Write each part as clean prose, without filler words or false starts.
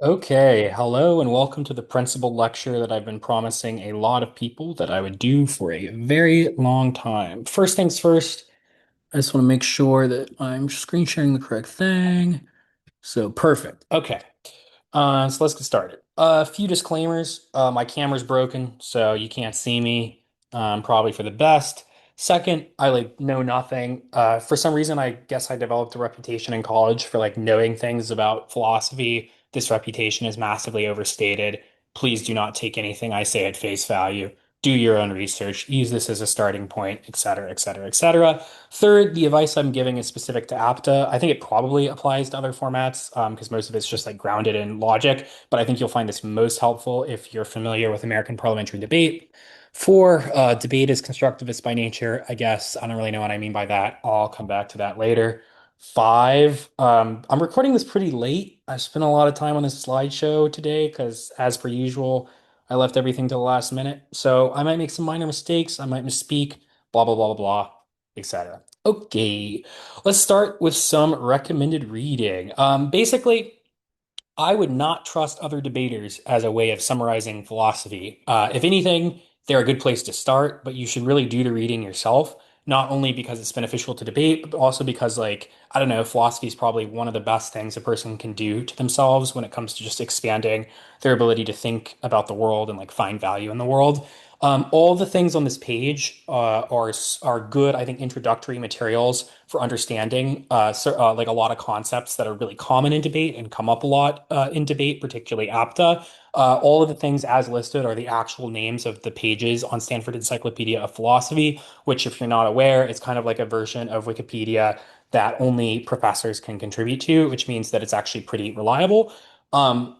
Okay, hello and welcome to the principal lecture that I've been promising a lot of people that I would do for a very long time. First things first, I just want to make sure that I'm screen sharing the correct thing. So perfect. Okay. So let's get started. A few disclaimers. My camera's broken, so you can't see me. Probably for the best. Second, I like know nothing. For some reason, I guess I developed a reputation in college for like knowing things about philosophy. This reputation is massively overstated. Please do not take anything I say at face value. Do your own research. Use this as a starting point, etc., etc., etc. Third, the advice I'm giving is specific to APDA. I think it probably applies to other formats because most of it's just like grounded in logic, but I think you'll find this most helpful if you're familiar with American parliamentary debate. Four, debate is constructivist by nature. I guess I don't really know what I mean by that. I'll come back to that later. Five, I'm recording this pretty late. I spent a lot of time on this slideshow today because, as per usual, I left everything to the last minute. So I might make some minor mistakes. I might misspeak, blah, blah, blah, blah, blah, etc. Okay, let's start with some recommended reading. Basically, I would not trust other debaters as a way of summarizing philosophy. If anything, they're a good place to start, but you should really do the reading yourself, not only because it's beneficial to debate, but also because, like, I don't know, philosophy is probably one of the best things a person can do to themselves when it comes to just expanding their ability to think about the world and like find value in the world. All the things on this page are good, I think, introductory materials for understanding like a lot of concepts that are really common in debate and come up a lot in debate, particularly APTA. All of the things as listed are the actual names of the pages on Stanford Encyclopedia of Philosophy, which, if you're not aware, is kind of like a version of Wikipedia that only professors can contribute to, which means that it's actually pretty reliable. Um,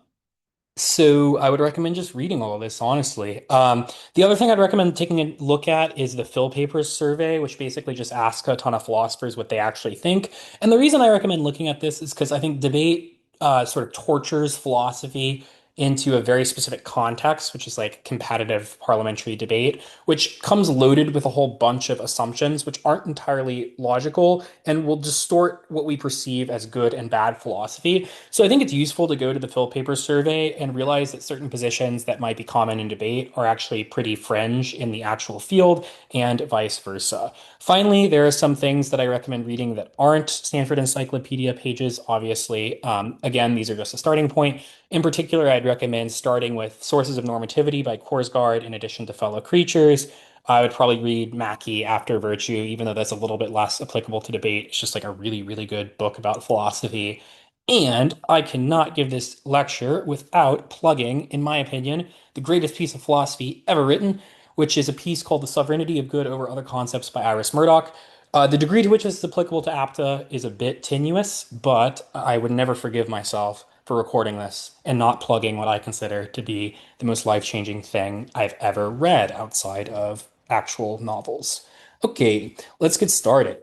so I would recommend just reading all of this, honestly. The other thing I'd recommend taking a look at is the Phil Papers survey, which basically just asks a ton of philosophers what they actually think. And the reason I recommend looking at this is because I think debate sort of tortures philosophy into a very specific context, which is like competitive parliamentary debate, which comes loaded with a whole bunch of assumptions which aren't entirely logical and will distort what we perceive as good and bad philosophy. So I think it's useful to go to the Phil Paper survey and realize that certain positions that might be common in debate are actually pretty fringe in the actual field and vice versa. Finally, there are some things that I recommend reading that aren't Stanford Encyclopedia pages, obviously. Again, these are just a starting point. In particular, I'd recommend starting with Sources of Normativity by Korsgaard in addition to Fellow Creatures. I would probably read Mackie after Virtue, even though that's a little bit less applicable to debate. It's just like a really, really good book about philosophy. And I cannot give this lecture without plugging, in my opinion, the greatest piece of philosophy ever written, which is a piece called The Sovereignty of Good Over Other Concepts by Iris Murdoch. The degree to which this is applicable to APTA is a bit tenuous, but I would never forgive myself for recording this and not plugging what I consider to be the most life-changing thing I've ever read outside of actual novels. Okay, let's get started.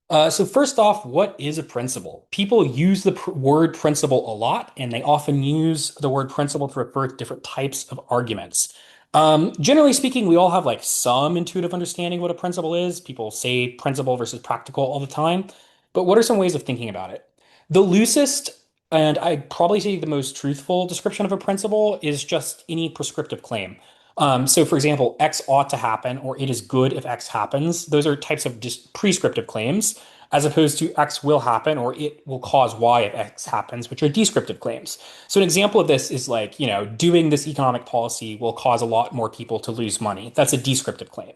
So first off, what is a principle? People use the word principle a lot, and they often use the word principle to refer to different types of arguments. Generally speaking, we all have like some intuitive understanding what a principle is. People say principle versus practical all the time. But what are some ways of thinking about it? The loosest, and I'd probably say the most truthful description of a principle is just any prescriptive claim. So, for example, X ought to happen, or it is good if X happens. Those are types of just prescriptive claims, as opposed to X will happen, or it will cause Y if X happens, which are descriptive claims. So, an example of this is like, doing this economic policy will cause a lot more people to lose money. That's a descriptive claim.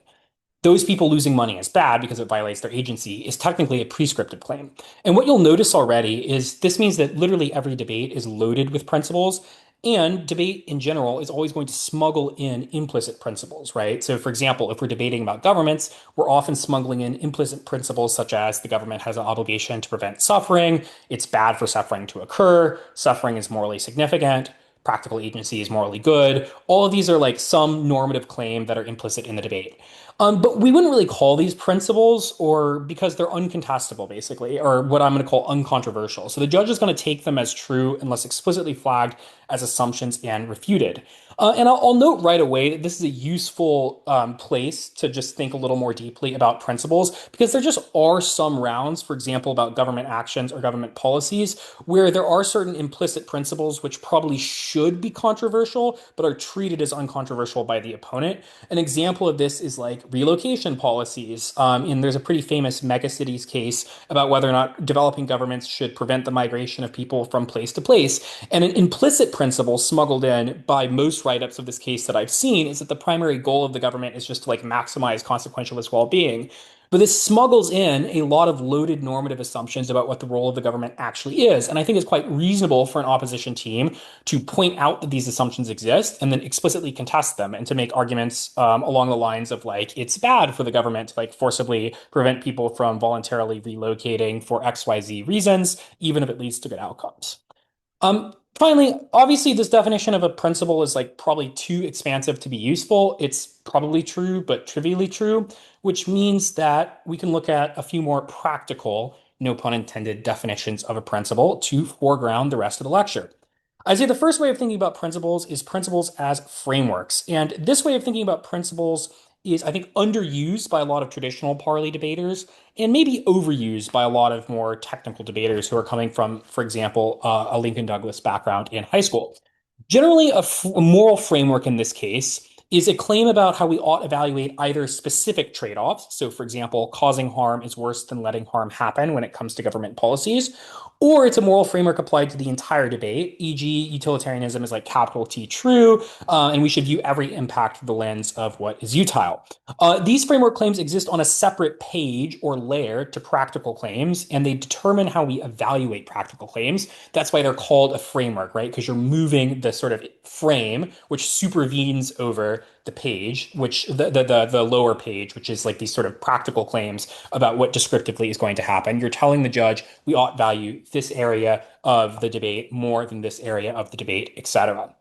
Those people losing money is bad because it violates their agency is technically a prescriptive claim. And what you'll notice already is this means that literally every debate is loaded with principles. And debate in general is always going to smuggle in implicit principles, right? So, for example, if we're debating about governments, we're often smuggling in implicit principles such as the government has an obligation to prevent suffering, it's bad for suffering to occur, suffering is morally significant, practical agency is morally good. All of these are like some normative claim that are implicit in the debate. But we wouldn't really call these principles or because they're uncontestable, basically, or what I'm going to call uncontroversial. So the judge is going to take them as true unless explicitly flagged as assumptions and refuted. And I'll note right away that this is a useful place to just think a little more deeply about principles because there just are some rounds, for example, about government actions or government policies, where there are certain implicit principles which probably should be controversial, but are treated as uncontroversial by the opponent. An example of this is like relocation policies. And there's a pretty famous megacities case about whether or not developing governments should prevent the migration of people from place to place. And an implicit principle smuggled in by most write-ups of this case that I've seen is that the primary goal of the government is just to like maximize consequentialist well-being. But this smuggles in a lot of loaded normative assumptions about what the role of the government actually is. And I think it's quite reasonable for an opposition team to point out that these assumptions exist and then explicitly contest them and to make arguments along the lines of like, it's bad for the government to like forcibly prevent people from voluntarily relocating for XYZ reasons, even if it leads to good outcomes. Finally, obviously, this definition of a principle is like probably too expansive to be useful. It's probably true, but trivially true, which means that we can look at a few more practical, no pun intended, definitions of a principle to foreground the rest of the lecture. I'd say the first way of thinking about principles is principles as frameworks. And this way of thinking about principles is, I think, underused by a lot of traditional parley debaters and maybe overused by a lot of more technical debaters who are coming from, for example, a Lincoln Douglas background in high school. Generally, a moral framework in this case is a claim about how we ought to evaluate either specific trade-offs. So, for example, causing harm is worse than letting harm happen when it comes to government policies, or it's a moral framework applied to the entire debate, e.g., utilitarianism is like capital T true, and we should view every impact through the lens of what is utile. These framework claims exist on a separate page or layer to practical claims, and they determine how we evaluate practical claims. That's why they're called a framework, right? Because you're moving the sort of frame, which supervenes over the page, which the lower page, which is like these sort of practical claims about what descriptively is going to happen. You're telling the judge we ought value this area of the debate more than this area of the debate, etc.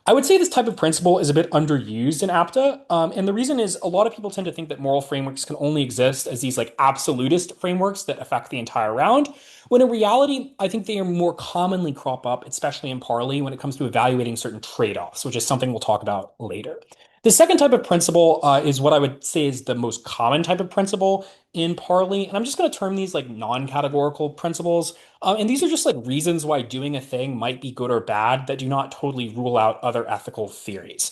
I would say this type of principle is a bit underused in APTA. And the reason is a lot of people tend to think that moral frameworks can only exist as these like absolutist frameworks that affect the entire round. When in reality, I think they are more commonly crop up, especially in Parley, when it comes to evaluating certain trade-offs, which is something we'll talk about later. The second type of principle is what I would say is the most common type of principle in Parley. And I'm just going to term these like non-categorical principles. And these are just like reasons why doing a thing might be good or bad that do not totally rule out other ethical theories.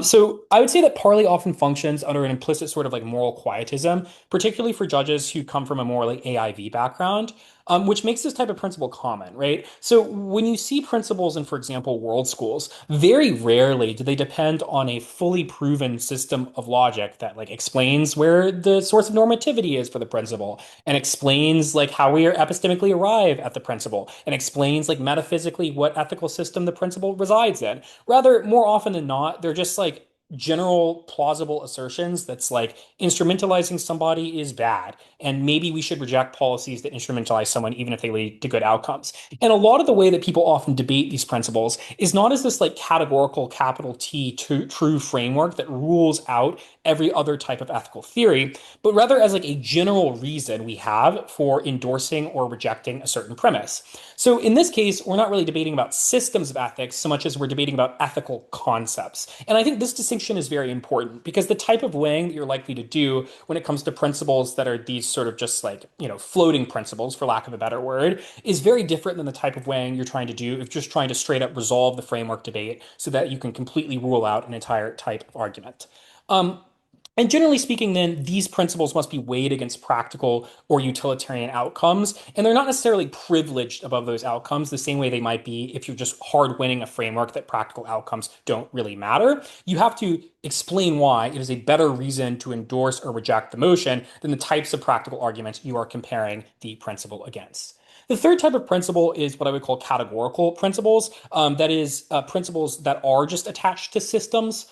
So I would say that Parley often functions under an implicit sort of like moral quietism, particularly for judges who come from a more like AIV background. Which makes this type of principle common, right? So when you see principles in, for example, world schools, very rarely do they depend on a fully proven system of logic that like explains where the source of normativity is for the principle and explains like how we are epistemically arrive at the principle and explains like metaphysically what ethical system the principle resides in. Rather, more often than not, they're just like general plausible assertions that's like instrumentalizing somebody is bad and maybe we should reject policies that instrumentalize someone even if they lead to good outcomes. And a lot of the way that people often debate these principles is not as this like categorical capital T true framework that rules out every other type of ethical theory, but rather as like a general reason we have for endorsing or rejecting a certain premise. So in this case, we're not really debating about systems of ethics so much as we're debating about ethical concepts. And I think this distinction is very important because the type of weighing that you're likely to do when it comes to principles that are these sort of just like, floating principles, for lack of a better word, is very different than the type of weighing you're trying to do if you're just trying to straight up resolve the framework debate so that you can completely rule out an entire type of argument. Um, and generally speaking, then, these principles must be weighed against practical or utilitarian outcomes. And they're not necessarily privileged above those outcomes the same way they might be if you're just hard winning a framework that practical outcomes don't really matter. You have to explain why it is a better reason to endorse or reject the motion than the types of practical arguments you are comparing the principle against. The third type of principle is what I would call categorical principles. That is, principles that are just attached to systems.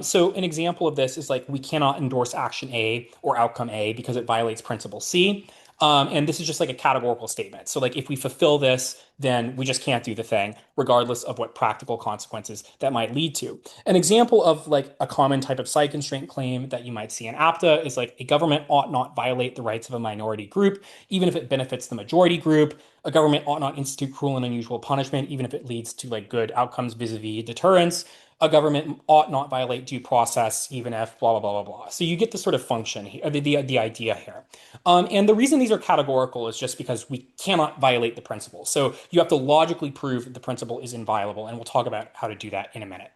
So an example of this is like we cannot endorse action A or outcome A because it violates principle C. And this is just like a categorical statement. So like if we fulfill this, then we just can't do the thing, regardless of what practical consequences that might lead to. An example of like a common type of side constraint claim that you might see in APDA is like a government ought not violate the rights of a minority group, even if it benefits the majority group. A government ought not institute cruel and unusual punishment, even if it leads to like good outcomes vis-a-vis deterrence. A government ought not violate due process, even if blah blah blah blah blah. So you get the sort of function here, the idea here. And the reason these are categorical is just because we cannot violate the principle. So you have to logically prove that the principle is inviolable, and we'll talk about how to do that in a minute.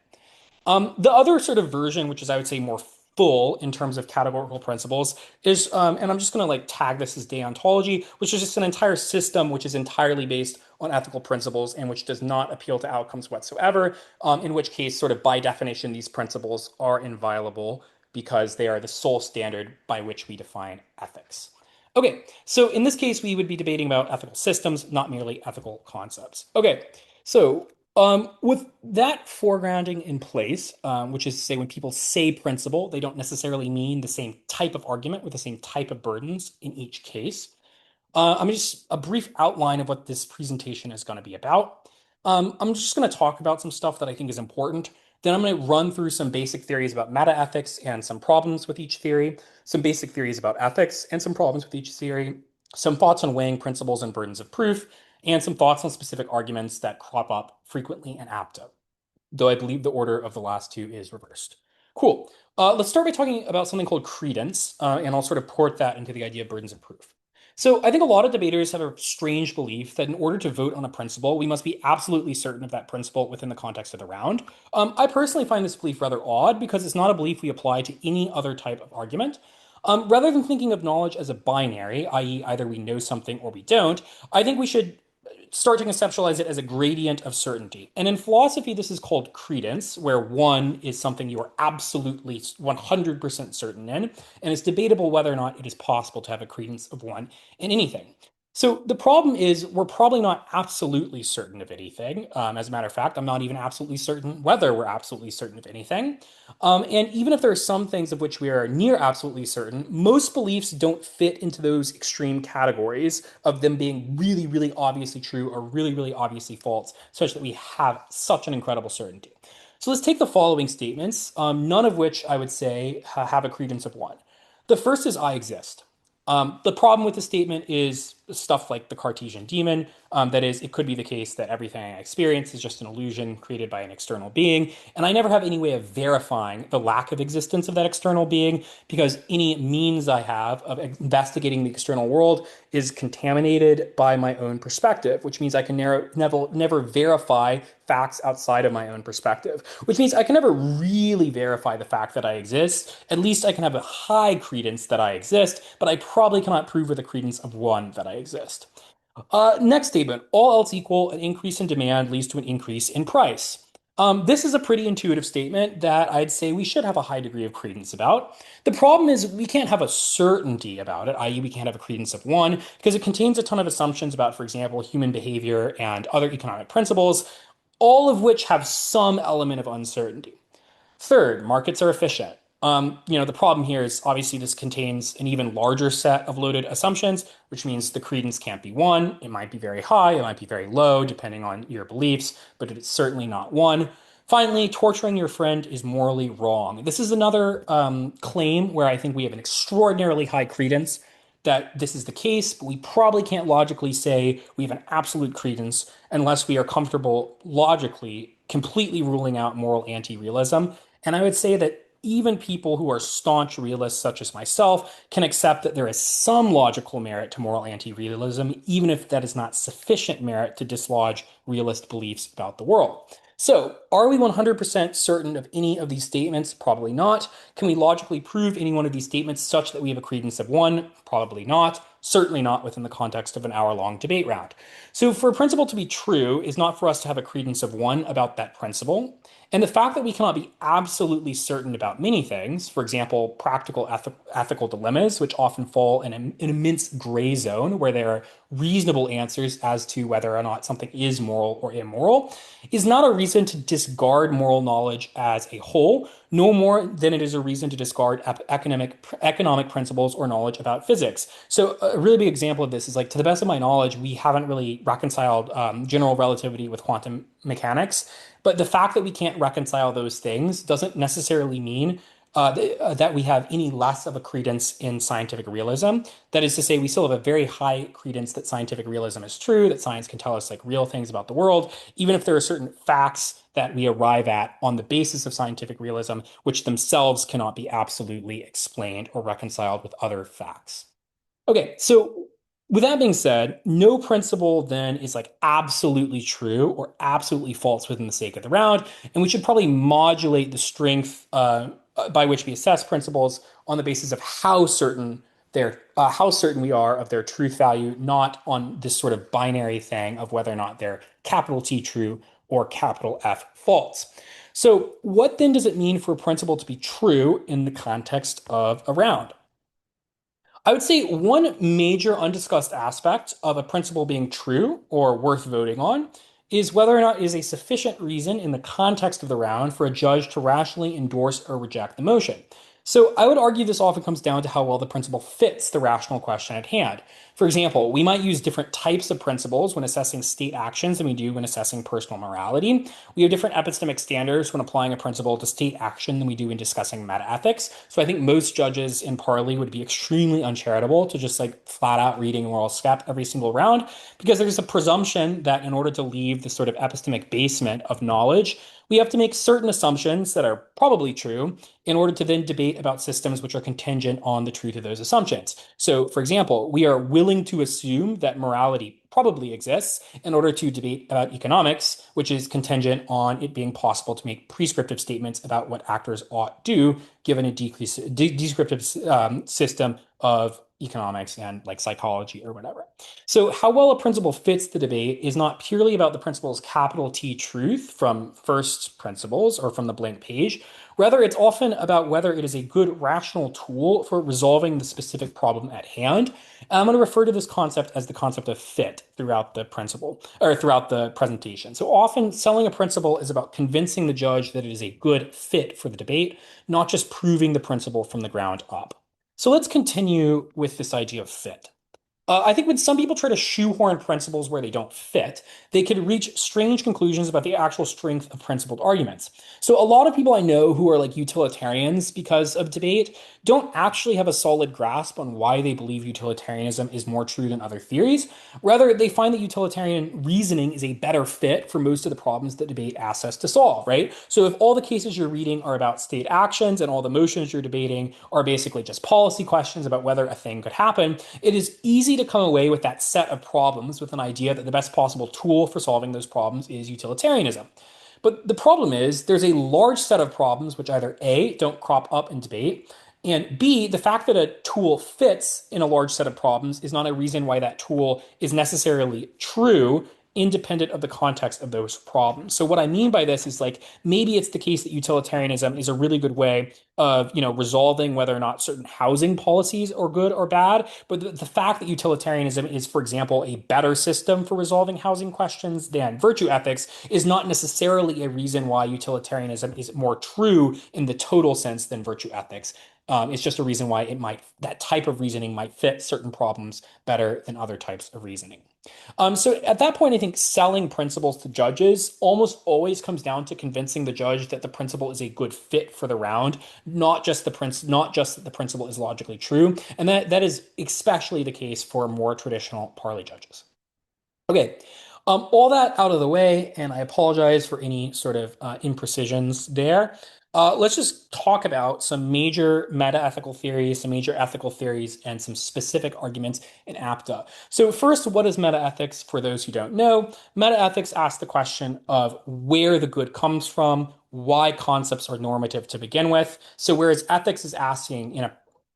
The other sort of version, which is I would say more full in terms of categorical principles, is, and I'm just going to like tag this as deontology, which is just an entire system which is entirely based on ethical principles and which does not appeal to outcomes whatsoever. In which case, sort of by definition, these principles are inviolable because they are the sole standard by which we define ethics. Okay, so in this case, we would be debating about ethical systems, not merely ethical concepts. Okay, so with that foregrounding in place, which is to say, when people say principle, they don't necessarily mean the same type of argument with the same type of burdens in each case. I'm just a brief outline of what this presentation is going to be about. I'm just going to talk about some stuff that I think is important. Then I'm going to run through some basic theories about meta-ethics and some problems with each theory, some basic theories about ethics and some problems with each theory, some thoughts on weighing principles and burdens of proof, and some thoughts on specific arguments that crop up frequently in APTA, though I believe the order of the last two is reversed. Cool. Let's start by talking about something called credence, and I'll sort of port that into the idea of burdens of proof. So I think a lot of debaters have a strange belief that in order to vote on a principle, we must be absolutely certain of that principle within the context of the round. I personally find this belief rather odd because it's not a belief we apply to any other type of argument. Rather than thinking of knowledge as a binary, i.e., either we know something or we don't, I think we should start to conceptualize it as a gradient of certainty. And in philosophy, this is called credence, where one is something you are absolutely 100% certain in, and it's debatable whether or not it is possible to have a credence of one in anything. So the problem is we're probably not absolutely certain of anything. As a matter of fact, I'm not even absolutely certain whether we're absolutely certain of anything. And even if there are some things of which we are near absolutely certain, most beliefs don't fit into those extreme categories of them being really, really obviously true or really, really obviously false, such that we have such an incredible certainty. So let's take the following statements, none of which I would say have a credence of one. The first is I exist. The problem with the statement is stuff like the Cartesian demon. That is, it could be the case that everything I experience is just an illusion created by an external being, and I never have any way of verifying the lack of existence of that external being because any means I have of investigating the external world is contaminated by my own perspective, which means I can never verify facts outside of my own perspective, which means I can never really verify the fact that I exist. At least I can have a high credence that I exist, but I probably cannot prove with a credence of one that I exist. Next statement, all else equal, an increase in demand leads to an increase in price. This is a pretty intuitive statement that I'd say we should have a high degree of credence about. The problem is we can't have a certainty about it, i.e., we can't have a credence of one, because it contains a ton of assumptions about, for example, human behavior and other economic principles, all of which have some element of uncertainty. Third, markets are efficient. The problem here is obviously this contains an even larger set of loaded assumptions, which means the credence can't be one. It might be very high, it might be very low, depending on your beliefs, but it's certainly not one. Finally, torturing your friend is morally wrong. This is another claim where I think we have an extraordinarily high credence that this is the case, but we probably can't logically say we have an absolute credence unless we are comfortable logically completely ruling out moral anti-realism. And I would say that even people who are staunch realists, such as myself, can accept that there is some logical merit to moral anti-realism, even if that is not sufficient merit to dislodge realist beliefs about the world. So, are we 100% certain of any of these statements? Probably not. Can we logically prove any one of these statements such that we have a credence of one? Probably not. Certainly not within the context of an hour-long debate round. So, for a principle to be true is not for us to have a credence of one about that principle. And the fact that we cannot be absolutely certain about many things, for example, practical ethical dilemmas, which often fall in an immense gray zone where there are reasonable answers as to whether or not something is moral or immoral, is not a reason to discard moral knowledge as a whole, no more than it is a reason to discard economic principles or knowledge about physics. So a really big example of this is like, to the best of my knowledge, we haven't really reconciled general relativity with quantum mechanics. But the fact that we can't reconcile those things doesn't necessarily mean that we have any less of a credence in scientific realism. That is to say, we still have a very high credence that scientific realism is true, that science can tell us like real things about the world, even if there are certain facts that we arrive at on the basis of scientific realism, which themselves cannot be absolutely explained or reconciled with other facts. Okay, so with that being said, no principle then is like absolutely true or absolutely false within the sake of the round, and we should probably modulate the strength by which we assess principles on the basis of how certain we are of their truth value, not on this sort of binary thing of whether or not they're capital T true or capital F false. So, what then does it mean for a principle to be true in the context of a round? I would say one major undiscussed aspect of a principle being true or worth voting on is whether or not it is a sufficient reason in the context of the round for a judge to rationally endorse or reject the motion. So I would argue this often comes down to how well the principle fits the rational question at hand. For example, we might use different types of principles when assessing state actions than we do when assessing personal morality. We have different epistemic standards when applying a principle to state action than we do in discussing metaethics. So I think most judges in Parley would be extremely uncharitable to just like flat out reading moral skep every single round, because there's a presumption that in order to leave the sort of epistemic basement of knowledge, we have to make certain assumptions that are probably true in order to then debate about systems which are contingent on the truth of those assumptions. So, for example, we are willing to assume that morality probably exists in order to debate about economics, which is contingent on it being possible to make prescriptive statements about what actors ought do given a descriptive system of economics and like psychology or whatever. So, how well a principle fits the debate is not purely about the principle's capital T truth from first principles or from the blank page. Rather, it's often about whether it is a good rational tool for resolving the specific problem at hand. And I'm going to refer to this concept as the concept of fit throughout the principle or throughout the presentation. So often selling a principle is about convincing the judge that it is a good fit for the debate, not just proving the principle from the ground up. So let's continue with this idea of fit. I think when some people try to shoehorn principles where they don't fit, they could reach strange conclusions about the actual strength of principled arguments. So, a lot of people I know who are like utilitarians because of debate don't actually have a solid grasp on why they believe utilitarianism is more true than other theories. Rather, they find that utilitarian reasoning is a better fit for most of the problems that debate asks us to solve, right? So, if all the cases you're reading are about state actions and all the motions you're debating are basically just policy questions about whether a thing could happen, it is easy to come away with that set of problems with an idea that the best possible tool for solving those problems is utilitarianism. But the problem is there's a large set of problems which either A, don't crop up in debate, and B, the fact that a tool fits in a large set of problems is not a reason why that tool is necessarily true, independent of the context of those problems. So what I mean by this is like maybe it's the case that utilitarianism is a really good way of, resolving whether or not certain housing policies are good or bad, but the fact that utilitarianism is, for example, a better system for resolving housing questions than virtue ethics is not necessarily a reason why utilitarianism is more true in the total sense than virtue ethics. It's just a reason why that type of reasoning might fit certain problems better than other types of reasoning. So at that point, I think selling principles to judges almost always comes down to convincing the judge that the principle is a good fit for the round, not just that the principle is logically true, and that is especially the case for more traditional parley judges. Okay, all that out of the way, and I apologize for any sort of imprecisions there. Let's just talk about some major meta-ethical theories, some major ethical theories, and some specific arguments in APDA. So first, what is meta-ethics? For those who don't know, meta-ethics asks the question of where the good comes from, why concepts are normative to begin with. So whereas ethics is asking,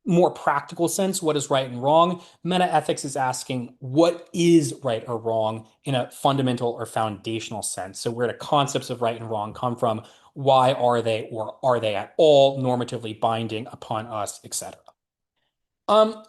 more practical sense, what is right and wrong? Metaethics is asking what is right or wrong in a fundamental or foundational sense. So where the concepts of right and wrong come from, why are they or are they at all normatively binding upon us, etc.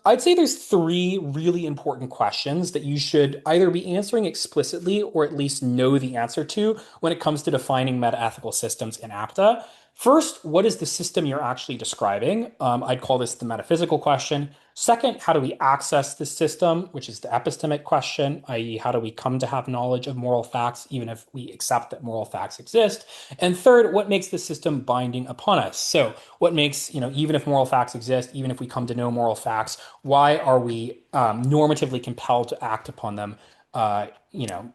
I'd say there's three really important questions that you should either be answering explicitly or at least know the answer to when it comes to defining metaethical systems in APDA. First, what is the system you're actually describing? I'd call this the metaphysical question. Second, how do we access this system, which is the epistemic question, i.e., how do we come to have knowledge of moral facts, even if we accept that moral facts exist? And third, what makes the system binding upon us? So, what makes, even if moral facts exist, even if we come to know moral facts, why are we normatively compelled to act upon them?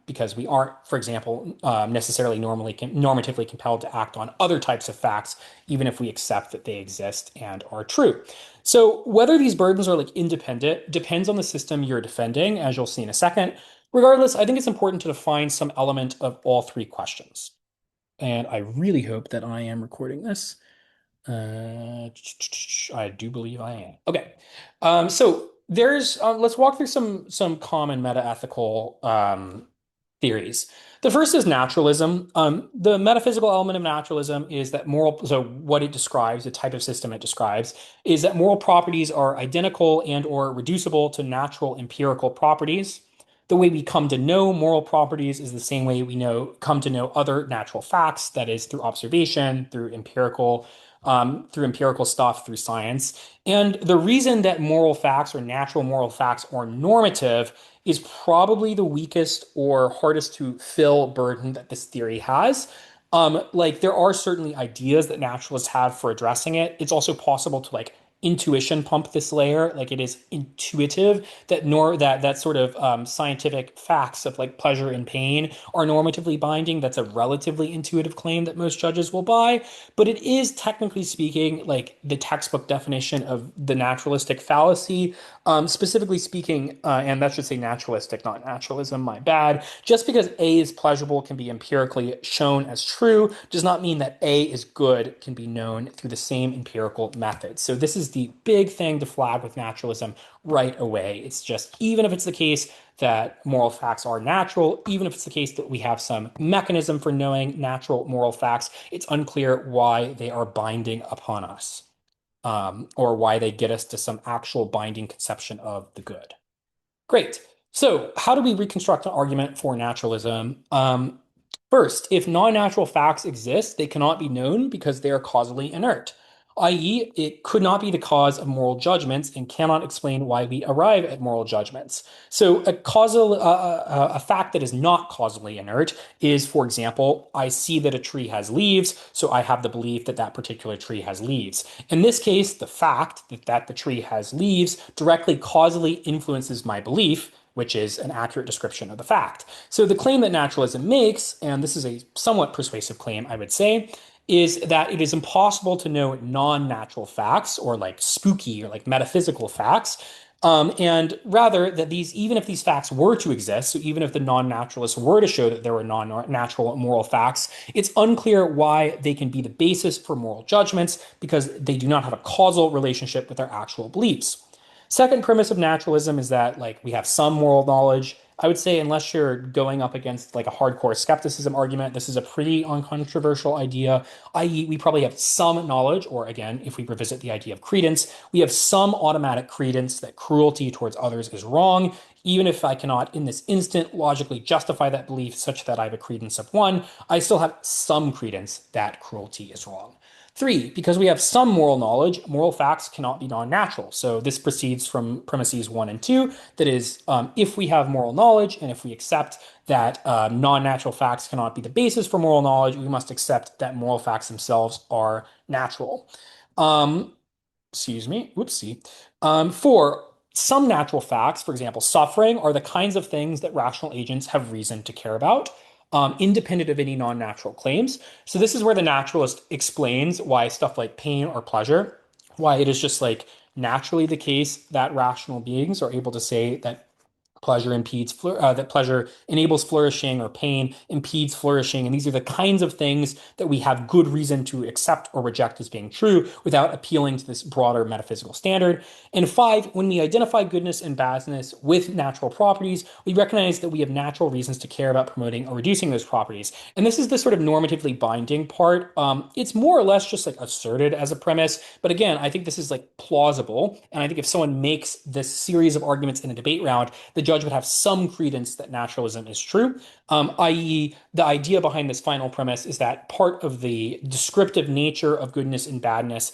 Because we aren't, for example, necessarily normatively compelled to act on other types of facts, even if we accept that they exist and are true. So whether these burdens are like independent depends on the system you're defending, as you'll see in a second. Regardless, I think it's important to define some element of all three questions. And I really hope that I am recording this. Uh, I do believe I am. Okay. So there's let's walk through some common meta-ethical theories. The first is naturalism. The metaphysical element of naturalism is that so what it describes, the type of system it describes, is that moral properties are identical and or reducible to natural empirical properties. The way we come to know moral properties is the same way we come to know other natural facts, that is through observation, through empirical stuff, through science. And the reason that moral facts or natural moral facts are normative is probably the weakest or hardest to fill burden that this theory has. Like there are certainly ideas that naturalists have for addressing it. It's also possible to like intuition pump this layer. Like it is intuitive that that sort of scientific facts of like pleasure and pain are normatively binding. That's a relatively intuitive claim that most judges will buy, but it is technically speaking like the textbook definition of the naturalistic fallacy. Specifically speaking, and that should say naturalistic, not naturalism, my bad. Just because A is pleasurable can be empirically shown as true does not mean that A is good can be known through the same empirical methods. So this is the big thing to flag with naturalism right away. It's just, even if it's the case that moral facts are natural, even if it's the case that we have some mechanism for knowing natural moral facts, it's unclear why they are binding upon us, or why they get us to some actual binding conception of the good. Great. So, how do we reconstruct an argument for naturalism? First, if non-natural facts exist, they cannot be known because they are causally inert, i.e., it could not be the cause of moral judgments and cannot explain why we arrive at moral judgments. So, a fact that is not causally inert is, for example, I see that a tree has leaves, so I have the belief that that particular tree has leaves. In this case, the fact that the tree has leaves directly causally influences my belief, which is an accurate description of the fact. So the claim that naturalism makes, and this is a somewhat persuasive claim, I would say, is that it is impossible to know non-natural facts or like spooky or like metaphysical facts. And rather that these, even if these facts were to exist, so even if the non-naturalists were to show that there were non-natural moral facts, it's unclear why they can be the basis for moral judgments because they do not have a causal relationship with our actual beliefs. Second premise of naturalism is that like we have some moral knowledge. I would say unless you're going up against like a hardcore skepticism argument, this is a pretty uncontroversial idea, i.e., we probably have some knowledge, or again, if we revisit the idea of credence, we have some automatic credence that cruelty towards others is wrong, even if I cannot in this instant logically justify that belief such that I have a credence of one, I still have some credence that cruelty is wrong. Three, because we have some moral knowledge, moral facts cannot be non-natural. So this proceeds from premises one and two. That is, if we have moral knowledge and if we accept that non-natural facts cannot be the basis for moral knowledge, we must accept that moral facts themselves are natural. Um, Excuse me, whoopsie. For some natural facts, for example, suffering are the kinds of things that rational agents have reason to care about, independent of any non-natural claims. So this is where the naturalist explains why stuff like pain or pleasure, why it is just like naturally the case that rational beings are able to say that that pleasure enables flourishing or pain impedes flourishing. And these are the kinds of things that we have good reason to accept or reject as being true without appealing to this broader metaphysical standard. And five, when we identify goodness and badness with natural properties, we recognize that we have natural reasons to care about promoting or reducing those properties. And this is the sort of normatively binding part. It's more or less just like asserted as a premise. But again, I think this is like plausible. And I think if someone makes this series of arguments in a debate round, the judge would have some credence that naturalism is true, i.e., the idea behind this final premise is that part of the descriptive nature of goodness and badness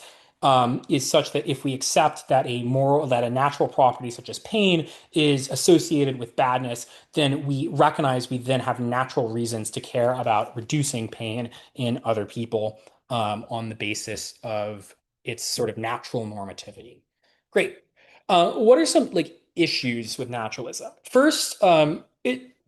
is such that if we accept that that a natural property such as pain is associated with badness, then we recognize we then have natural reasons to care about reducing pain in other people on the basis of its sort of natural normativity. Great. What are some like issues with naturalism? First,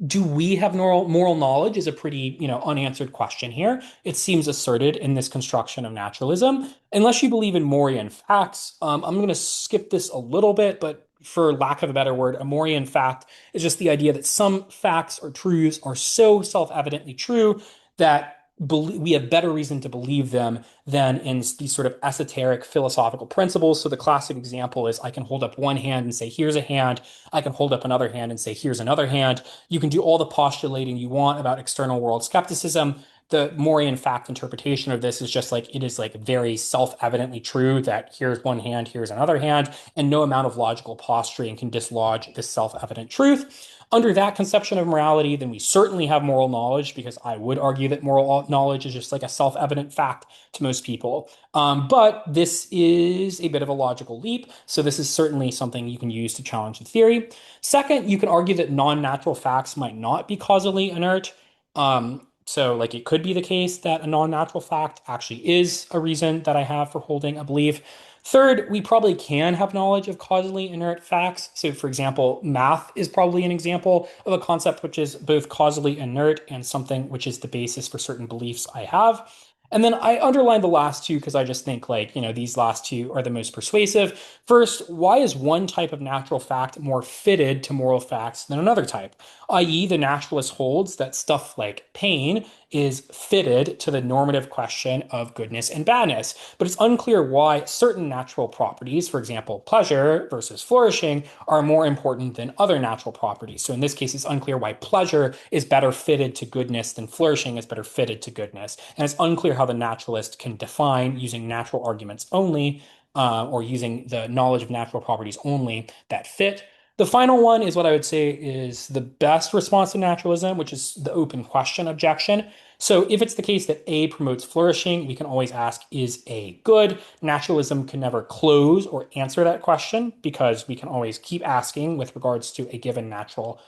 do we have moral knowledge is a pretty, unanswered question here. It seems asserted in this construction of naturalism. Unless you believe in Morian facts, I'm going to skip this a little bit, but for lack of a better word, a Morian fact is just the idea that some facts or truths are so self-evidently true that we have better reason to believe them than in these sort of esoteric philosophical principles. So the classic example is I can hold up one hand and say, here's a hand. I can hold up another hand and say, here's another hand. You can do all the postulating you want about external world skepticism. The Morian fact interpretation of this is just like it is like very self-evidently true that here's one hand, here's another hand, and no amount of logical posturing can dislodge this self-evident truth. Under that conception of morality, then we certainly have moral knowledge because I would argue that moral knowledge is just like a self-evident fact to most people. But this is a bit of a logical leap. So this is certainly something you can use to challenge the theory. Second, you can argue that non-natural facts might not be causally inert. So like it could be the case that a non-natural fact actually is a reason that I have for holding a belief. Third, we probably can have knowledge of causally inert facts. So, for example, math is probably an example of a concept which is both causally inert and something which is the basis for certain beliefs I have. And then I underlined the last two because I just think like, these last two are the most persuasive. First, why is one type of natural fact more fitted to moral facts than another type? I.e., the naturalist holds that stuff like pain is fitted to the normative question of goodness and badness. But it's unclear why certain natural properties, for example, pleasure versus flourishing, are more important than other natural properties. So in this case, it's unclear why pleasure is better fitted to goodness than flourishing is better fitted to goodness. And it's unclear how the naturalist can define using natural arguments only, or using the knowledge of natural properties only that fit. The final one is what I would say is the best response to naturalism, which is the open question objection. So if it's the case that A promotes flourishing, we can always ask, is A good? Naturalism can never close or answer that question because we can always keep asking with regards to a given natural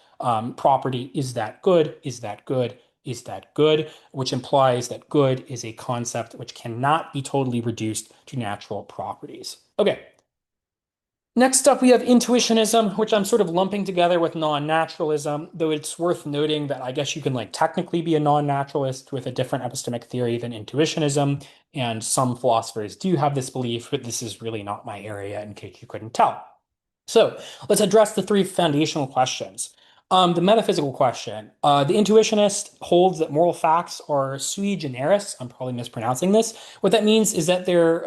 property, is that good? Is that good? Is that good? Which implies that good is a concept which cannot be totally reduced to natural properties. Okay. Next up, we have intuitionism, which I'm sort of lumping together with non-naturalism, though it's worth noting that I guess you can like technically be a non-naturalist with a different epistemic theory than intuitionism, and some philosophers do have this belief, but this is really not my area in case you couldn't tell. So let's address the three foundational questions. The metaphysical question. The intuitionist holds that moral facts are sui generis. I'm probably mispronouncing this. What that means is that they're,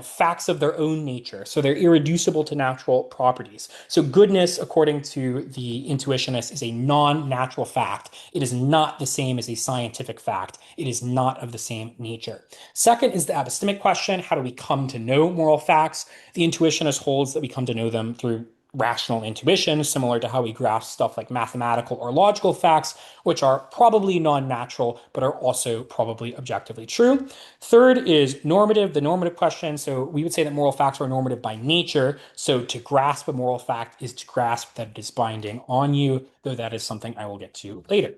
facts of their own nature. So they're irreducible to natural properties. So goodness, according to the intuitionist, is a non-natural fact. It is not the same as a scientific fact. It is not of the same nature. Second is the epistemic question. How do we come to know moral facts? The intuitionist holds that we come to know them through rational intuition, similar to how we grasp stuff like mathematical or logical facts, which are probably non-natural, but are also probably objectively true. Third is normative, the normative question. So we would say that moral facts are normative by nature. So to grasp a moral fact is to grasp that it is binding on you, though that is something I will get to later.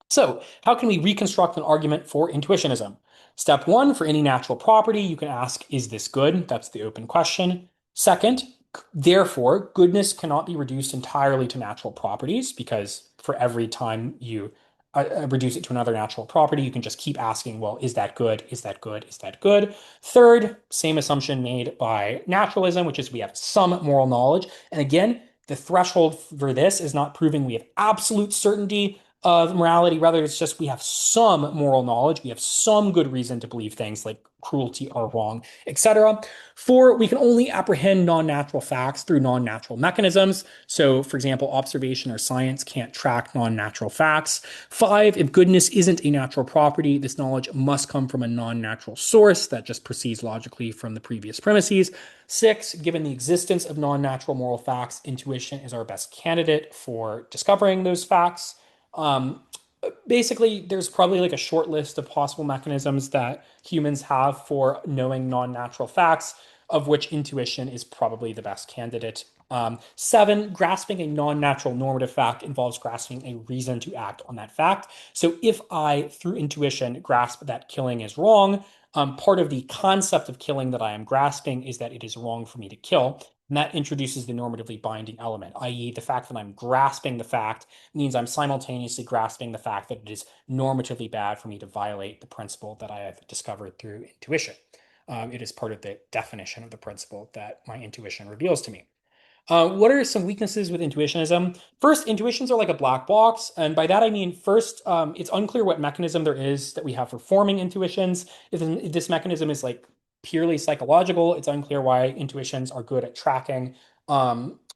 So how can we reconstruct an argument for intuitionism? Step one, for any natural property, you can ask, is this good? That's the open question. Second, therefore, goodness cannot be reduced entirely to natural properties because for every time you reduce it to another natural property, you can just keep asking, well, is that good? Is that good? Is that good? Third, same assumption made by naturalism, which is we have some moral knowledge. And again, The threshold for this is not proving we have absolute certainty of morality. Rather, it's just we have some moral knowledge. We have some good reason to believe things like cruelty are wrong, etc. Four, we can only apprehend non-natural facts through non-natural mechanisms. So, for example, observation or science can't track non-natural facts. Five, if goodness isn't a natural property, this knowledge must come from a non-natural source that just proceeds logically from the previous premises. Six, given the existence of non-natural moral facts, intuition is our best candidate for discovering those facts. Um, Basically, there's probably like a short list of possible mechanisms that humans have for knowing non-natural facts, of which intuition is probably the best candidate. Seven, grasping a non-natural normative fact involves grasping a reason to act on that fact. So if I, through intuition, grasp that killing is wrong, part of the concept of killing that I am grasping is that it is wrong for me to kill. And that introduces the normatively binding element, i.e., the fact that I'm grasping the fact means I'm simultaneously grasping the fact that it is normatively bad for me to violate the principle that I have discovered through intuition. It is part of the definition of the principle that my intuition reveals to me. What are some weaknesses with intuitionism? First, intuitions are like a black box. And by that, I mean, first, it's unclear what mechanism there is that we have for forming intuitions. If this mechanism is like purely psychological, it's unclear why intuitions are good at tracking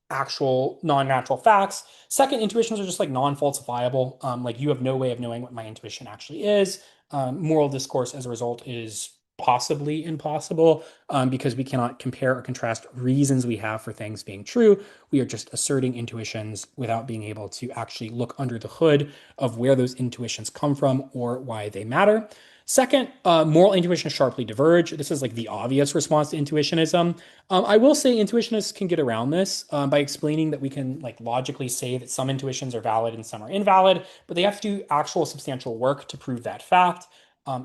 actual non-natural facts. Second, intuitions are just like non-falsifiable. Like you have no way of knowing what my intuition actually is. Moral discourse as a result is possibly impossible because we cannot compare or contrast reasons we have for things being true. We are just asserting intuitions without being able to actually look under the hood of where those intuitions come from or why they matter. Second, moral intuitions sharply diverge. This is like the obvious response to intuitionism. I will say intuitionists can get around this by explaining that we can like logically say that some intuitions are valid and some are invalid, but they have to do actual substantial work to prove that fact.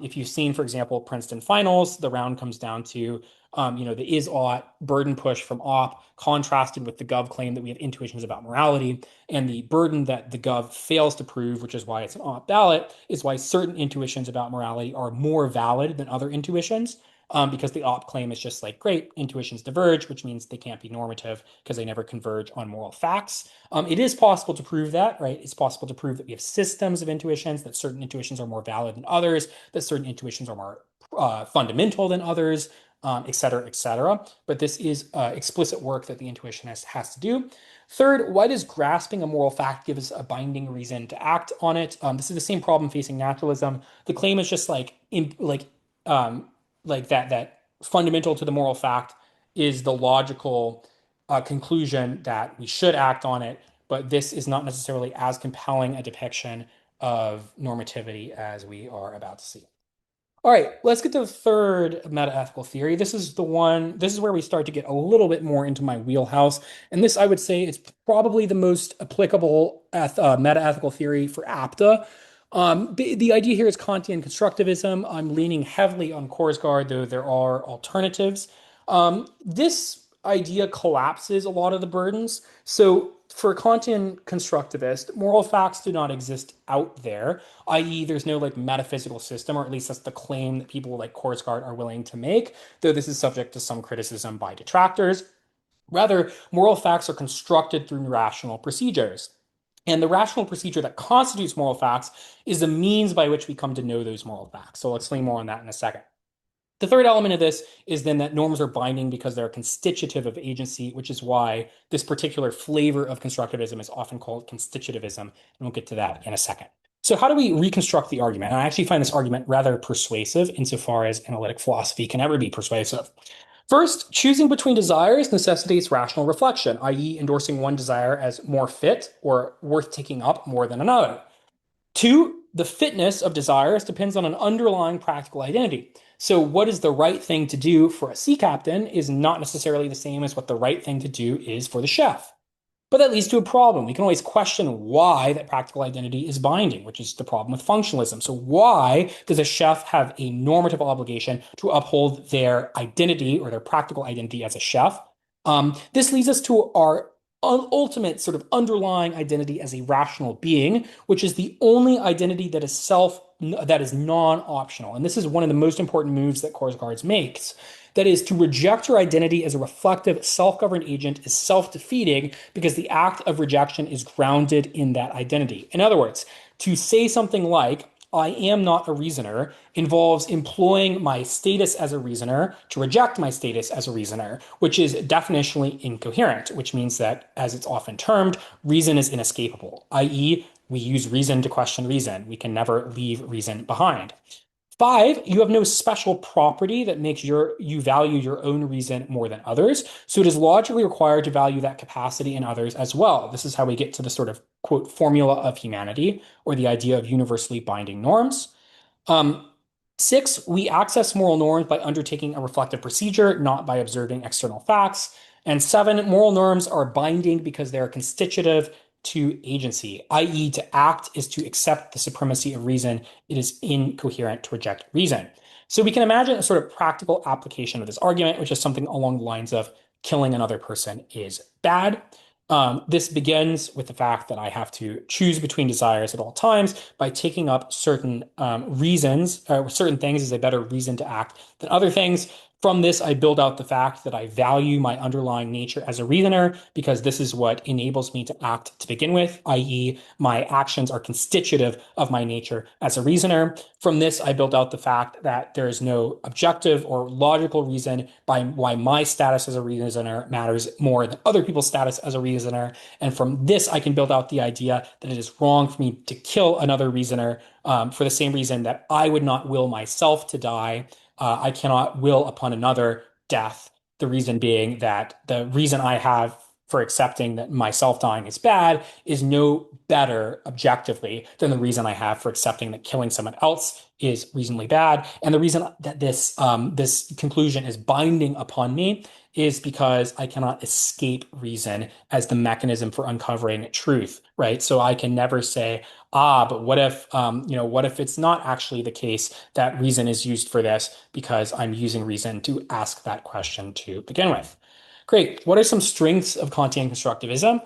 If you've seen, for example, Princeton finals, the round comes down to, the is-ought burden push from op contrasted with the gov claim that we have intuitions about morality. And the burden that the gov fails to prove, which is why it's an op ballot, is why certain intuitions about morality are more valid than other intuitions. Because the op claim is just like, great, intuitions diverge, which means they can't be normative because they never converge on moral facts. It is possible to prove that, right? It's possible to prove that we have systems of intuitions, that certain intuitions are more valid than others, that certain intuitions are more fundamental than others, et cetera, et cetera. But this is explicit work that the intuitionist has to do. Third, why does grasping a moral fact give us a binding reason to act on it? This is the same problem facing naturalism. The claim is just um, like that fundamental to the moral fact is the logical conclusion that we should act on it, but this is not necessarily as compelling a depiction of normativity as we are about to see. All right, let's get to the third meta-ethical theory. This is where we start to get a little bit more into my wheelhouse. And this, I would say, is probably the most applicable meta-ethical theory for APDA. The idea here is Kantian constructivism. I'm leaning heavily on Korsgaard, though there are alternatives. This idea collapses a lot of the burdens. So for Kantian constructivist, moral facts do not exist out there, i.e., there's no like metaphysical system, or at least that's the claim that people like Korsgaard are willing to make, though this is subject to some criticism by detractors. Rather, moral facts are constructed through rational procedures. And the rational procedure that constitutes moral facts is the means by which we come to know those moral facts. So I'll explain more on that in a second. The third element of this is then that norms are binding because they're constitutive of agency, which is why this particular flavor of constructivism is often called constitutivism. And we'll get to that in a second. So how do we reconstruct the argument? And I actually find this argument rather persuasive insofar as analytic philosophy can ever be persuasive. First, choosing between desires necessitates rational reflection, i.e., endorsing one desire as more fit or worth taking up more than another. Two, the fitness of desires depends on an underlying practical identity. So, what is the right thing to do for a sea captain is not necessarily the same as what the right thing to do is for the chef. But that leads to a problem. We can always question why that practical identity is binding, which is the problem with functionalism. So why does a chef have a normative obligation to uphold their identity or their practical identity as a chef? This leads us to our ultimate sort of underlying identity as a rational being, which is the only identity that is self that is non-optional. And this is one of the most important moves that course guards makes. That is, to reject your identity as a reflective, self-governed agent is self-defeating because the act of rejection is grounded in that identity. In other words, to say something like, I am not a reasoner involves employing my status as a reasoner to reject my status as a reasoner, which is definitionally incoherent, which means that, as it's often termed, reason is inescapable, i.e., we use reason to question reason. We can never leave reason behind. Five, you have no special property that makes you value your own reason more than others. So it is logically required to value that capacity in others as well. This is how we get to the sort of quote formula of humanity or the idea of universally binding norms. Um, Six, we access moral norms by undertaking a reflective procedure, not by observing external facts. And seven, moral norms are binding because they are constitutive to agency, i.e., to act is to accept the supremacy of reason. It is incoherent to reject reason. So we can imagine a sort of practical application of this argument, which is something along the lines of killing another person is bad. This begins with the fact that I have to choose between desires at all times by taking up certain reasons, or certain things as a better reason to act than other things. From this, I build out the fact that I value my underlying nature as a reasoner because this is what enables me to act to begin with, i.e., my actions are constitutive of my nature as a reasoner. From this, I built out the fact that there is no objective or logical reason by why my status as a reasoner matters more than other people's status as a reasoner. And from this, I can build out the idea that it is wrong for me to kill another reasoner for the same reason that I would not will myself to die. I cannot will upon another death. The reason being that the reason I have for accepting that myself dying is bad is no better objectively than the reason I have for accepting that killing someone else is reasonably bad. And the reason that this conclusion is binding upon me is because I cannot escape reason as the mechanism for uncovering truth, right? So I can never say, but what if, what if it's not actually the case that reason is used for this because I'm using reason to ask that question to begin with? Great. What are some strengths of Kantian constructivism?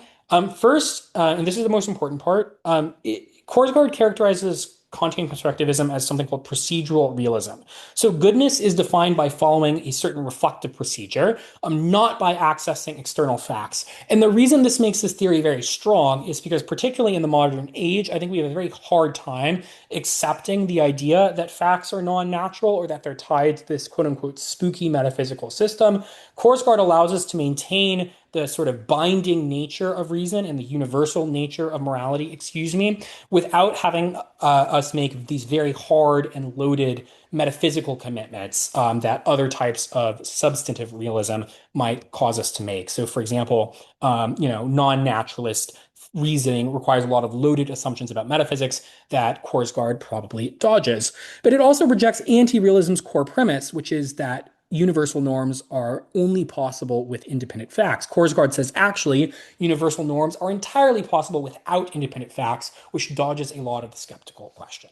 First, and this is the most important part, Korsgaard characterizes Kantian constructivism as something called procedural realism. So goodness is defined by following a certain reflective procedure, not by accessing external facts. And the reason this makes this theory very strong is because, particularly in the modern age, I think we have a very hard time accepting the idea that facts are non-natural or that they're tied to this quote unquote spooky metaphysical system. Korsgaard allows us to maintain the sort of binding nature of reason and the universal nature of morality, excuse me, without having us make these very hard and loaded metaphysical commitments that other types of substantive realism might cause us to make. So, for example, non-naturalist reasoning requires a lot of loaded assumptions about metaphysics that Korsgaard probably dodges. But it also rejects anti-realism's core premise, which is that universal norms are only possible with independent facts. Korsgaard says actually, universal norms are entirely possible without independent facts, which dodges a lot of the skeptical question.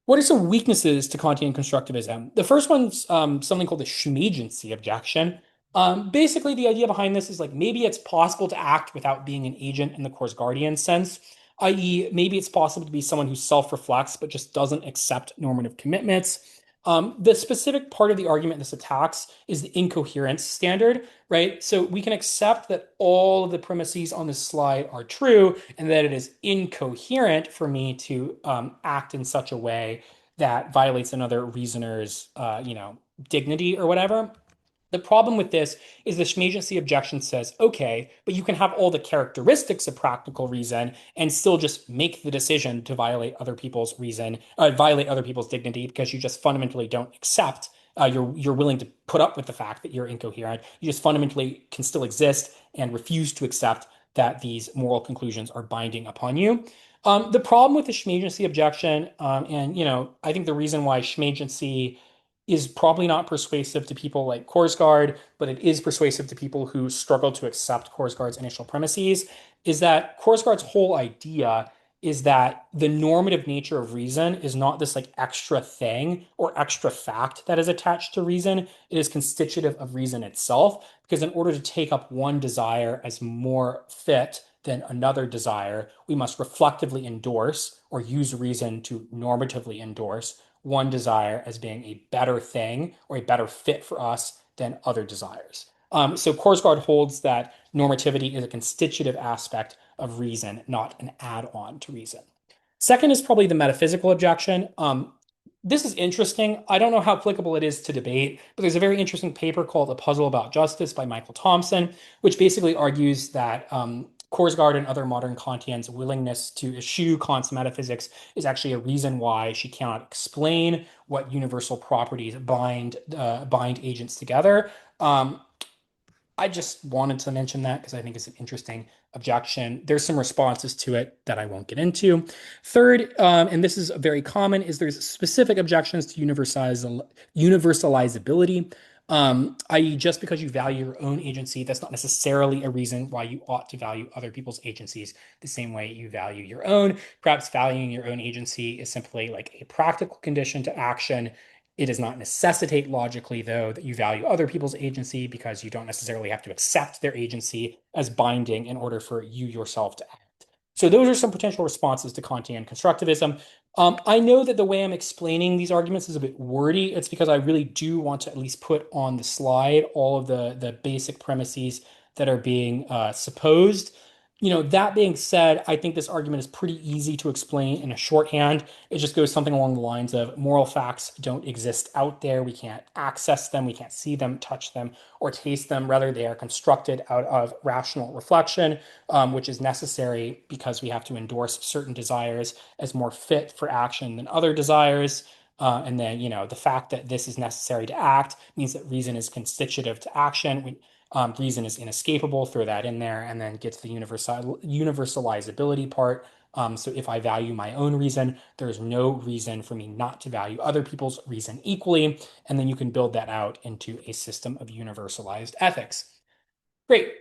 What are some weaknesses to Kantian constructivism? The first one's something called the schmagency objection. Basically, the idea behind this is like maybe it's possible to act without being an agent in the Korsgaardian sense, i.e., maybe it's possible to be someone who self-reflects but just doesn't accept normative commitments. The specific part of the argument this attacks is the incoherence standard, right? So we can accept that all of the premises on this slide are true and that it is incoherent for me to act in such a way that violates another reasoner's, dignity or whatever. The problem with this is the schmagency objection says, okay, but you can have all the characteristics of practical reason and still just make the decision to violate other people's reason, violate other people's dignity because you just fundamentally don't accept. You're willing to put up with the fact that you're incoherent. You just fundamentally can still exist and refuse to accept that these moral conclusions are binding upon you. The problem with the schmagency objection, I think the reason why schmagency is probably not persuasive to people like Korsgaard, but it is persuasive to people who struggle to accept Korsgaard's initial premises, is that Korsgaard's whole idea is that the normative nature of reason is not this like extra thing or extra fact that is attached to reason. It is constitutive of reason itself, because in order to take up one desire as more fit than another desire, we must reflectively endorse or use reason to normatively endorse one desire as being a better thing or a better fit for us than other desires. So Korsgaard holds that normativity is a constitutive aspect of reason, not an add-on to reason. Second is probably the metaphysical objection. This is interesting. I don't know how applicable it is to debate, but there's a very interesting paper called A Puzzle About Justice by Michael Thompson, which basically argues that Korsgaard and other modern Kantians' willingness to eschew Kant's metaphysics is actually a reason why she cannot explain what universal properties bind agents together. I just wanted to mention that because I think it's an interesting objection. There's some responses to it that I won't get into. Third, and this is very common, is there's specific objections to universalizability, i.e., just because you value your own agency, that's not necessarily a reason why you ought to value other people's agencies the same way you value your own. Perhaps valuing your own agency is simply like a practical condition to action. It does not necessitate logically, though, that you value other people's agency because you don't necessarily have to accept their agency as binding in order for you yourself to act. So those are some potential responses to Kantian constructivism. I know that the way I'm explaining these arguments is a bit wordy. It's because I really do want to at least put on the slide all of the basic premises that are being supposed. That being said, I think this argument is pretty easy to explain in a shorthand. It just goes something along the lines of moral facts don't exist out there. We can't access them. We can't see them, touch them, or taste them. Rather, they are constructed out of rational reflection, which is necessary because we have to endorse certain desires as more fit for action than other desires. And then, the fact that this is necessary to act means that reason is constitutive to action. Reason is inescapable, throw that in there, and then get to the universalizability part. So if I value my own reason, there's no reason for me not to value other people's reason equally. And then you can build that out into a system of universalized ethics. Great.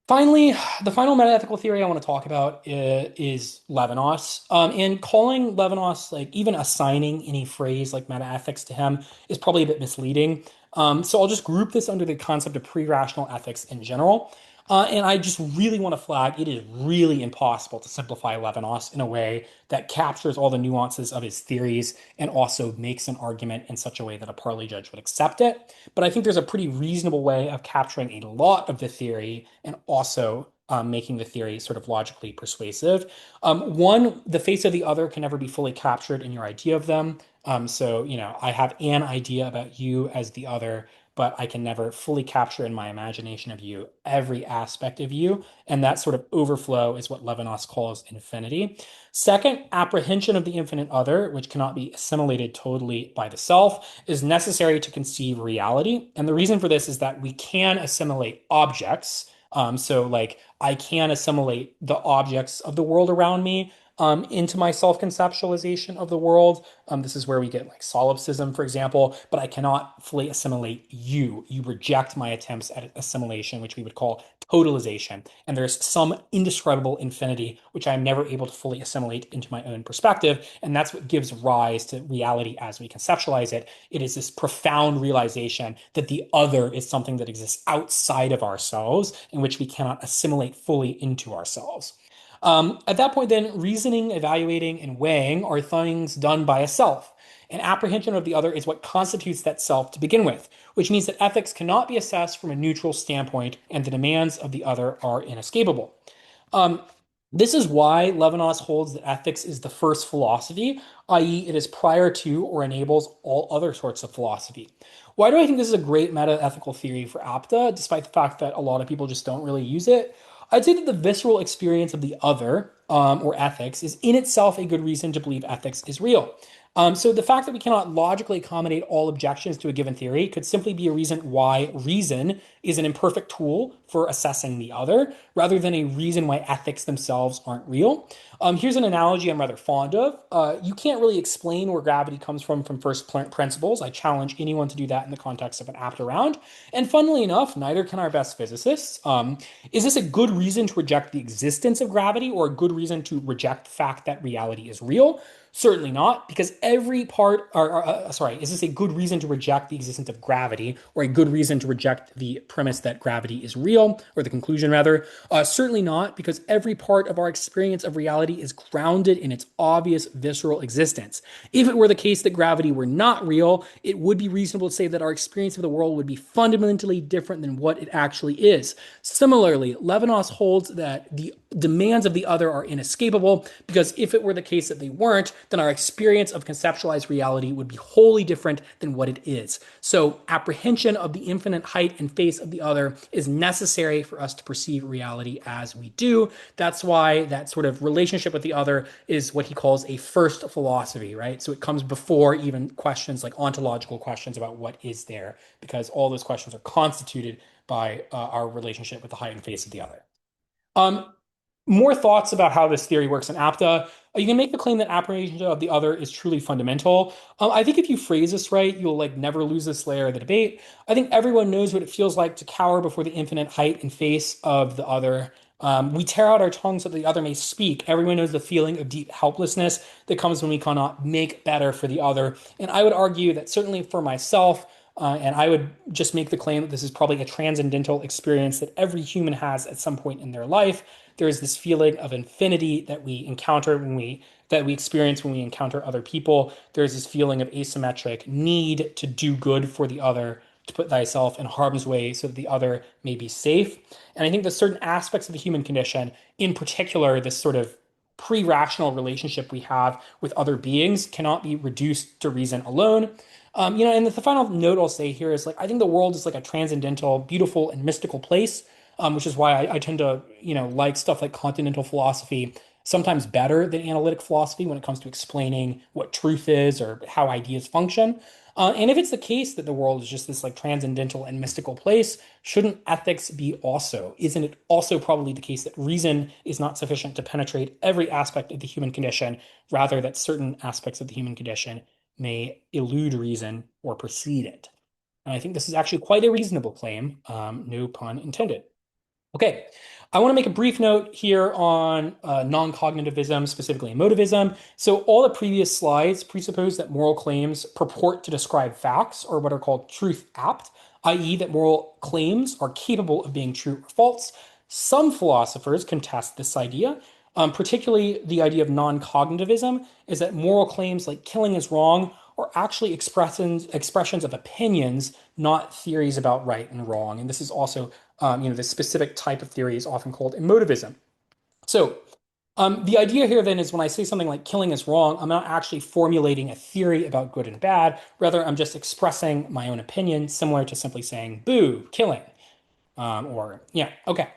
Finally, the final metaethical theory I want to talk about is Levinas. And calling Levinas, like even assigning any phrase like metaethics to him, is probably a bit misleading. So I'll just group this under the concept of pre-rational ethics in general. And I just really want to flag it is really impossible to simplify Levinas in a way that captures all the nuances of his theories and also makes an argument in such a way that a parley judge would accept it. But I think there's a pretty reasonable way of capturing a lot of the theory and also making the theory sort of logically persuasive. One, the face of the other can never be fully captured in your idea of them. So, I have an idea about you as the other, but I can never fully capture in my imagination of you every aspect of you. And that sort of overflow is what Levinas calls infinity. Second, apprehension of the infinite other, which cannot be assimilated totally by the self, is necessary to conceive reality. And the reason for this is that we can assimilate objects. So, like, I can assimilate the objects of the world around me into my self-conceptualization of the world. This is where we get like solipsism, for example, but I cannot fully assimilate you. You reject my attempts at assimilation, which we would call totalization. And there's some indescribable infinity, which I'm never able to fully assimilate into my own perspective. And that's what gives rise to reality as we conceptualize it. It is this profound realization that the other is something that exists outside of ourselves, in which we cannot assimilate fully into ourselves. At that point, then, reasoning, evaluating, and weighing are things done by a self. And apprehension of the other is what constitutes that self to begin with, which means that ethics cannot be assessed from a neutral standpoint, and the demands of the other are inescapable. Um, this is why Levinas holds that ethics is the first philosophy, i.e., it is prior to or enables all other sorts of philosophy. Why do I think this is a great meta-ethical theory for APDA, despite the fact that a lot of people just don't really use it? I'd say that the visceral experience of the other, or ethics, is in itself a good reason to believe ethics is real. So the fact that we cannot logically accommodate all objections to a given theory could simply be a reason why reason is an imperfect tool for assessing the other, rather than a reason why ethics themselves aren't real. Here's an analogy I'm rather fond of. You can't really explain where gravity comes from first principles. I challenge anyone to do that in the context of an APTA round. And funnily enough, neither can our best physicists. Is this a good reason to reject the existence of gravity or a good reason to reject the fact that reality is real? Certainly not, because every part, sorry, is this a good reason to reject the existence of gravity, or a good reason to reject the premise that gravity is real, or the conclusion rather? Certainly not, because every part of our experience of reality is grounded in its obvious visceral existence. If it were the case that gravity were not real, it would be reasonable to say that our experience of the world would be fundamentally different than what it actually is. Similarly, Levinas holds that the demands of the other are inescapable because if it were the case that they weren't, then our experience of conceptualized reality would be wholly different than what it is. So, apprehension of the infinite height and face of the other is necessary for us to perceive reality as we do. That's why that sort of relationship with the other is what he calls a first philosophy, right? So, it comes before even questions like ontological questions about what is there, because all those questions are constituted by our relationship with the height and face of the other. Um, More thoughts about how this theory works in APDA. You can make the claim that apprehension of the other is truly fundamental. I think if you phrase this right, you'll like never lose this layer of the debate. I think everyone knows what it feels like to cower before the infinite height and face of the other. We tear out our tongues so that the other may speak. Everyone knows the feeling of deep helplessness that comes when we cannot make better for the other. And I would argue that certainly for myself, and I would just make the claim that this is probably a transcendental experience that every human has at some point in their life. There is this feeling of infinity that we encounter when we experience when we encounter other people. There's this feeling of asymmetric need to do good for the other, to put thyself in harm's way so that the other may be safe. And I think that certain aspects of the human condition, in particular, this sort of pre-rational relationship we have with other beings, cannot be reduced to reason alone. And the final note I'll say here is like I think the world is like a transcendental, beautiful, and mystical place, which is why I tend to like stuff like continental philosophy sometimes better than analytic philosophy when it comes to explaining what truth is or how ideas function. And if it's the case that the world is just this like transcendental and mystical place, shouldn't ethics be also? Isn't it also probably the case that reason is not sufficient to penetrate every aspect of the human condition, rather that certain aspects of the human condition may elude reason or precede it? And I think this is actually quite a reasonable claim, no pun intended. Okay, I want to make a brief note here on non-cognitivism, specifically emotivism. So all the previous slides presuppose that moral claims purport to describe facts, or what are called truth apt, i.e. that moral claims are capable of being true or false. Some philosophers contest this idea, particularly the idea of non-cognitivism, is that moral claims like killing is wrong are actually expressions of opinions, not theories about right and wrong. And this is also this specific type of theory is often called emotivism. So the idea here then is when I say something like killing is wrong, I'm not actually formulating a theory about good and bad. Rather, I'm just expressing my own opinion, similar to simply saying boo, killing. Okay.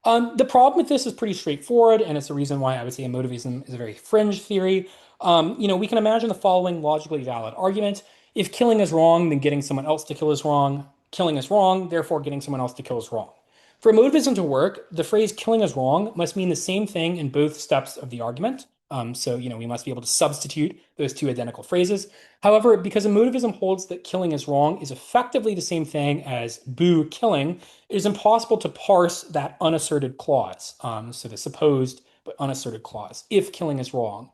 The problem with this is pretty straightforward, and it's the reason why I would say emotivism is a very fringe theory. We can imagine the following logically valid argument. If killing is wrong, then getting someone else to kill is wrong. Killing is wrong, therefore getting someone else to kill is wrong. For emotivism to work, the phrase killing is wrong must mean the same thing in both steps of the argument. We must be able to substitute those two identical phrases. However, because emotivism holds that killing is wrong is effectively the same thing as boo killing, it is impossible to parse that unasserted clause, so the supposed but unasserted clause, if killing is wrong.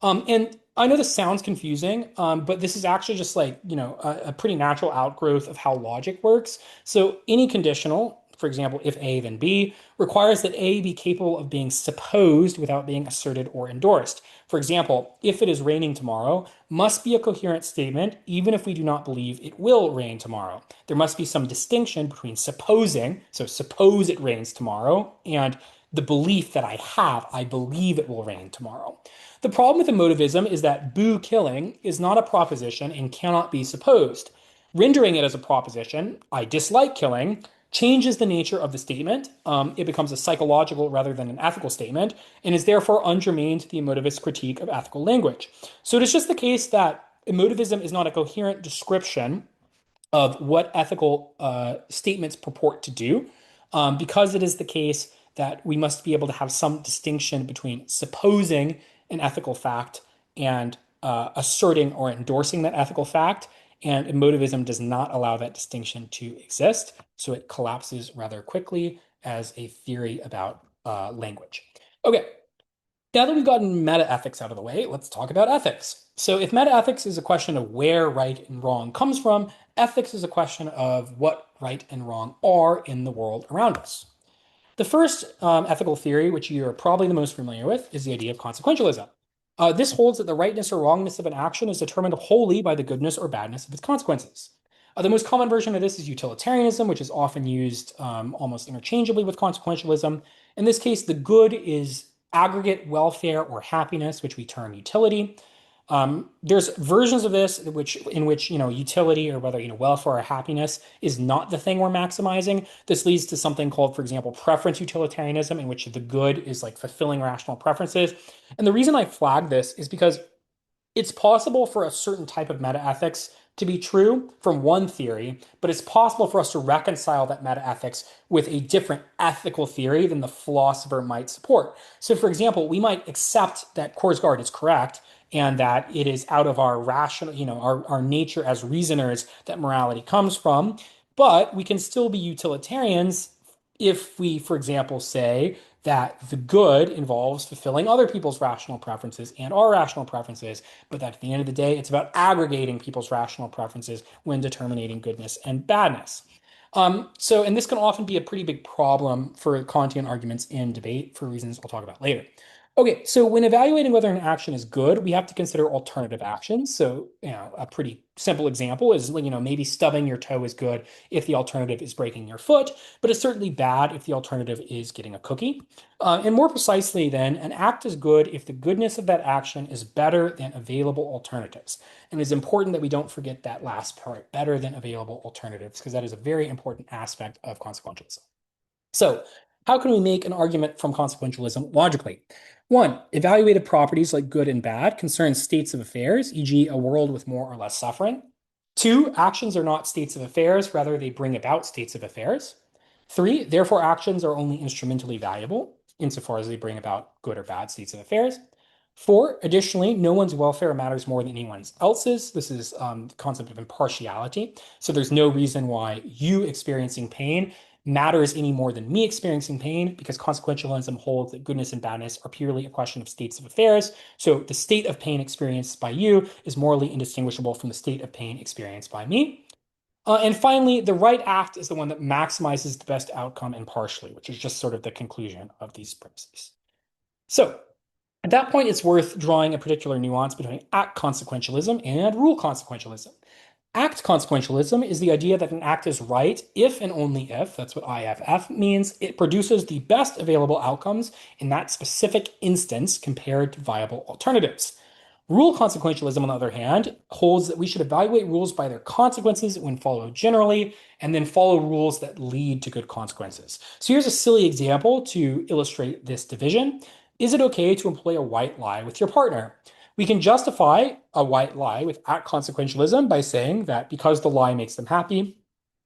And I know this sounds confusing, but this is actually just like, a pretty natural outgrowth of how logic works. So any conditional, for example, if A, then B, requires that A be capable of being supposed without being asserted or endorsed. For example, if it is raining tomorrow, must be a coherent statement, even if we do not believe it will rain tomorrow. There must be some distinction between supposing, so suppose it rains tomorrow, and the belief that I believe it will rain tomorrow. The problem with emotivism is that boo killing is not a proposition and cannot be supposed. Rendering it as a proposition, I dislike killing, changes the nature of the statement. It becomes a psychological rather than an ethical statement, and is therefore ungermane to the emotivist critique of ethical language. So it is just the case that emotivism is not a coherent description of what ethical statements purport to do, because it is the case that we must be able to have some distinction between supposing an ethical fact and asserting or endorsing that ethical fact. And emotivism does not allow that distinction to exist. So it collapses rather quickly as a theory about language. Okay, Now that we've gotten meta ethics out of the way, let's talk about ethics. So, if meta ethics is a question of where right and wrong comes from, ethics is a question of what right and wrong are in the world around us. The first ethical theory, which you're probably the most familiar with, is the idea of consequentialism. This holds that the rightness or wrongness of an action is determined wholly by the goodness or badness of its consequences. The most common version of this is utilitarianism, which is often used almost interchangeably with consequentialism. In this case, the good is aggregate welfare or happiness, which we term utility. There's versions of this in which utility or whether welfare or happiness is not the thing we're maximizing. This leads to something called, for example, preference utilitarianism, in which the good is like fulfilling rational preferences. And the reason I flag this is because it's possible for a certain type of metaethics to be true from one theory, but it's possible for us to reconcile that metaethics with a different ethical theory than the philosopher might support. So, for example, we might accept that Korsgaard is correct and that it is out of our rational, our nature as reasoners that morality comes from, but we can still be utilitarians if we, for example, say that the good involves fulfilling other people's rational preferences and our rational preferences, but that at the end of the day, it's about aggregating people's rational preferences when determining goodness and badness. And this can often be a pretty big problem for Kantian arguments in debate for reasons I'll talk about later. Okay, so when evaluating whether an action is good, we have to consider alternative actions. So, a pretty simple example is, maybe stubbing your toe is good if the alternative is breaking your foot, but it's certainly bad if the alternative is getting a cookie. And more precisely, then, an act is good if the goodness of that action is better than available alternatives. And it's important that we don't forget that last part, better than available alternatives, because that is a very important aspect of consequentialism. So, how can we make an argument from consequentialism logically? One, evaluative properties like good and bad concern states of affairs, e.g., a world with more or less suffering. Two, actions are not states of affairs, rather, they bring about states of affairs. Three, therefore, actions are only instrumentally valuable insofar as they bring about good or bad states of affairs. Four, additionally, no one's welfare matters more than anyone else's. This is the concept of impartiality. So there's no reason why you experiencing pain matters any more than me experiencing pain, because consequentialism holds that goodness and badness are purely a question of states of affairs. So the state of pain experienced by you is morally indistinguishable from the state of pain experienced by me. And finally, the right act is the one that maximizes the best outcome impartially, which is just sort of the conclusion of these premises. So at that point, it's worth drawing a particular nuance between act consequentialism and rule consequentialism. Act consequentialism is the idea that an act is right if and only if, that's what IFF means, it produces the best available outcomes in that specific instance compared to viable alternatives. Rule consequentialism, on the other hand, holds that we should evaluate rules by their consequences when followed generally, and then follow rules that lead to good consequences. So here's a silly example to illustrate this division. Is it okay to employ a white lie with your partner? We can justify a white lie with act consequentialism by saying that because the lie makes them happy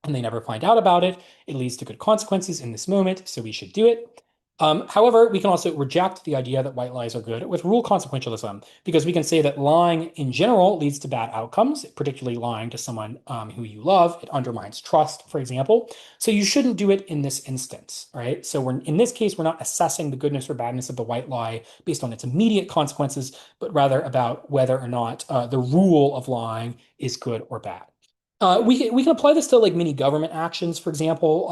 and they never find out about it, it leads to good consequences in this moment, so we should do it. However, we can also reject the idea that white lies are good with rule consequentialism, because we can say that lying in general leads to bad outcomes, particularly lying to someone who you love. It undermines trust, for example. So you shouldn't do it in this instance, right? So in this case, we're not assessing the goodness or badness of the white lie based on its immediate consequences, but rather about whether or not the rule of lying is good or bad. We can apply this to like many government actions, for example.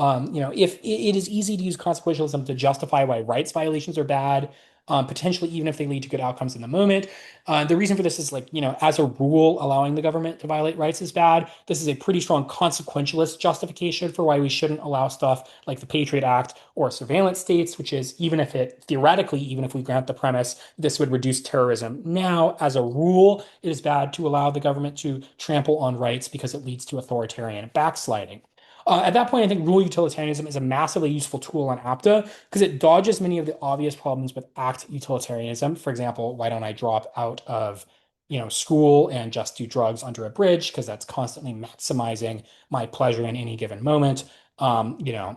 If it is easy to use consequentialism to justify why rights violations are bad, potentially even if they lead to good outcomes in the moment. The reason for this is like, as a rule, allowing the government to violate rights is bad. This is a pretty strong consequentialist justification for why we shouldn't allow stuff like the Patriot Act or surveillance states, which is even if it theoretically, even if we grant the premise, this would reduce terrorism. Now, as a rule, it is bad to allow the government to trample on rights because it leads to authoritarian backsliding. At that point, I think rule utilitarianism is a massively useful tool on APDA because it dodges many of the obvious problems with act utilitarianism. For example, why don't I drop out of school and just do drugs under a bridge because that's constantly maximizing my pleasure in any given moment. Um, you know,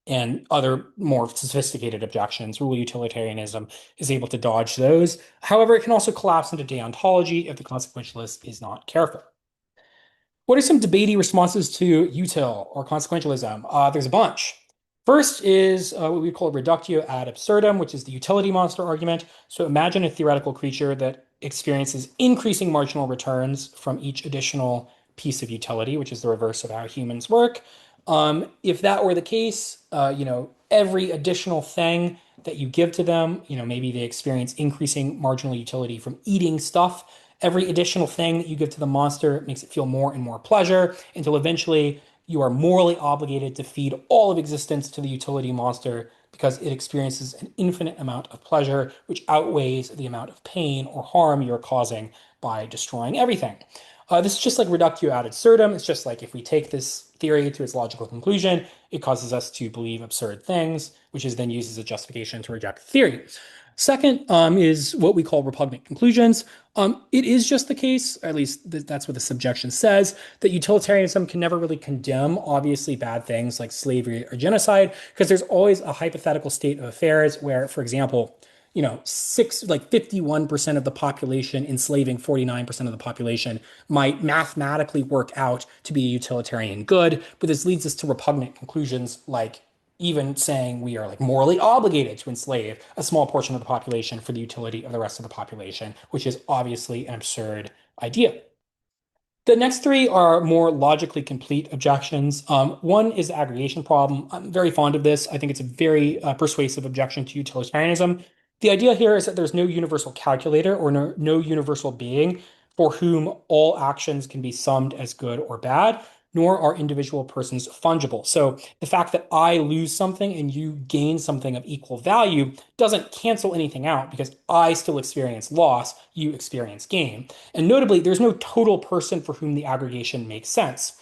and other more sophisticated objections. Rule utilitarianism is able to dodge those. However, it can also collapse into deontology if the consequentialist is not careful. What are some debatey responses to util or consequentialism? There's a bunch. First is what we call reductio ad absurdum, which is the utility monster argument. So imagine a theoretical creature that experiences increasing marginal returns from each additional piece of utility, which is the reverse of how humans work. If that were the case, every additional thing that you give to them, maybe they experience increasing marginal utility from eating stuff. Every additional thing that you give to the monster makes it feel more and more pleasure until eventually you are morally obligated to feed all of existence to the utility monster because it experiences an infinite amount of pleasure, which outweighs the amount of pain or harm you're causing by destroying everything. This is just like reductio ad absurdum. It's just like if we take this theory to its logical conclusion, it causes us to believe absurd things, which is then used as a justification to reject the theory. Second is what we call repugnant conclusions. It is just the case, or at least that's what the subjection says, that utilitarianism can never really condemn obviously bad things like slavery or genocide, because there's always a hypothetical state of affairs where, for example, 51% of the population enslaving 49% of the population might mathematically work out to be a utilitarian good. But this leads us to repugnant conclusions like even saying we are like morally obligated to enslave a small portion of the population for the utility of the rest of the population, which is obviously an absurd idea. The next three are more logically complete objections. One is the aggregation problem. I'm very fond of this. I think it's a very persuasive objection to utilitarianism. The idea here is that there's no universal calculator or no universal being for whom all actions can be summed as good or bad, nor are individual persons fungible. So the fact that I lose something and you gain something of equal value doesn't cancel anything out because I still experience loss, you experience gain. And notably, there's no total person for whom the aggregation makes sense.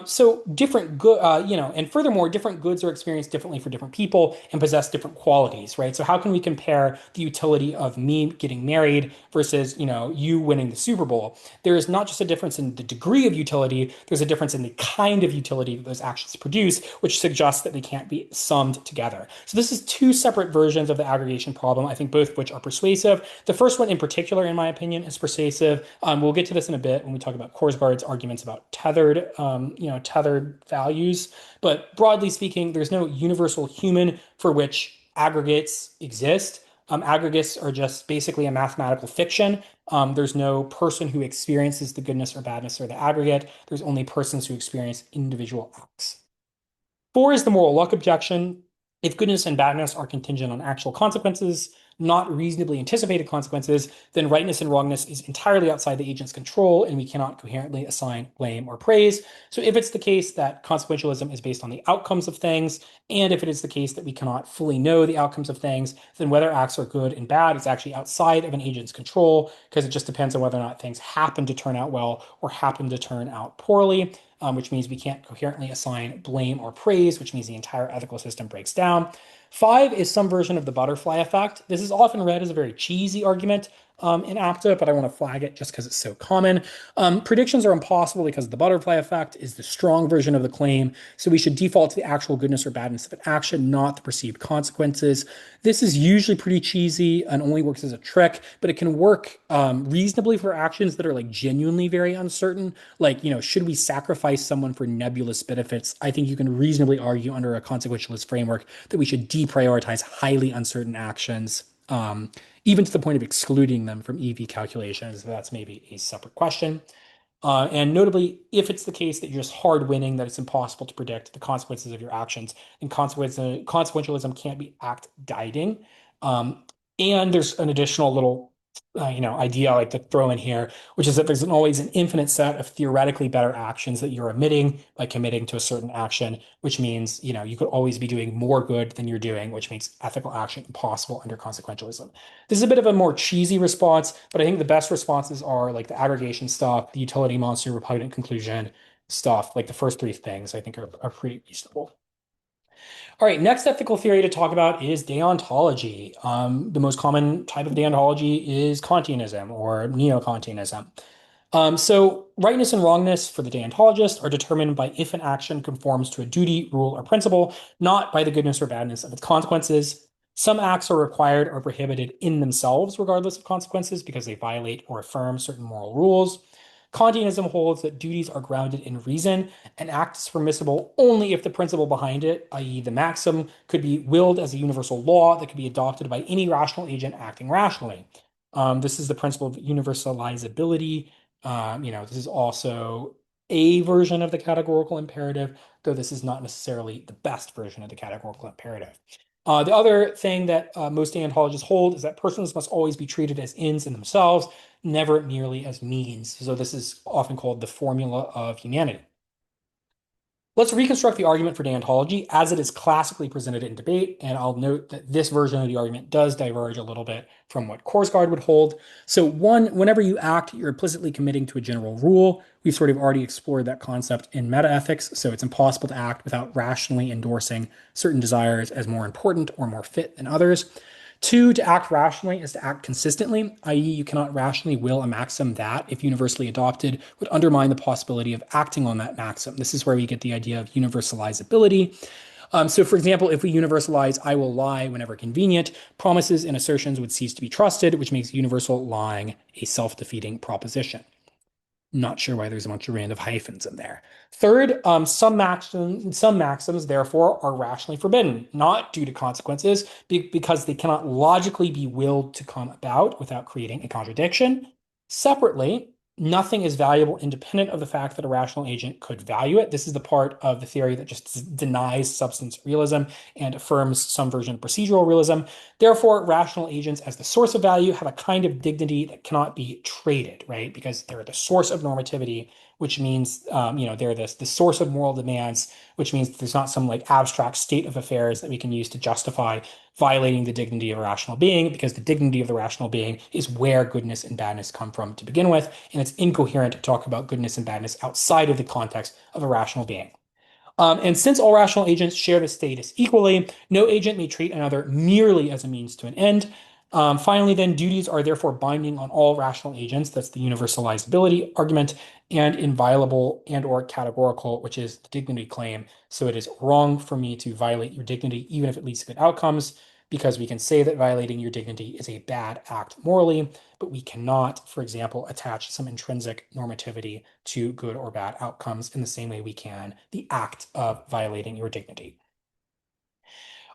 So different good, and furthermore, different goods are experienced differently for different people and possess different qualities, right? So how can we compare the utility of me getting married versus, you winning the Super Bowl? There is not just a difference in the degree of utility, there's a difference in the kind of utility that those actions produce, which suggests that they can't be summed together. So this is two separate versions of the aggregation problem, I think both of which are persuasive. The first one in particular, in my opinion, is persuasive. We'll get to this in a bit when we talk about Korsgaard's arguments about tethered values. But broadly speaking, there's no universal human for which aggregates exist. Aggregates are just basically a mathematical fiction. There's no person who experiences the goodness or badness or the aggregate. There's only persons who experience individual acts. Four is the moral luck objection. If goodness and badness are contingent on actual consequences, not reasonably anticipated consequences, then rightness and wrongness is entirely outside the agent's control, and we cannot coherently assign blame or praise. So if it's the case that consequentialism is based on the outcomes of things, and if it is the case that we cannot fully know the outcomes of things, then whether acts are good and bad is actually outside of an agent's control, because it just depends on whether or not things happen to turn out well or happen to turn out poorly. Which means we can't coherently assign blame or praise, which means the entire ethical system breaks down. Five is some version of the butterfly effect. This is often read as a very cheesy argument in APDA, but I want to flag it just because it's so common. Predictions are impossible because the butterfly effect is the strong version of the claim, so we should default to the actual goodness or badness of an action, not the perceived consequences. This is usually pretty cheesy and only works as a trick, but it can work reasonably for actions that are like genuinely very uncertain. Like, should we sacrifice someone for nebulous benefits? I think you can reasonably argue under a consequentialist framework that we should deprioritize highly uncertain actions, even to the point of excluding them from EV calculations. That's maybe a separate question. And notably, if it's the case that you're just hard winning, that it's impossible to predict the consequences of your actions, then consequentialism can't be act guiding. And there's an additional little, idea I like to throw in here, which is that there's always an infinite set of theoretically better actions that you're omitting by committing to a certain action, which means, you could always be doing more good than you're doing, which makes ethical action impossible under consequentialism. This is a bit of a more cheesy response, but I think the best responses are like the aggregation stuff, the utility monster, repugnant conclusion stuff, like the first three things I think are pretty reasonable. All right, next ethical theory to talk about is deontology. The most common type of deontology is Kantianism or neo-Kantianism. So rightness and wrongness for the deontologist are determined by if an action conforms to a duty, rule, or principle, not by the goodness or badness of its consequences. Some acts are required or prohibited in themselves, regardless of consequences, because they violate or affirm certain moral rules. Kantianism holds that duties are grounded in reason and act is permissible only if the principle behind it, i.e., the maxim, could be willed as a universal law that could be adopted by any rational agent acting rationally. This is the principle of universalizability. This is also a version of the categorical imperative, though this is not necessarily the best version of the categorical imperative. The other thing that most deontologists hold is that persons must always be treated as ends in themselves, never merely as means. So this is often called the formula of humanity. Let's reconstruct the argument for deontology as it is classically presented in debate, and I'll note that this version of the argument does diverge a little bit from what Korsgaard would hold. So one, whenever you act, you're implicitly committing to a general rule. We've sort of already explored that concept in metaethics, so it's impossible to act without rationally endorsing certain desires as more important or more fit than others. Two, to act rationally is to act consistently, i.e., you cannot rationally will a maxim that, if universally adopted, would undermine the possibility of acting on that maxim. This is where we get the idea of universalizability. So, for example, if we universalize "I will lie whenever convenient," promises and assertions would cease to be trusted, which makes universal lying a self-defeating proposition. Not sure why there's a bunch of random hyphens in there. Third, some maxims, therefore, are rationally forbidden, not due to consequences, because they cannot logically be willed to come about without creating a contradiction. Separately, nothing is valuable independent of the fact that a rational agent could value it. This is the part of the theory that just denies substance realism and affirms some version of procedural realism. Therefore, rational agents as the source of value have a kind of dignity that cannot be traded, right? Because they're the source of normativity, which means, they're the source of moral demands, which means there's not some like abstract state of affairs that we can use to justify violating the dignity of a rational being, because the dignity of the rational being is where goodness and badness come from to begin with, and it's incoherent to talk about goodness and badness outside of the context of a rational being. And since all rational agents share the status equally, no agent may treat another merely as a means to an end. Finally, then, duties are therefore binding on all rational agents. That's the universalizability argument, and inviolable and or categorical, which is the dignity claim. So it is wrong for me to violate your dignity, even if it leads to good outcomes, because we can say that violating your dignity is a bad act morally, but we cannot, for example, attach some intrinsic normativity to good or bad outcomes in the same way we can the act of violating your dignity.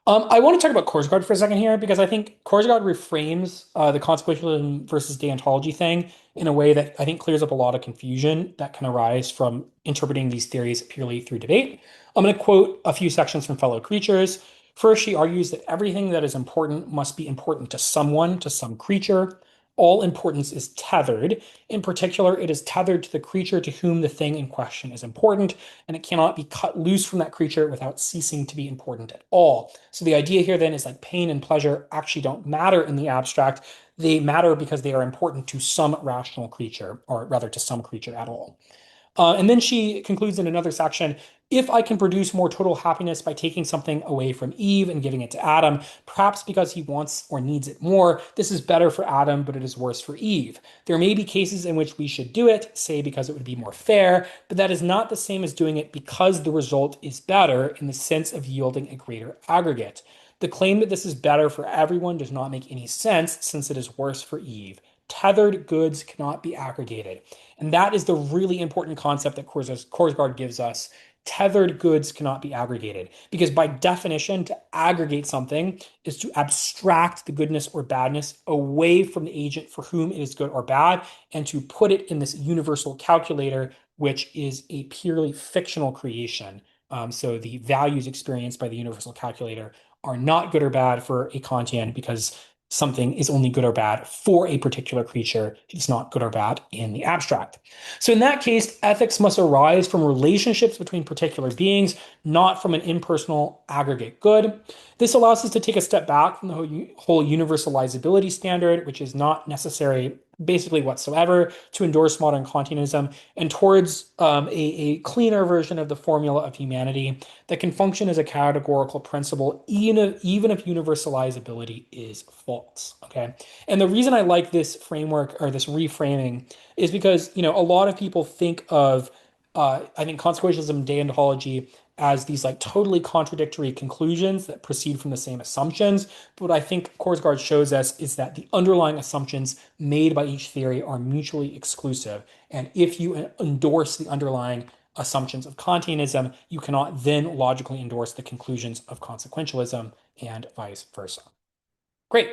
I want to talk about Korsgaard for a second here because I think Korsgaard reframes the consequentialism versus deontology thing in a way that I think clears up a lot of confusion that can arise from interpreting these theories purely through debate. I'm going to quote a few sections from Fellow Creatures. First, she argues that everything that is important must be important to someone, to some creature. All importance is tethered. In particular, it is tethered to the creature to whom the thing in question is important, and it cannot be cut loose from that creature without ceasing to be important at all. So the idea here then is like pain and pleasure actually don't matter in the abstract. They matter because they are important to some rational creature, or rather to some creature at all. And then she concludes in another section, if I can produce more total happiness by taking something away from Eve and giving it to Adam, perhaps because he wants or needs it more, this is better for Adam, but it is worse for Eve. There may be cases in which we should do it, say because it would be more fair, but that is not the same as doing it because the result is better in the sense of yielding a greater aggregate. The claim that this is better for everyone does not make any sense since it is worse for Eve. Tethered goods cannot be aggregated. And that is the really important concept that Korsgaard gives us. Tethered goods cannot be aggregated because by definition, to aggregate something is to abstract the goodness or badness away from the agent for whom it is good or bad and to put it in this universal calculator, which is a purely fictional creation. So the values experienced by the universal calculator are not good or bad for a Kantian because something is only good or bad for a particular creature. It's not good or bad in the abstract. So in that case, ethics must arise from relationships between particular beings, not from an impersonal aggregate good. This allows us to take a step back from the whole universalizability standard, which is not necessary basically whatsoever to endorse modern Kantianism, and towards a cleaner version of the formula of humanity that can function as a categorical principle, even if universalizability is false. Okay. And the reason I like this framework or this reframing is because, a lot of people think of, I think, consequentialism and deontology as these like totally contradictory conclusions that proceed from the same assumptions. But what I think Korsgaard shows us is that the underlying assumptions made by each theory are mutually exclusive. And if you endorse the underlying assumptions of Kantianism, you cannot then logically endorse the conclusions of consequentialism and vice versa. Great.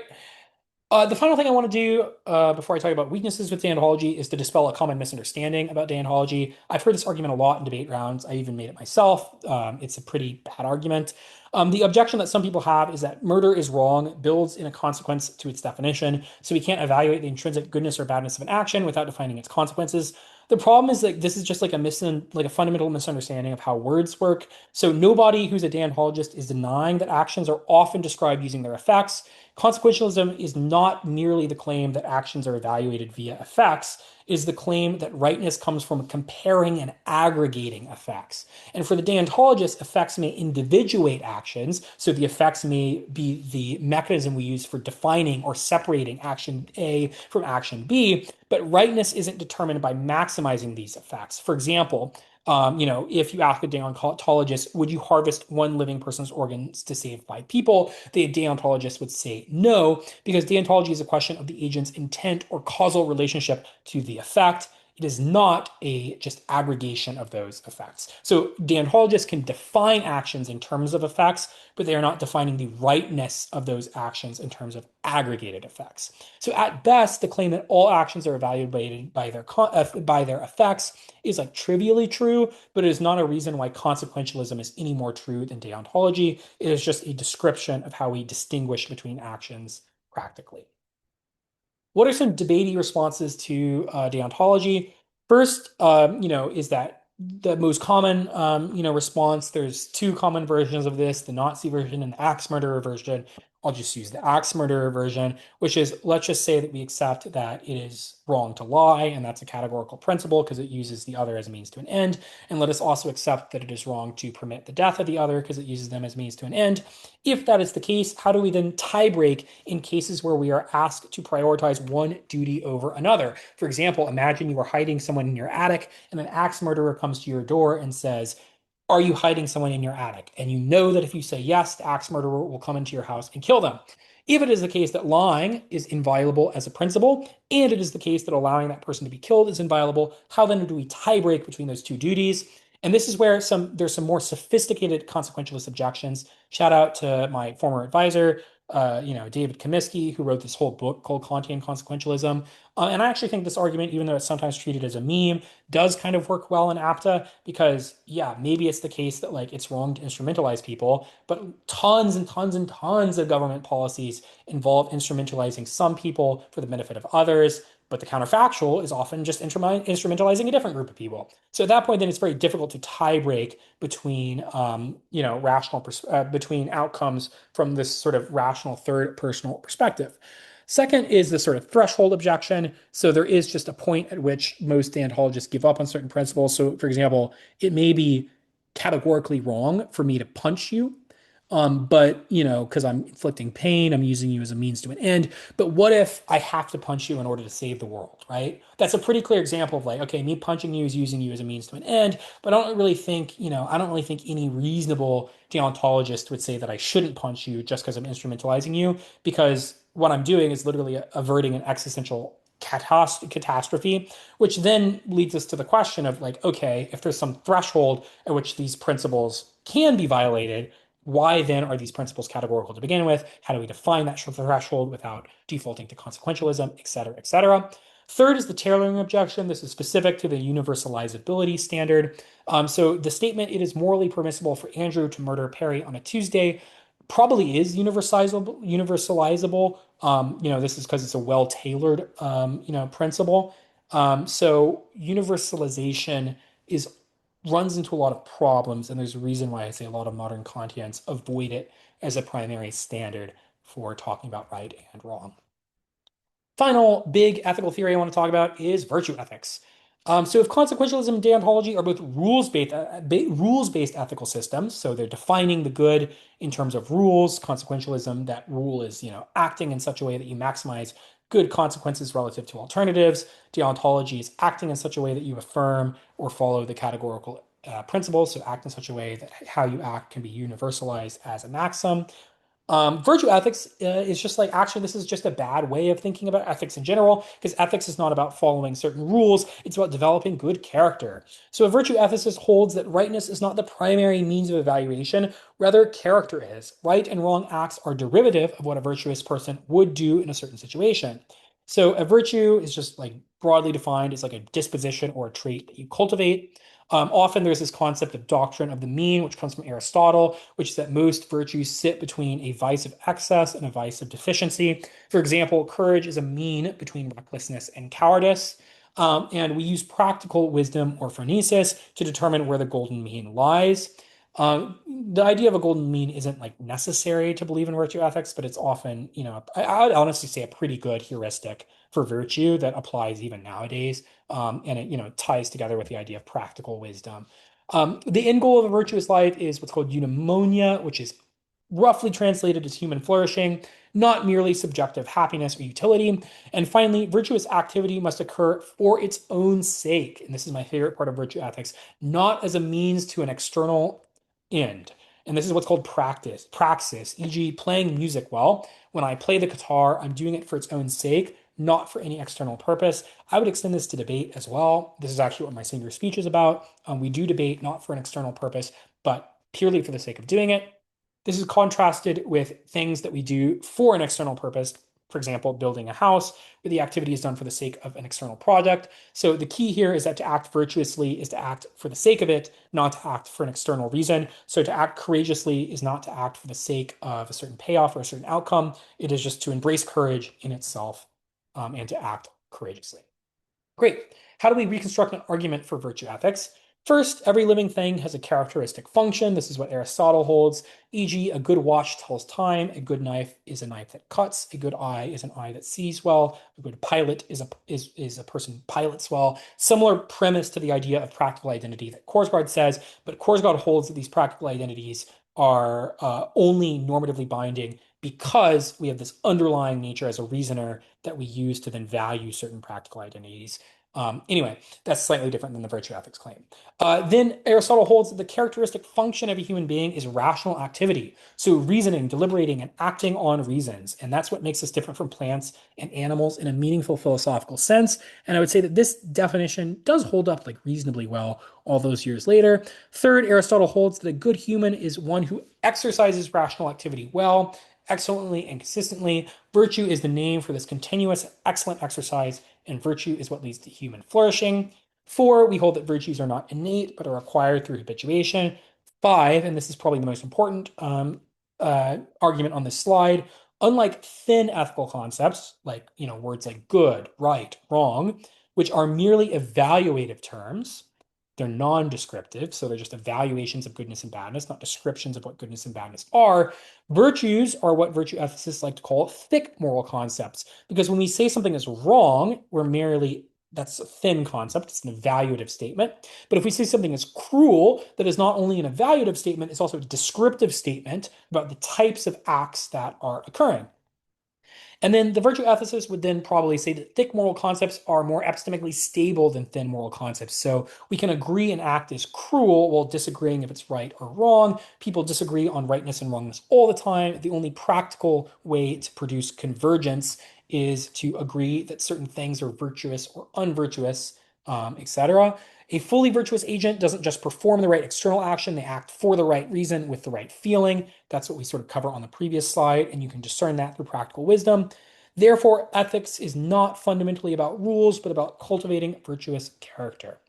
The final thing I want to do before I talk about weaknesses with deontology is to dispel a common misunderstanding about deontology. I've heard this argument a lot in debate rounds. I even made it myself. It's a pretty bad argument. The objection that some people have is that murder is wrong, builds in a consequence to its definition, so we can't evaluate the intrinsic goodness or badness of an action without defining its consequences. The problem is that this is just like like a fundamental misunderstanding of how words work. So nobody who's a deontologist is denying that actions are often described using their effects. Consequentialism is not merely the claim that actions are evaluated via effects, it is the claim that rightness comes from comparing and aggregating effects. And for the deontologist, effects may individuate actions. So the effects may be the mechanism we use for defining or separating action A from action B, but rightness isn't determined by maximizing these effects. For example, if you ask a deontologist, would you harvest one living person's organs to save five people? The deontologist would say no, because deontology is a question of the agent's intent or causal relationship to the effect. It is not a just aggregation of those effects. So deontologists can define actions in terms of effects, but they are not defining the rightness of those actions in terms of aggregated effects. So at best, the claim that all actions are evaluated by their effects is like trivially true, but it is not a reason why consequentialism is any more true than deontology. It is just a description of how we distinguish between actions practically. What are some debatey responses to deontology? First, is that the most common, response. There's two common versions of this: the Nazi version and the axe murderer version. I'll just use the axe murderer version, which is let's just say that we accept that it is wrong to lie, and that's a categorical principle because it uses the other as a means to an end. And let us also accept that it is wrong to permit the death of the other because it uses them as means to an end. If that is the case, how do we then tie break in cases where we are asked to prioritize one duty over another? For example, imagine you are hiding someone in your attic and an axe murderer comes to your door and says, are you hiding someone in your attic? And you know that if you say yes, the axe murderer will come into your house and kill them. If it is the case that lying is inviolable as a principle, and it is the case that allowing that person to be killed is inviolable, how then do we tie break between those two duties? And this is where there's some more sophisticated consequentialist objections. Shout out to my former advisor, David Comiskey, who wrote this whole book called Kantian Consequentialism. And I actually think this argument, even though it's sometimes treated as a meme, does kind of work well in APDA because, yeah, maybe it's the case that like it's wrong to instrumentalize people, but tons and tons and tons of government policies involve instrumentalizing some people for the benefit of others. But the counterfactual is often just instrumentalizing a different group of people. So at that point, then it's very difficult to tie break between, between outcomes from this sort of rational third personal perspective. Second is the sort of threshold objection. So there is just a point at which most deontologists give up on certain principles. So, for example, it may be categorically wrong for me to punch you. But because I'm inflicting pain, I'm using you as a means to an end. But what if I have to punch you in order to save the world, right? That's a pretty clear example of like, okay, me punching you is using you as a means to an end. But I don't really think any reasonable deontologist would say that I shouldn't punch you just because I'm instrumentalizing you, because what I'm doing is literally averting an existential catastrophe, which then leads us to the question of like, okay, if there's some threshold at which these principles can be violated, why then are these principles categorical to begin with? How do we define that threshold without defaulting to consequentialism, et cetera, et cetera? Third is the tailoring objection. This is specific to the universalizability standard. So the statement, it is morally permissible for Andrew to murder Perry on a Tuesday, probably is universalizable. This is because it's a well-tailored, principle. So universalization is runs into a lot of problems, and there's a reason why I say a lot of modern Kantians avoid it as a primary standard for talking about right and wrong. Final big ethical theory I want to talk about is virtue ethics. So if consequentialism and deontology are both rules-based ethical systems, so they're defining the good in terms of rules. Consequentialism, that rule is, acting in such a way that you maximize good consequences relative to alternatives. Deontology is acting in such a way that you affirm or follow the categorical principles, so act in such a way that how you act can be universalized as a maxim. Virtue ethics is just like, actually, this is just a bad way of thinking about ethics in general, because ethics is not about following certain rules, it's about developing good character. So a virtue ethicist holds that rightness is not the primary means of evaluation, rather, character is. Right and wrong acts are derivative of what a virtuous person would do in a certain situation. So a virtue is just like broadly defined as like a disposition or a trait that you cultivate. Often there's this concept of doctrine of the mean, which comes from Aristotle, which is that most virtues sit between a vice of excess and a vice of deficiency. For example, courage is a mean between recklessness and cowardice. And we use practical wisdom or phronesis to determine where the golden mean lies. The idea of a golden mean isn't like necessary to believe in virtue ethics, but it's often, I would honestly say a pretty good heuristic for virtue that applies even nowadays. And it, ties together with the idea of practical wisdom. The end goal of a virtuous life is what's called eudaimonia, which is roughly translated as human flourishing, not merely subjective happiness or utility. And finally, virtuous activity must occur for its own sake. And this is my favorite part of virtue ethics, not as a means to an external end. And this is what's called praxis, e.g., playing music well. When I play the guitar, I'm doing it for its own sake, not for any external purpose. I would extend this to debate as well. This is actually what my senior speech is about. We do debate not for an external purpose, but purely for the sake of doing it. This is contrasted with things that we do for an external purpose. For example, building a house, where the activity is done for the sake of an external product. So the key here is that to act virtuously is to act for the sake of it, not to act for an external reason. So to act courageously is not to act for the sake of a certain payoff or a certain outcome. It is just to embrace courage in itself, and to act courageously. Great. How do we reconstruct an argument for virtue ethics? First, every living thing has a characteristic function. This is what Aristotle holds, e.g., a good watch tells time, a good knife is a knife that cuts, a good eye is an eye that sees well, a good pilot is a person who pilots well. Similar premise to the idea of practical identity that Korsgaard says, but Korsgaard holds that these practical identities are only normatively binding because we have this underlying nature as a reasoner that we use to then value certain practical identities. Anyway, that's slightly different than the virtue ethics claim. Then Aristotle holds that the characteristic function of a human being is rational activity. So reasoning, deliberating, and acting on reasons. And that's what makes us different from plants and animals in a meaningful philosophical sense. And I would say that this definition does hold up like reasonably well all those years later. Third, Aristotle holds that a good human is one who exercises rational activity well, excellently, and consistently. Virtue is the name for this continuous, excellent exercise, and virtue is what leads to human flourishing. Four, we hold that virtues are not innate, but are acquired through habituation. Five, and this is probably the most important argument on this slide, unlike thin ethical concepts, like words like good, right, wrong, which are merely evaluative terms, they're non-descriptive, so they're just evaluations of goodness and badness, not descriptions of what goodness and badness are. Virtues are what virtue ethicists like to call thick moral concepts, because when we say something is wrong, we're merely that's a thin concept, it's an evaluative statement. But if we say something is cruel, that is not only an evaluative statement, it's also a descriptive statement about the types of acts that are occurring. And then the virtue ethicists would then probably say that thick moral concepts are more epistemically stable than thin moral concepts. So we can agree an act is cruel while disagreeing if it's right or wrong. People disagree on rightness and wrongness all the time. The only practical way to produce convergence is to agree that certain things are virtuous or unvirtuous, etc. A fully virtuous agent doesn't just perform the right external action, they act for the right reason with the right feeling. That's what we sort of cover on the previous slide, and you can discern that through practical wisdom. Therefore, ethics is not fundamentally about rules, but about cultivating virtuous character.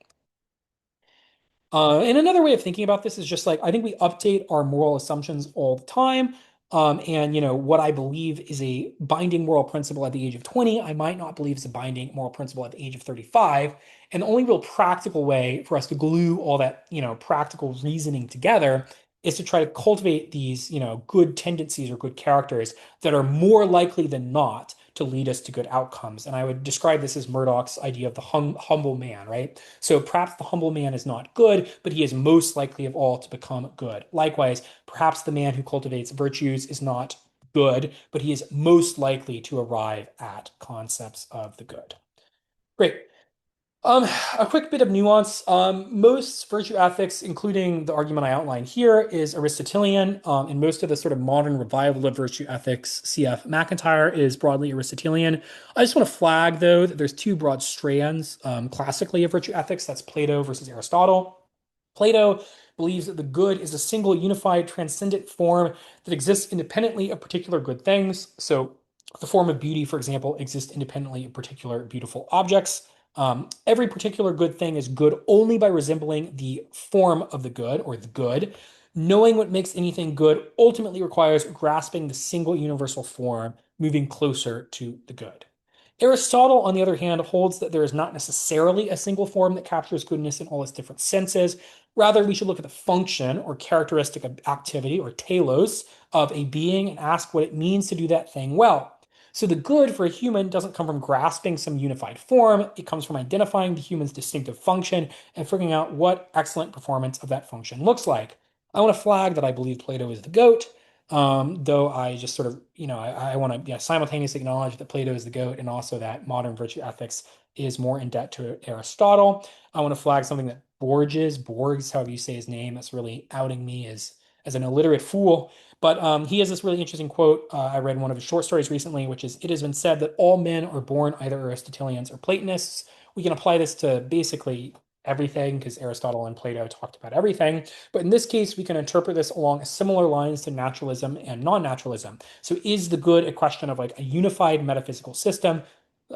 And another way of thinking about this is just like I think we update our moral assumptions all the time. And what I believe is a binding moral principle at the age of 20, I might not believe is a binding moral principle at the age of 35. And the only real practical way for us to glue all that, practical reasoning together is to try to cultivate these, good tendencies or good characters that are more likely than not to lead us to good outcomes. And I would describe this as Murdoch's idea of the humble man, right? So perhaps the humble man is not good, but he is most likely of all to become good. Likewise, perhaps the man who cultivates virtues is not good, but he is most likely to arrive at concepts of the good. Great. Um, a quick bit of nuance. Most virtue ethics, including the argument I outlined here, is Aristotelian. And most of the sort of modern revival of virtue ethics, CF MacIntyre, is broadly Aristotelian. I just want to flag, though, that there's two broad strands, classically, of virtue ethics. That's Plato versus Aristotle. Plato believes that the good is a single, unified, transcendent form that exists independently of particular good things. So, the form of beauty, for example, exists independently of particular beautiful objects. Every particular good thing is good only by resembling the form of the good or the good. Knowing what makes anything good ultimately requires grasping the single universal form, moving closer to the good. Aristotle, on the other hand, holds that there is not necessarily a single form that captures goodness in all its different senses. Rather, we should look at the function or characteristic of activity or telos of a being and ask what it means to do that thing well. So the good for a human doesn't come from grasping some unified form. It comes from identifying the human's distinctive function and figuring out what excellent performance of that function looks like. I want to flag that I believe Plato is the GOAT, though I just sort of, I want to simultaneously acknowledge that Plato is the GOAT and also that modern virtue ethics is more in debt to Aristotle. I want to flag something that Borges, however you say his name, that's really outing me as an illiterate fool. But he has this really interesting quote. I read one of his short stories recently, which is, "It has been said that all men are born either Aristotelians or Platonists." We can apply this to basically everything because Aristotle and Plato talked about everything. But in this case, we can interpret this along similar lines to naturalism and non-naturalism. So is the good a question of like a unified metaphysical system,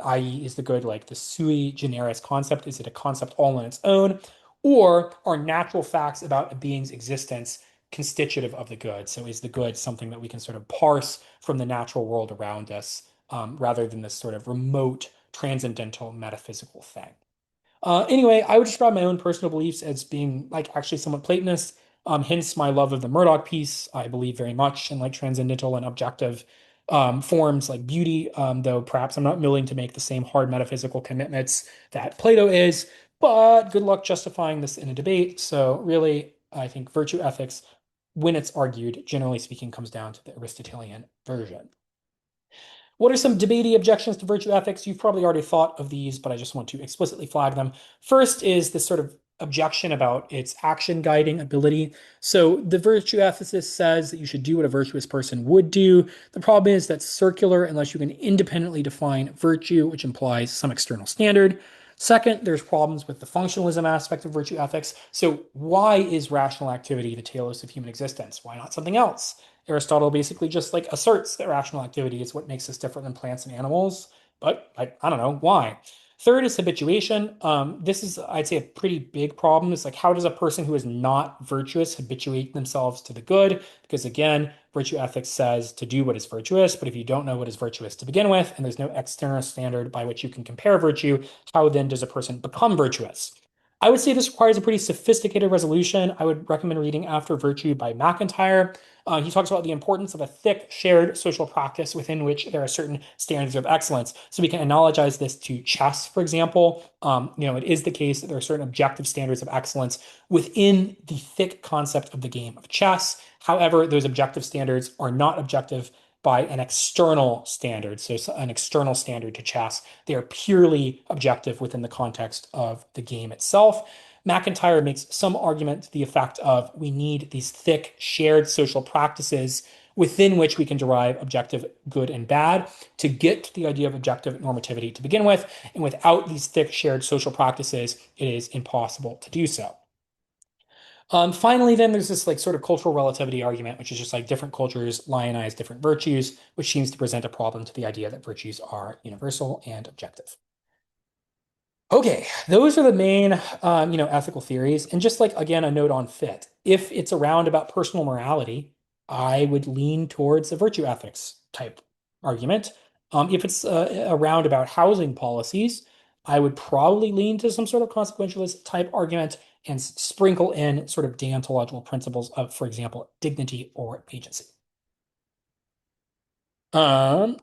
i.e., is the good like the sui generis concept? Is it a concept all on its own? Or are natural facts about a being's existence constitutive of the good? So is the good something that we can sort of parse from the natural world around us, rather than this sort of remote, transcendental, metaphysical thing? Anyway, I would describe my own personal beliefs as being like actually somewhat Platonist. Hence my love of the Murdoch piece. I believe very much in like transcendental and objective forms like beauty, though perhaps I'm not willing to make the same hard metaphysical commitments that Plato is. But good luck justifying this in a debate. So really, I think virtue ethics, when it's argued, generally speaking, comes down to the Aristotelian version. What are some debatey objections to virtue ethics? You've probably already thought of these, but I just want to explicitly flag them. First is this sort of objection about its action guiding ability. So the virtue ethicist says that you should do what a virtuous person would do. The problem is that's circular unless you can independently define virtue, which implies some external standard. Second, there's problems with the functionalism aspect of virtue ethics. So why is rational activity the telos of human existence? Why not something else? Aristotle basically just like asserts that rational activity is what makes us different than plants and animals, but I don't know why. Third is habituation. This is, I'd say, a pretty big problem. It's like, how does a person who is not virtuous habituate themselves to the good? Because again, virtue ethics says to do what is virtuous, but if you don't know what is virtuous to begin with, and there's no external standard by which you can compare virtue, how then does a person become virtuous? I would say this requires a pretty sophisticated resolution. I would recommend reading After Virtue by MacIntyre. He talks about the importance of a thick, shared social practice within which there are certain standards of excellence. So we can analogize this to chess, for example. It is the case that there are certain objective standards of excellence within the thick concept of the game of chess. However, those objective standards are not objective by an external standard. So an external standard to chess. They are purely objective within the context of the game itself. MacIntyre makes some argument to the effect of we need these thick shared social practices within which we can derive objective good and bad to get to the idea of objective normativity to begin with. And without these thick shared social practices, it is impossible to do so. Finally, then there's this like sort of cultural relativity argument, which is just like different cultures lionize different virtues, which seems to present a problem to the idea that virtues are universal and objective. Okay, those are the main, ethical theories. And just like, again, a note on fit. If it's around about personal morality, I would lean towards a virtue ethics type argument. If it's around about housing policies, I would probably lean to some sort of consequentialist type argument and sprinkle in sort of deontological principles of, for example, dignity or agency. Um,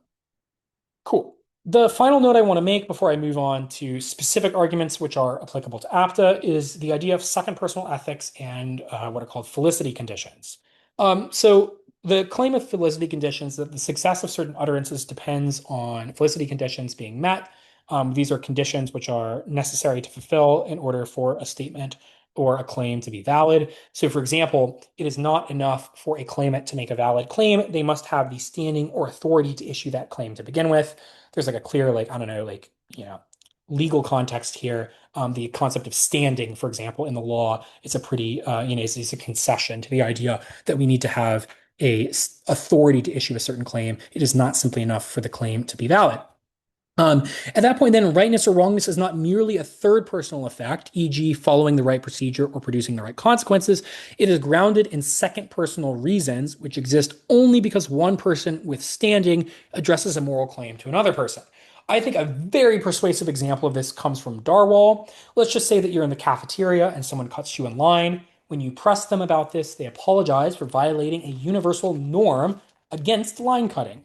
Cool. The final note I want to make before I move on to specific arguments which are applicable to APDA is the idea of second personal ethics and what are called felicity conditions. So the claim of felicity conditions that the success of certain utterances depends on felicity conditions being met. These are conditions which are necessary to fulfill in order for a statement or a claim to be valid. So, for example, it is not enough for a claimant to make a valid claim. They must have the standing or authority to issue that claim to begin with. There's like a clear, like, I don't know, like, legal context here. The concept of standing, for example, in the law, is a pretty, is a concession to the idea that we need to have authority to issue a certain claim. It is not simply enough for the claim to be valid. At that point, then, rightness or wrongness is not merely a third personal effect, e.g., following the right procedure or producing the right consequences. It is grounded in second personal reasons, which exist only because one person with standing addresses a moral claim to another person. I think a very persuasive example of this comes from Darwall. Let's just say that you're in the cafeteria and someone cuts you in line. When you press them about this, they apologize for violating a universal norm against line cutting.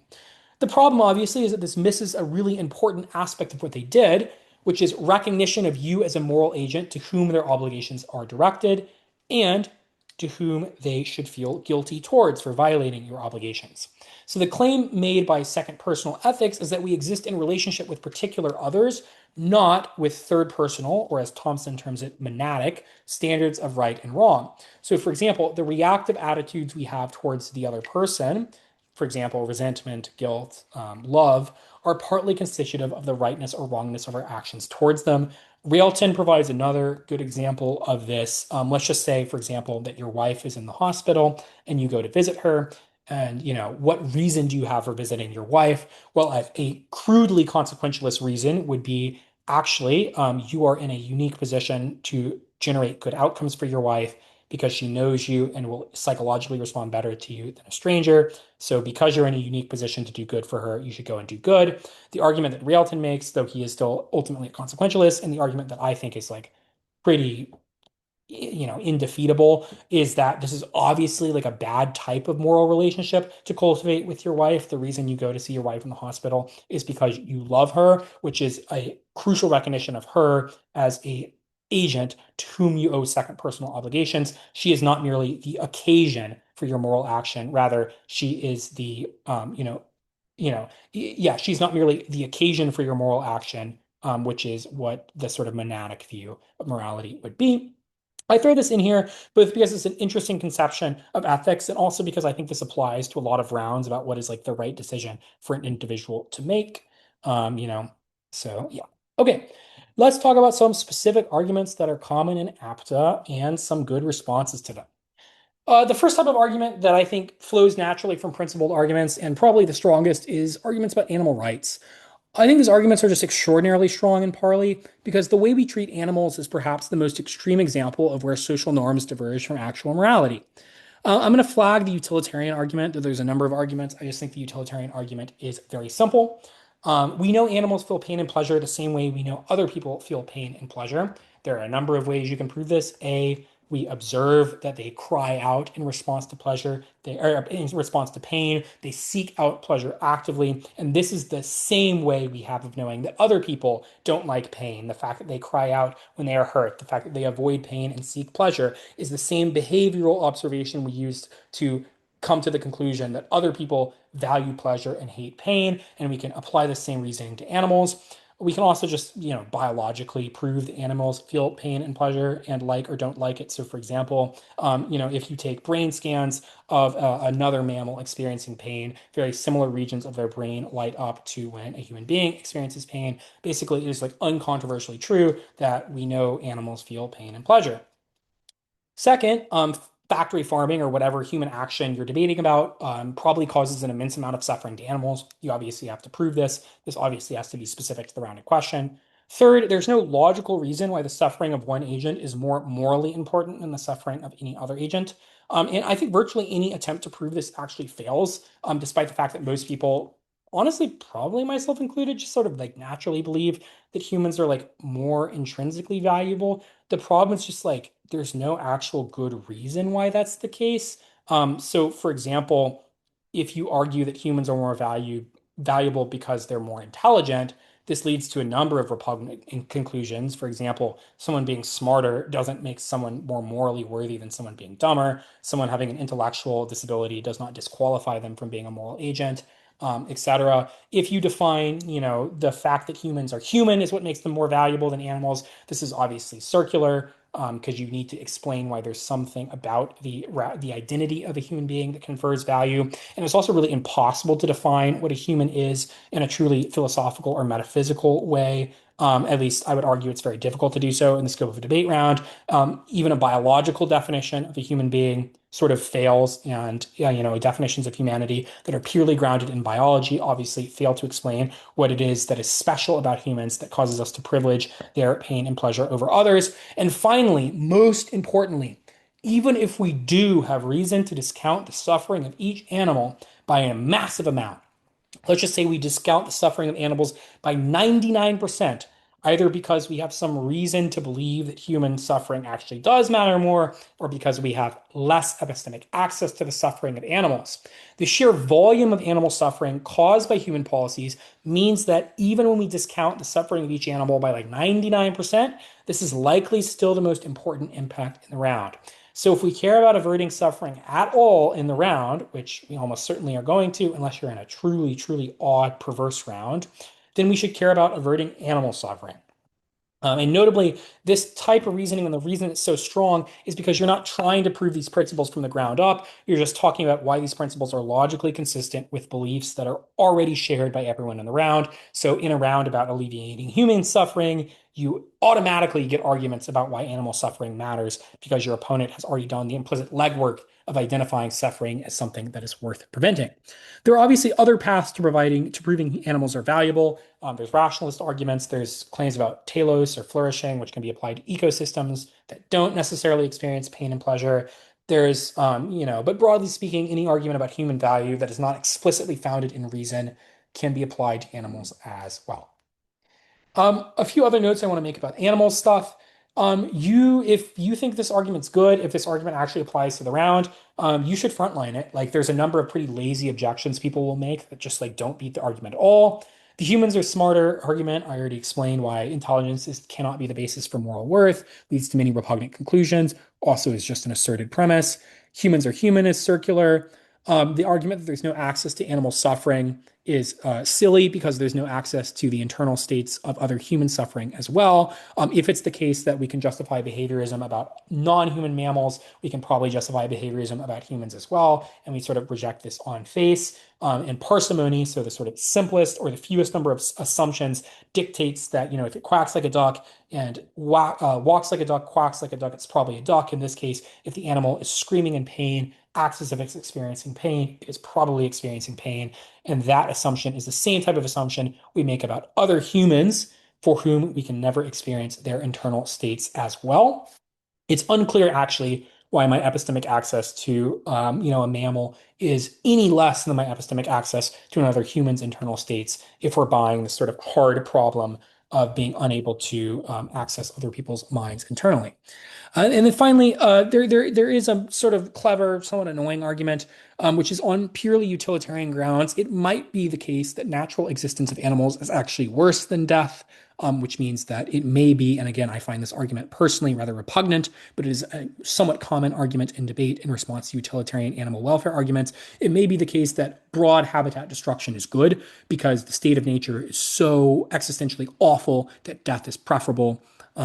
The problem, obviously, is that this misses a really important aspect of what they did, which is recognition of you as a moral agent to whom their obligations are directed and to whom they should feel guilty towards for violating your obligations. So the claim made by second personal ethics is that we exist in relationship with particular others, not with third personal, or as Thompson terms it, monadic, standards of right and wrong. So, for example, the reactive attitudes we have towards the other person, for example, resentment, guilt, love, are partly constitutive of the rightness or wrongness of our actions towards them. Railton provides another good example of this. Let's just say, for example, that your wife is in the hospital and you go to visit her. And, what reason do you have for visiting your wife? Well, a crudely consequentialist reason would be actually, you are in a unique position to generate good outcomes for your wife because she knows you and will psychologically respond better to you than a stranger. So because you're in a unique position to do good for her, you should go and do good. The argument that Railton makes, though he is still ultimately a consequentialist, and the argument that I think is like pretty indefeatable, is that this is obviously like a bad type of moral relationship to cultivate with your wife. The reason you go to see your wife in the hospital is because you love her, which is a crucial recognition of her as a agent to whom you owe second personal obligations. She is not merely the occasion for your moral action. Rather, she is the yeah, she's not merely the occasion for your moral action, which is what the sort of monadic view of morality would be. I throw this in here both because it's an interesting conception of ethics and also because I think this applies to a lot of rounds about what is like the right decision for an individual to make. Um, you know, so yeah. Okay, let's talk about some specific arguments that are common in APTA and some good responses to them. The first type of argument that I think flows naturally from principled arguments and probably the strongest is arguments about animal rights. I think these arguments are just extraordinarily strong in Parley because the way we treat animals is perhaps the most extreme example of where social norms diverge from actual morality. I'm going to flag the utilitarian argument, though there's a number of arguments. I just think the utilitarian argument is very simple. We know animals feel pain and pleasure the same way we know other people feel pain and pleasure. There are a number of ways you can prove this. A, we observe that they cry out in response to pleasure, they are in response to pain, they seek out pleasure actively. And this is the same way we have of knowing that other people don't like pain. The fact that they cry out when they are hurt, the fact that they avoid pain and seek pleasure is the same behavioral observation we used to come to the conclusion that other people value pleasure and hate pain, and we can apply the same reasoning to animals. We can also just, biologically prove that animals feel pain and pleasure and like or don't like it. So, for example, if you take brain scans of another mammal experiencing pain, very similar regions of their brain light up to when a human being experiences pain. Basically, it is like uncontroversially true that we know animals feel pain and pleasure. Second, factory farming or whatever human action you're debating about probably causes an immense amount of suffering to animals. You obviously have to prove this. This obviously has to be specific to the rounded question. Third, there's no logical reason why the suffering of one agent is more morally important than the suffering of any other agent. And I think virtually any attempt to prove this actually fails, despite the fact that most people, honestly, probably myself included, just sort of like naturally believe that humans are like more intrinsically valuable. The problem is just like there's no actual good reason why that's the case. So, for example, if you argue that humans are more valuable because they're more intelligent, this leads to a number of repugnant conclusions. For example, someone being smarter doesn't make someone more morally worthy than someone being dumber. Someone having an intellectual disability does not disqualify them from being a moral agent. etc. If you define, the fact that humans are human is what makes them more valuable than animals, this is obviously circular because you need to explain why there's something about the identity of a human being that confers value. And it's also really impossible to define what a human is in a truly philosophical or metaphysical way. At least I would argue it's very difficult to do so in the scope of a debate round. Even a biological definition of a human being sort of fails, and definitions of humanity that are purely grounded in biology obviously fail to explain what it is that is special about humans that causes us to privilege their pain and pleasure over others. And finally, most importantly, even if we do have reason to discount the suffering of each animal by a massive amount, let's just say we discount the suffering of animals by 99%, either because we have some reason to believe that human suffering actually does matter more, or because we have less epistemic access to the suffering of animals. The sheer volume of animal suffering caused by human policies means that even when we discount the suffering of each animal by like 99%, this is likely still the most important impact in the round. So if we care about averting suffering at all in the round, which we almost certainly are going to, unless you're in a truly, truly odd, perverse round, then we should care about averting animal suffering. And notably, this type of reasoning, and the reason it's so strong, is because you're not trying to prove these principles from the ground up. You're just talking about why these principles are logically consistent with beliefs that are already shared by everyone in the round. So, in a round about alleviating human suffering, you automatically get arguments about why animal suffering matters because your opponent has already done the implicit legwork of identifying suffering as something that is worth preventing. There are obviously other paths to proving animals are valuable. There's rationalist arguments. There's claims about telos or flourishing, which can be applied to ecosystems that don't necessarily experience pain and pleasure. There's, but broadly speaking, any argument about human value that is not explicitly founded in reason can be applied to animals as well. A few other notes I want to make about animal stuff. If you think this argument's good, if this argument actually applies to the round, you should frontline it. Like, there's a number of pretty lazy objections people will make that just like don't beat the argument at all. The humans are smarter argument. I already explained why cannot be the basis for moral worth, leads to many repugnant conclusions. Also, is just an asserted premise. Humans are human is circular. The argument that there's no access to animal suffering is silly because there's no access to the internal states of other human suffering as well. If it's the case that we can justify behaviorism about non-human mammals, we can probably justify behaviorism about humans as well. And we sort of reject this on face. And parsimony, so the sort of simplest or the fewest number of assumptions, dictates that, if it quacks like a duck and walks like a duck, quacks like a duck, it's probably a duck. In this case, if the animal is screaming in pain, acts as if it's experiencing pain, it's probably experiencing pain. And that assumption is the same type of assumption we make about other humans for whom we can never experience their internal states as well. It's unclear actually why my epistemic access to a mammal is any less than my epistemic access to another human's internal states if we're buying this sort of hard problem of being unable to access other people's minds internally. And then finally, there is a sort of clever, somewhat annoying argument, which is on purely utilitarian grounds. It might be the case that natural existence of animals is actually worse than death, which means that it may be, and again, I find this argument personally rather repugnant, but it is a somewhat common argument in debate in response to utilitarian animal welfare arguments. It may be the case that broad habitat destruction is good because the state of nature is so existentially awful that death is preferable.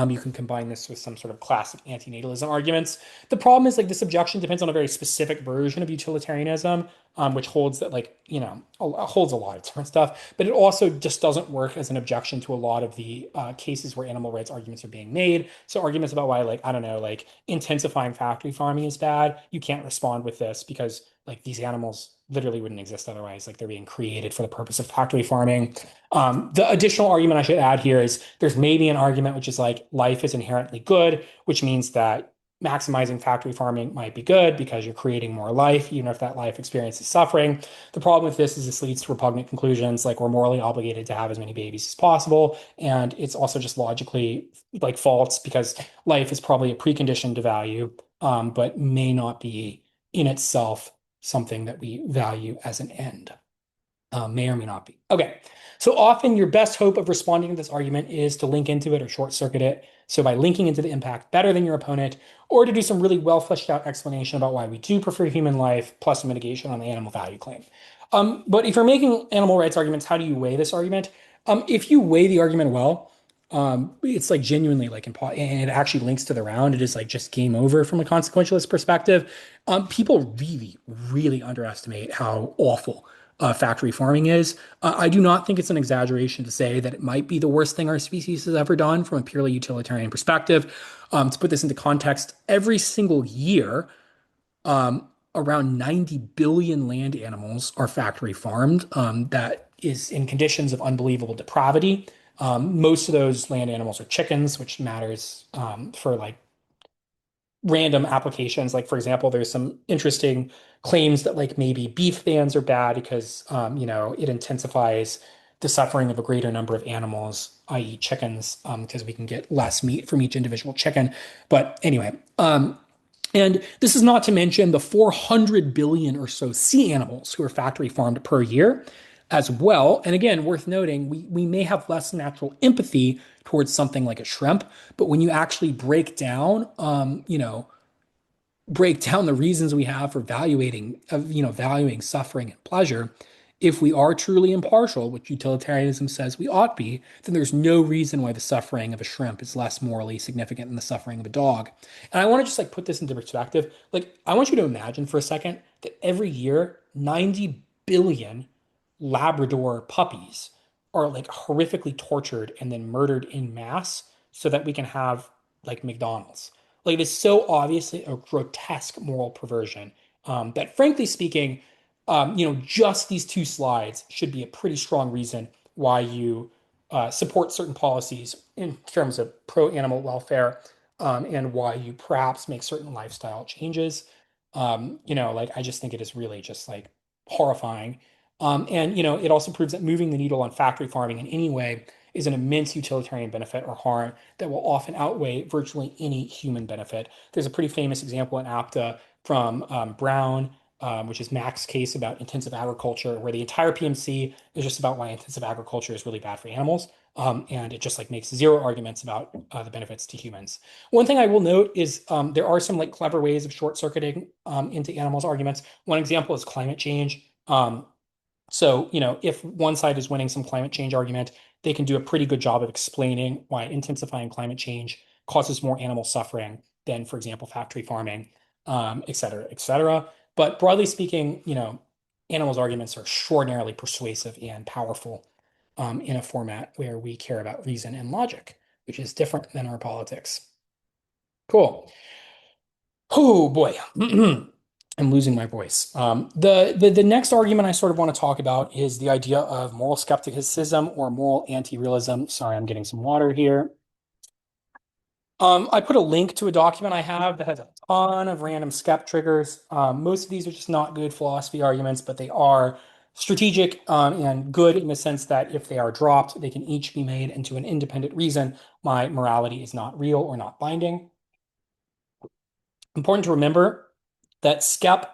You can combine this with some sort of classic antinatalism arguments. The problem is like this objection depends on a very specific version of utilitarianism, which holds that holds a lot of different stuff, but it also just doesn't work as an objection to a lot of the cases where animal rights arguments are being made. So arguments about why intensifying factory farming is bad, you can't respond with this because these animals literally wouldn't exist otherwise. They're being created for the purpose of factory farming. The additional argument I should add here is there's maybe an argument which is life is inherently good, which means that maximizing factory farming might be good because you're creating more life, even if that life experiences suffering. The problem with this is this leads to repugnant conclusions, like we're morally obligated to have as many babies as possible. And it's also just logically false because life is probably a precondition to value, but may not be in itself something that we value as an end. May or may not be. Okay, so often your best hope of responding to this argument is to link into it or short circuit it. So by linking into the impact better than your opponent, or to do some really well fleshed out explanation about why we do prefer human life plus mitigation on the animal value claim. But if you're making animal rights arguments, how do you weigh this argument? If you weigh the argument well, it's like genuinely like impo and it actually links to the round. It is like just game over from a consequentialist perspective. People really, really underestimate how awful factory farming is. I do not think it's an exaggeration to say that it might be the worst thing our species has ever done from a purely utilitarian perspective. To put this into context, every single year, around 90 billion land animals are factory farmed. That is in conditions of unbelievable depravity. Most of those land animals are chickens, which matters for like random applications. Like, for example, there's some interesting claims that like maybe beef bans are bad because it intensifies the suffering of a greater number of animals, i.e., chickens, because we can get less meat from each individual chicken. But anyway, and this is not to mention the 400 billion or so sea animals who are factory farmed per year as well. And again, worth noting, we may have less natural empathy towards something like a shrimp, but when you actually break down the reasons we have for valuing suffering and pleasure, if we are truly impartial, which utilitarianism says we ought to be, then there's no reason why the suffering of a shrimp is less morally significant than the suffering of a dog. And I want to just like put this into perspective. Like, I want you to imagine for a second that every year, 90 billion Labrador puppies are like horrifically tortured and then murdered in mass so that we can have like McDonald's. Like, it is so obviously a grotesque moral perversion that, frankly speaking, just these two slides should be a pretty strong reason why you support certain policies in terms of pro-animal welfare, and why you perhaps make certain lifestyle changes. Like, I just think it is really just like horrifying. And it also proves that moving the needle on factory farming in any way is an immense utilitarian benefit or harm that will often outweigh virtually any human benefit. There's a pretty famous example in APDA from Brown, which is Mac's case about intensive agriculture, where the entire PMC is just about why intensive agriculture is really bad for animals. And it just like makes zero arguments about the benefits to humans. One thing I will note is there are some like clever ways of short circuiting into animals arguments. One example is climate change. So, if one side is winning some climate change argument, they can do a pretty good job of explaining why intensifying climate change causes more animal suffering than, for example, factory farming, et cetera, et cetera. But broadly speaking, animals' arguments are extraordinarily persuasive and powerful in a format where we care about reason and logic, which is different than our politics. Cool. Oh boy. I'm losing my voice. The next argument I sort of want to talk about is the idea of moral skepticism or moral anti-realism. Sorry, I'm getting some water here. I put a link to a document I have that has a ton of random skep triggers. Most of these are just not good philosophy arguments, but they are strategic and good in the sense that if they are dropped, they can each be made into an independent reason why morality is not real or not binding. Important to remember that SCEP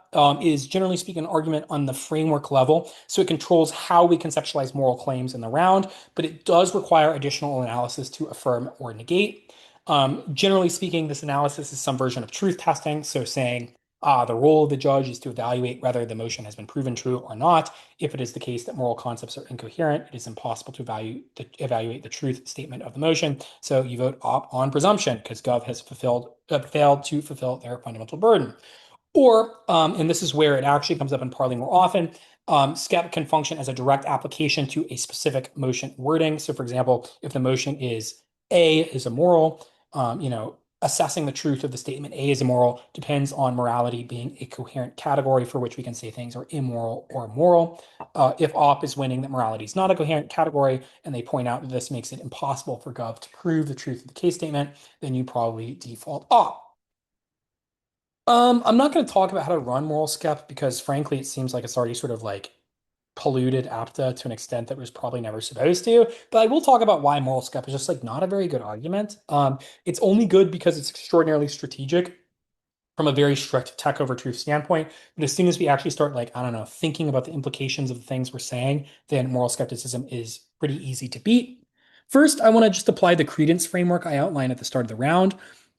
is generally speaking an argument on the framework level, so it controls how we conceptualize moral claims in the round, but it does require additional analysis to affirm or negate. Generally speaking, this analysis is some version of truth testing, so saying the role of the judge is to evaluate whether the motion has been proven true or not. If it is the case that moral concepts are incoherent, it is impossible to evaluate the truth statement of the motion. So you vote on presumption because Gov has failed to fulfill their fundamental burden. Or, and this is where it actually comes up in Parley more often, SCEP can function as a direct application to a specific motion wording. So, for example, if the motion is A is immoral, assessing the truth of the statement A is immoral depends on morality being a coherent category for which we can say things are immoral or moral. If op is winning that morality is not a coherent category, and they point out that this makes it impossible for Gov to prove the truth of the case statement, then you probably default op. I'm not going to talk about how to run moral skep because frankly, it seems like it's already sort of like polluted APTA to an extent that was probably never supposed to. But I will talk about why moral skep is just like not a very good argument. It's only good because it's extraordinarily strategic from a very strict tech over truth standpoint. But as soon as we actually start like, I don't know, thinking about the implications of the things we're saying, then moral skepticism is pretty easy to beat. First, I want to just apply the credence framework I outlined at the start of the round.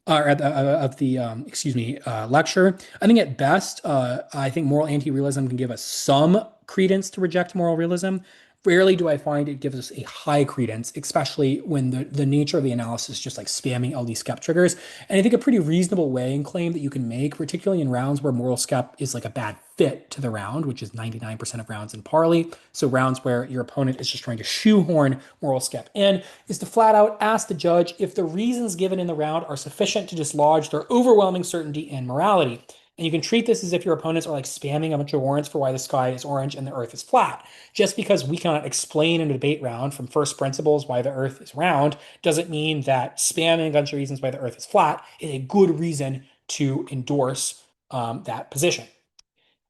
Or at the, of the lecture. I think at best, I think moral anti-realism can give us some credence to reject moral realism. Rarely do I find it gives us a high credence, especially when the nature of the analysis is just like spamming LD skep triggers. And I think a pretty reasonable weighing claim that you can make, particularly in rounds where moral skep is like a bad fit to the round, which is 99% of rounds in Parley. So rounds where your opponent is just trying to shoehorn moral skep in, is to flat out ask the judge if the reasons given in the round are sufficient to dislodge their overwhelming certainty and morality. And you can treat this as if your opponents are like spamming a bunch of warrants for why the sky is orange and the earth is flat. Just because we cannot explain in a debate round from first principles why the earth is round doesn't mean that spamming a bunch of reasons why the earth is flat is a good reason to endorse that position.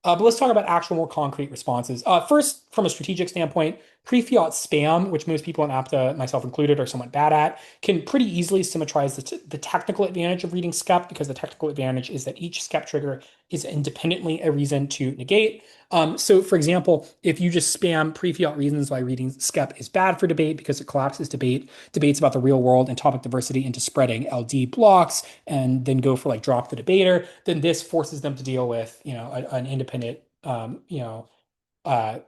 But let's talk about actual more concrete responses. First, from a strategic standpoint, pre-fiat spam, which most people in APDA, myself included, are somewhat bad at, can pretty easily symmetrize the technical advantage of reading skep because the technical advantage is that each skep trigger is independently a reason to negate. So, for example, if you just spam pre-fiat reasons why reading skep is bad for debate because it collapses debates about the real world and topic diversity into spreading LD blocks, and then go for like drop the debater, then this forces them to deal with, an independent,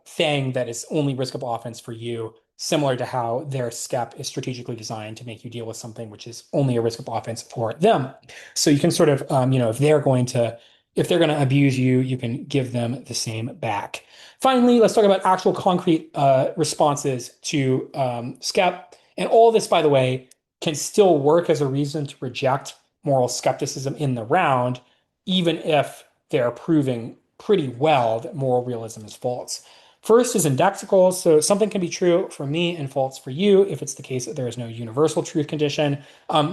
thing that is only risk of offense for you, similar to how their skep is strategically designed to make you deal with something which is only a risk of offense for them. So you can sort of, if they're going to abuse you, you can give them the same back. Finally, let's talk about actual concrete responses to skep. And all this, by the way, can still work as a reason to reject moral skepticism in the round, even if they're proving pretty well that moral realism is false. First is indexicals. So something can be true for me and false for you if it's the case that there is no universal truth condition.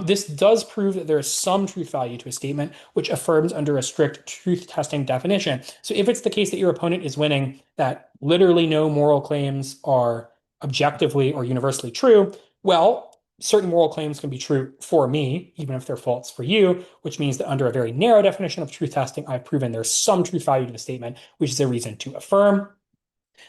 This does prove that there is some truth value to a statement which affirms under a strict truth testing definition. So if it's the case that your opponent is winning, that literally no moral claims are objectively or universally true, well, certain moral claims can be true for me, even if they're false for you, which means that under a very narrow definition of truth testing, I've proven there's some truth value to the statement, which is a reason to affirm.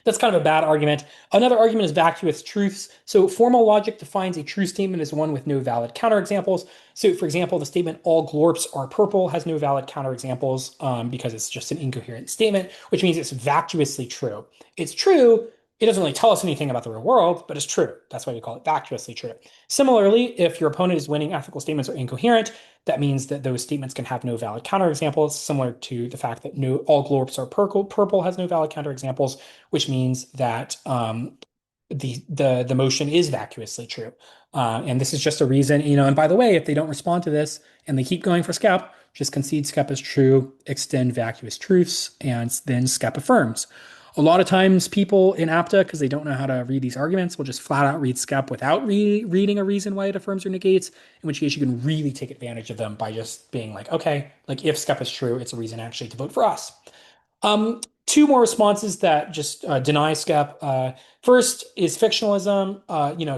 That's kind of a bad argument. Another argument is vacuous truths. So formal logic defines a true statement as one with no valid counterexamples. So for example, the statement all glorps are purple has no valid counterexamples because it's just an incoherent statement, which means it's vacuously true. It's true. It doesn't really tell us anything about the real world, but it's true. That's why we call it vacuously true. Similarly, if your opponent is winning, ethical statements are incoherent. That means that those statements can have no valid counterexamples, similar to the fact that no all glorps are purple. Purple has no valid counterexamples, which means that the motion is vacuously true. And this is just a reason, and by the way, if they don't respond to this and they keep going for skep, just concede skep is true, extend vacuous truths, and then skep affirms. A lot of times people in APTA, because they don't know how to read these arguments, will just flat out read skep without reading a reason why it affirms or negates, in which case you can really take advantage of them by just being like, okay, like if skep is true, it's a reason actually to vote for us. Two more responses that just deny skep. First is fictionalism.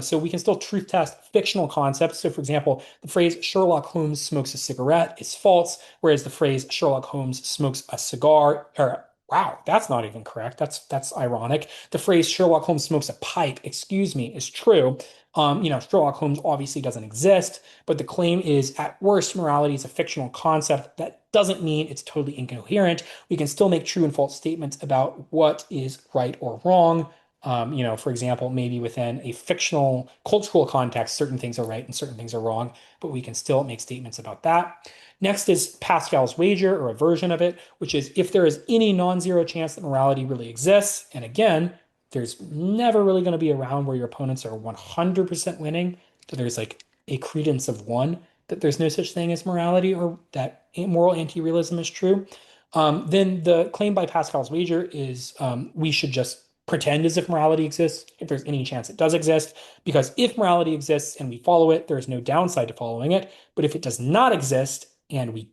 So we can still truth test fictional concepts. So, for example, the phrase Sherlock Holmes smokes a cigarette is false, whereas the phrase Sherlock Holmes smokes a cigar, or wow, that's not even correct. That's ironic. The phrase Sherlock Holmes smokes a pipe, excuse me, is true. Sherlock Holmes obviously doesn't exist, but the claim is at worst, morality is a fictional concept. That doesn't mean it's totally incoherent. We can still make true and false statements about what is right or wrong. For example, maybe within a fictional cultural context, certain things are right and certain things are wrong, but we can still make statements about that. Next is Pascal's wager, or a version of it, which is if there is any non-zero chance that morality really exists, and again, there's never really going to be a round where your opponents are 100% winning, that there's like a credence of one, that there's no such thing as morality or that moral anti-realism is true. Then the claim by Pascal's wager is we should just pretend as if morality exists if there's any chance it does exist, because if morality exists and we follow it, there's no downside to following it. But if it does not exist and we,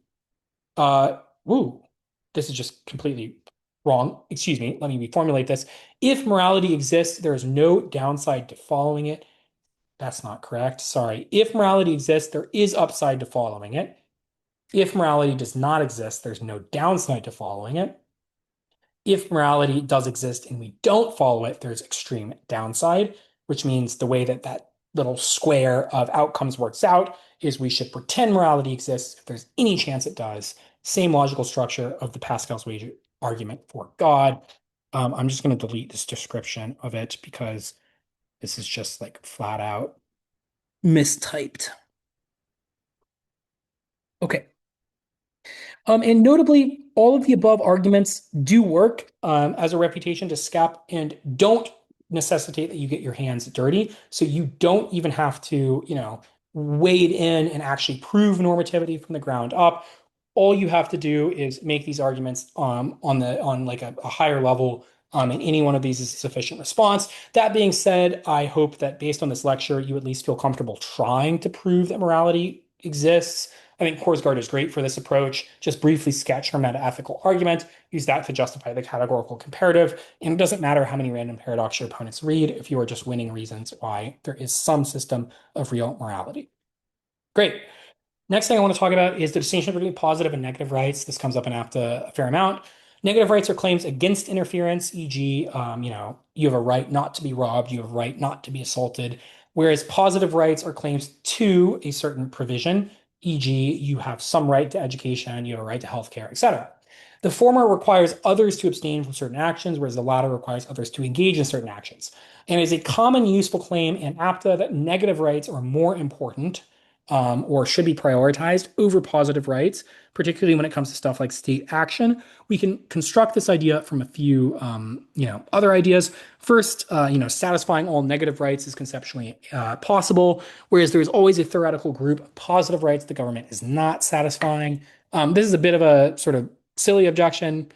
uh, woo, this is just completely wrong. Excuse me, let me reformulate this. If morality exists, there is no downside to following it. That's not correct. Sorry. If morality exists, there is upside to following it. If morality does not exist, there's no downside to following it. If morality does exist and we don't follow it, there's extreme downside, which means the way that that little square of outcomes works out is we should pretend morality exists if there's any chance it does. Same logical structure of the Pascal's wager argument for God. I'm just going to delete this description of it because this is just like flat out mistyped. Okay. And notably, all of the above arguments do work as a reputation to scap and don't necessitate that you get your hands dirty. So you don't even have to, wade in and actually prove normativity from the ground up. All you have to do is make these arguments on like a higher level. And any one of these is a sufficient response. That being said, I hope that based on this lecture, you at least feel comfortable trying to prove that morality exists. I think Korsgaard is great for this approach. Just briefly sketch her meta-ethical argument, use that to justify the categorical comparative, and it doesn't matter how many random paradox your opponents read if you are just winning reasons why there is some system of real morality. Great. Next thing I want to talk about is the distinction between positive and negative rights. This comes up in APTA a fair amount. Negative rights are claims against interference, e.g., you have a right not to be robbed, you have a right not to be assaulted, whereas positive rights are claims to a certain provision, e.g., you have some right to education, you have a right to healthcare, etc. The former requires others to abstain from certain actions, whereas the latter requires others to engage in certain actions. And it is a common useful claim in APTA that negative rights are more important or should be prioritized over positive rights, particularly when it comes to stuff like state action. We can construct this idea from a few, other ideas. First, satisfying all negative rights is conceptually possible, whereas there's always a theoretical group of positive rights the government is not satisfying. This is a bit of a sort of silly objection,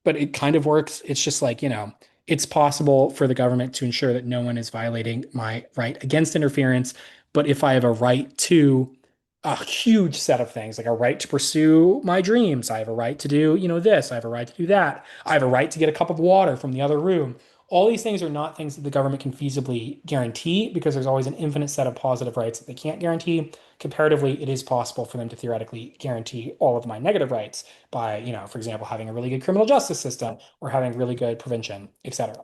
but it kind of works. It's just like, it's possible for the government to ensure that no one is violating my right against interference. But if I have a right to a huge set of things, like a right to pursue my dreams, I have a right to do, this, I have a right to do that, I have a right to get a cup of water from the other room. All these things are not things that the government can feasibly guarantee because there's always an infinite set of positive rights that they can't guarantee. Comparatively, it is possible for them to theoretically guarantee all of my negative rights by, for example, having a really good criminal justice system or having really good prevention, etc.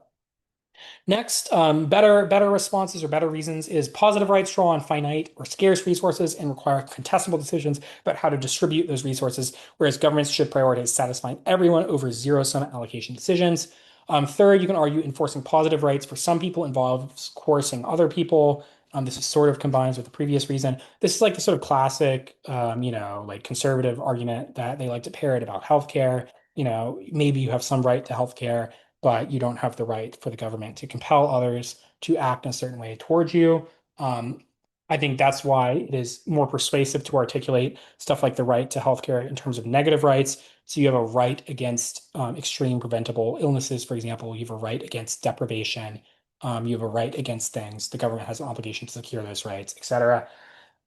Next, better responses or better reasons is positive rights draw on finite or scarce resources and require contestable decisions about how to distribute those resources, whereas governments should prioritize satisfying everyone over zero-sum allocation decisions. Third, you can argue enforcing positive rights for some people involves coercing other people. This is sort of combines with the previous reason. This is like the sort of classic, like conservative argument that they like to parrot about healthcare. Maybe you have some right to healthcare, but you don't have the right for the government to compel others to act in a certain way towards you. Um, I think that's why it is more persuasive to articulate stuff like the right to healthcare in terms of negative rights. So you have a right against extreme preventable illnesses, for example. You have a right against deprivation. You have a right against things. The government has an obligation to secure those rights, etc.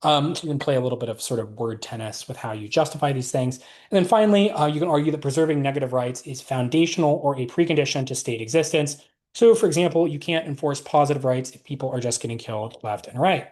So you can play a little bit of sort of word tennis with how you justify these things. And then finally, you can argue that preserving negative rights is foundational or a precondition to state existence. So, for example, you can't enforce positive rights if people are just getting killed left and right.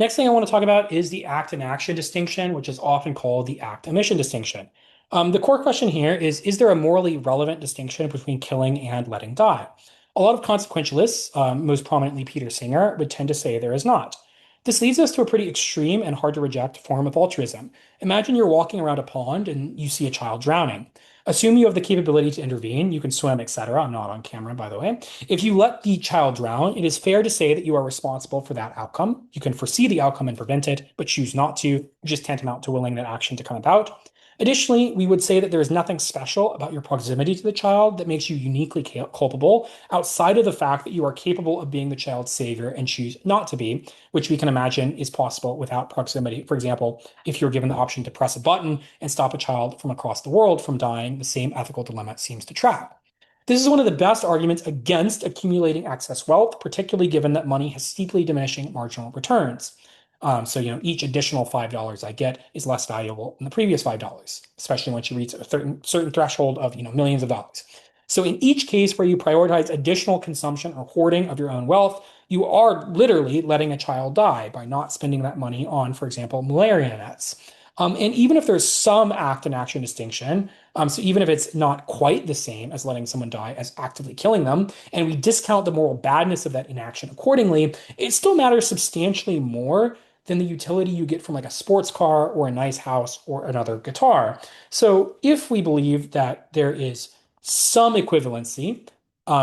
Next thing I want to talk about is the act and action distinction, which is often called the act omission distinction. The core question here is there a morally relevant distinction between killing and letting die? A lot of consequentialists, most prominently Peter Singer, would tend to say there is not. This leads us to a pretty extreme and hard to reject form of altruism. Imagine you're walking around a pond and you see a child drowning. Assume you have the capability to intervene, you can swim, etc. I'm not on camera, by the way. If you let the child drown, it is fair to say that you are responsible for that outcome. You can foresee the outcome and prevent it, but choose not to, just tantamount to willing that action to come about. Additionally, we would say that there is nothing special about your proximity to the child that makes you uniquely culpable outside of the fact that you are capable of being the child's savior and choose not to be, which we can imagine is possible without proximity. For example, if you're given the option to press a button and stop a child from across the world from dying, the same ethical dilemma seems to track. This is one of the best arguments against accumulating excess wealth, particularly given that money has steeply diminishing marginal returns. So, each additional $5 I get is less valuable than the previous $5, especially once you reach a certain threshold of, millions of dollars. So in each case where you prioritize additional consumption or hoarding of your own wealth, you are literally letting a child die by not spending that money on, for example, malaria nets. And even if there's some act and action distinction, so even if it's not quite the same as letting someone die as actively killing them, and we discount the moral badness of that inaction accordingly, it still matters substantially more than the utility you get from like a sports car or a nice house or another guitar. So if we believe that there is some equivalency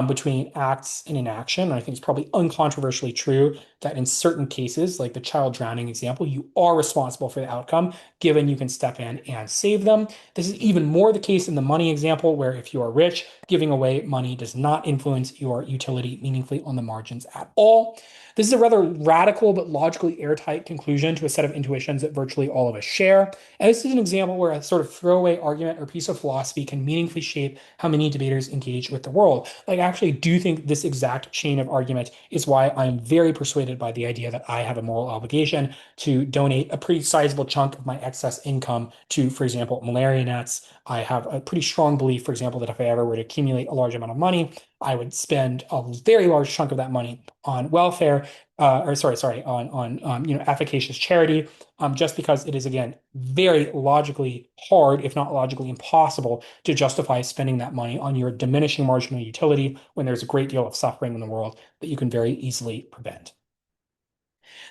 between acts and inaction. I think it's probably uncontroversially true that in certain cases, like the child drowning example, you are responsible for the outcome, given you can step in and save them. This is even more the case in the money example, where if you are rich, giving away money does not influence your utility meaningfully on the margins at all. This is a rather radical but logically airtight conclusion to a set of intuitions that virtually all of us share. And this is an example where a sort of throwaway argument or piece of philosophy can meaningfully shape how many debaters engage with the world. Like, I actually do think this exact chain of argument is why I'm very persuaded by the idea that I have a moral obligation to donate a pretty sizable chunk of my excess income to, for example, malaria nets. I have a pretty strong belief, for example, that if I ever were to accumulate a large amount of money, I would spend a very large chunk of that money on welfare, or sorry, on efficacious charity, just because it is again very logically hard, if not logically impossible, to justify spending that money on your diminishing marginal utility when there's a great deal of suffering in the world that you can very easily prevent.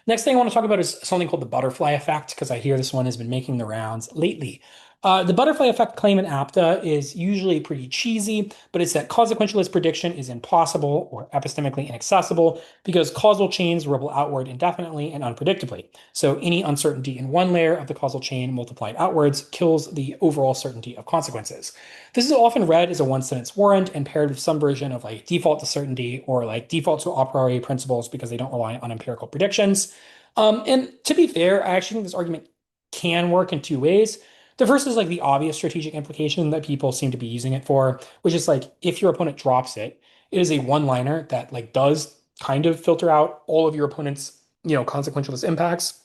Next thing I want to talk about is something called the butterfly effect, because I hear this one has been making the rounds lately. The butterfly effect claim in APDA is usually pretty cheesy, but it's that consequentialist prediction is impossible or epistemically inaccessible because causal chains ripple outward indefinitely and unpredictably. So any uncertainty in one layer of the causal chain multiplied outwards kills the overall certainty of consequences. This is often read as a one-sentence warrant and paired with some version of like default to certainty or like default to a priori principles because they don't rely on empirical predictions. And to be fair, I actually think this argument can work in two ways. The first is like the obvious strategic implication that people seem to be using it for, which is like if your opponent drops it, it is a one-liner that like does kind of filter out all of your opponent's, consequentialist impacts.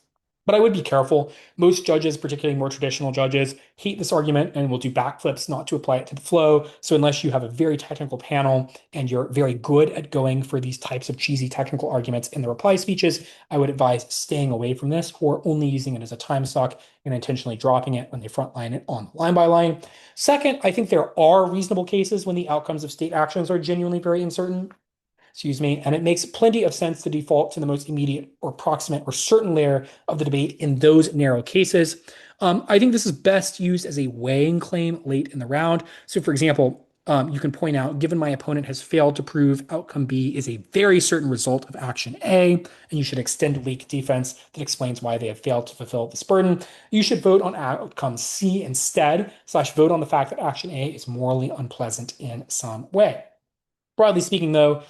But I would be careful. Most judges, particularly more traditional judges, hate this argument and will do backflips not to apply it to the flow. So unless you have a very technical panel and you're very good at going for these types of cheesy technical arguments in the reply speeches, I would advise staying away from this or only using it as a time suck and intentionally dropping it when they frontline it on line by line. Second, I think there are reasonable cases when the outcomes of state actions are genuinely very uncertain. Excuse me, and it makes plenty of sense to default to the most immediate or proximate or certain layer of the debate in those narrow cases. I think this is best used as a weighing claim late in the round. So, for example, you can point out, given my opponent has failed to prove outcome B is a very certain result of action A, and you should extend leak defense that explains why they have failed to fulfill this burden, you should vote on outcome C instead, slash vote on the fact that action A is morally unpleasant in some way. Broadly speaking, though,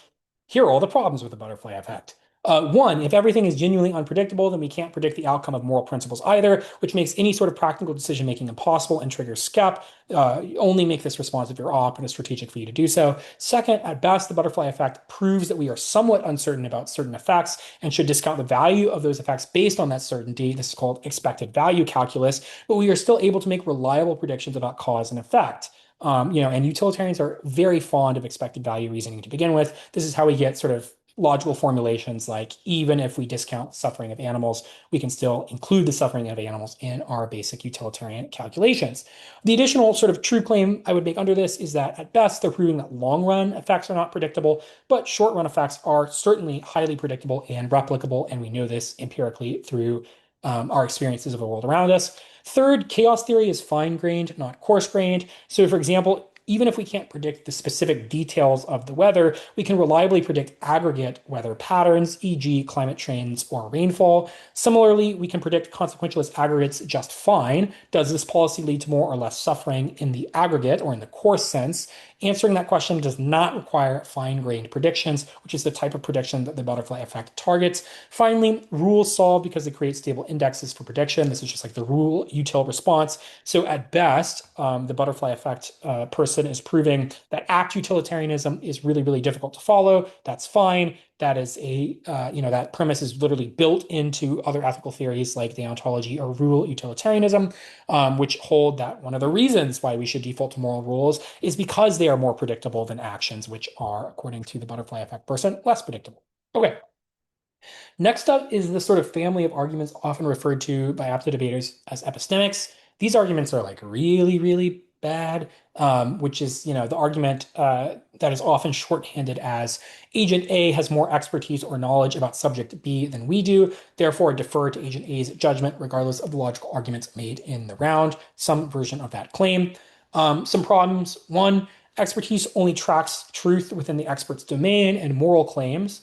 here are all the problems with the butterfly effect. One, if everything is genuinely unpredictable, then we can't predict the outcome of moral principles either, which makes any sort of practical decision making impossible and triggers SCEP. Only make this response if you're op and it's strategic for you to do so. Second, at best, the butterfly effect proves that we are somewhat uncertain about certain effects and should discount the value of those effects based on that certainty. This is called expected value calculus, but we are still able to make reliable predictions about cause and effect. And utilitarians are very fond of expected value reasoning to begin with. This is how we get sort of logical formulations like even if we discount suffering of animals, we can still include the suffering of animals in our basic utilitarian calculations. The additional sort of true claim I would make under this is that at best they're proving that long run effects are not predictable, but short run effects are certainly highly predictable and replicable, and we know this empirically through our experiences of the world around us. Third, chaos theory is fine-grained, not coarse-grained. So, for example, even if we can't predict the specific details of the weather, we can reliably predict aggregate weather patterns, e.g., climate trends or rainfall. Similarly, we can predict consequentialist aggregates just fine. Does this policy lead to more or less suffering in the aggregate or in the coarse sense? Answering that question does not require fine-grained predictions, which is the type of prediction that the butterfly effect targets. Finally, rules solve because they create stable indexes for prediction. This is just like the rule util response. So at best, the butterfly effect person is proving that act utilitarianism is really, really difficult to follow. That's fine. That is that premise is literally built into other ethical theories like deontology or rule utilitarianism, which hold that one of the reasons why we should default to moral rules is because they are more predictable than actions, which are, according to the butterfly effect person, less predictable. Okay. Next up is the sort of family of arguments often referred to by APDA debaters as epistemics. These arguments are like really, really bad, which is, the argument that is often shorthanded as Agent A has more expertise or knowledge about subject B than we do, therefore defer to Agent A's judgment regardless of the logical arguments made in the round, some version of that claim. Some problems. One, Expertise only tracks truth within the expert's domain, and moral claims.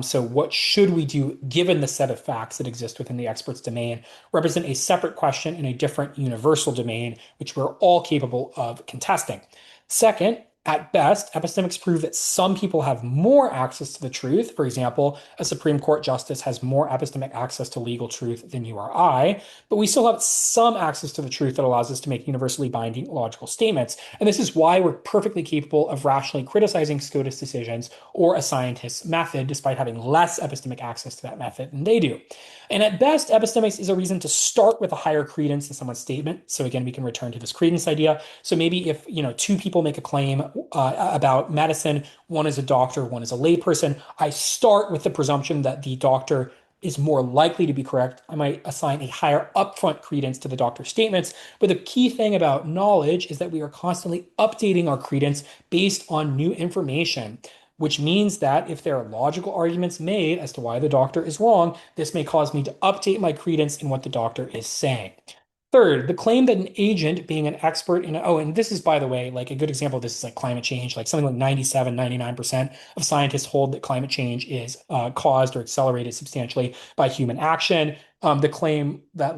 So, what should we do given the set of facts that exist within the expert's domain represent a separate question in a different universal domain, which we're all capable of contesting. Second, at best, epistemics prove that some people have more access to the truth. For example, a Supreme Court justice has more epistemic access to legal truth than you or I, but we still have some access to the truth that allows us to make universally binding logical statements. And this is why we're perfectly capable of rationally criticizing SCOTUS decisions or a scientist's method, despite having less epistemic access to that method than they do. And at best, epistemics is a reason to start with a higher credence in someone's statement. So again, we can return to this credence idea. So maybe if two people make a claim about medicine, one is a doctor, one is a layperson, I start with the presumption that the doctor is more likely to be correct. I might assign a higher upfront credence to the doctor's statements. But the key thing about knowledge is that we are constantly updating our credence based on new information, which means that if there are logical arguments made as to why the doctor is wrong, this may cause me to update my credence in what the doctor is saying. Third, the claim that an agent being an expert in, oh, and this is, by the way, like a good example of this is like climate change. Like something like 97, 99% of scientists hold that climate change is caused or accelerated substantially by human action. The claim that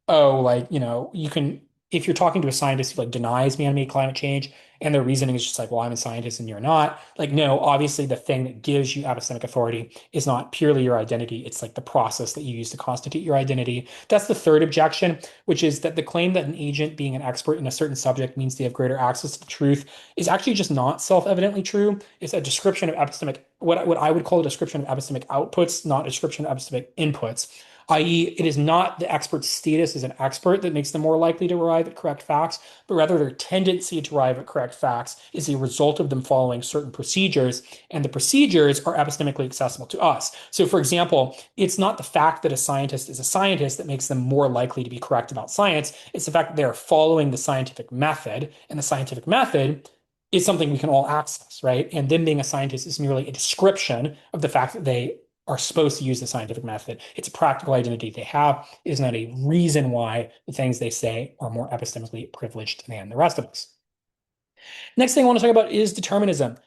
oh, you can, if you're talking to a scientist who like denies man-made climate change and their reasoning is just like, well, I'm a scientist and you're not. Like, no, obviously the thing that gives you epistemic authority is not purely your identity. It's like the process that you use to constitute your identity. That's the third objection, which is that the claim that an agent being an expert in a certain subject means they have greater access to the truth is actually just not self-evidently true. It's a description of epistemic, what I would call a description of epistemic outputs, not a description of epistemic inputs. I.e., it is not the expert's status as an expert that makes them more likely to arrive at correct facts, but rather their tendency to arrive at correct facts is a result of them following certain procedures, and the procedures are epistemically accessible to us. So, for example, it's not the fact that a scientist is a scientist that makes them more likely to be correct about science. It's the fact that they're following the scientific method, and the scientific method is something we can all access, right? And them being a scientist is merely a description of the fact that they are supposed to use the scientific method. It's a practical identity they have. It is not a reason why the things they say are more epistemically privileged than the rest of us. Next thing I want to talk about is determinism.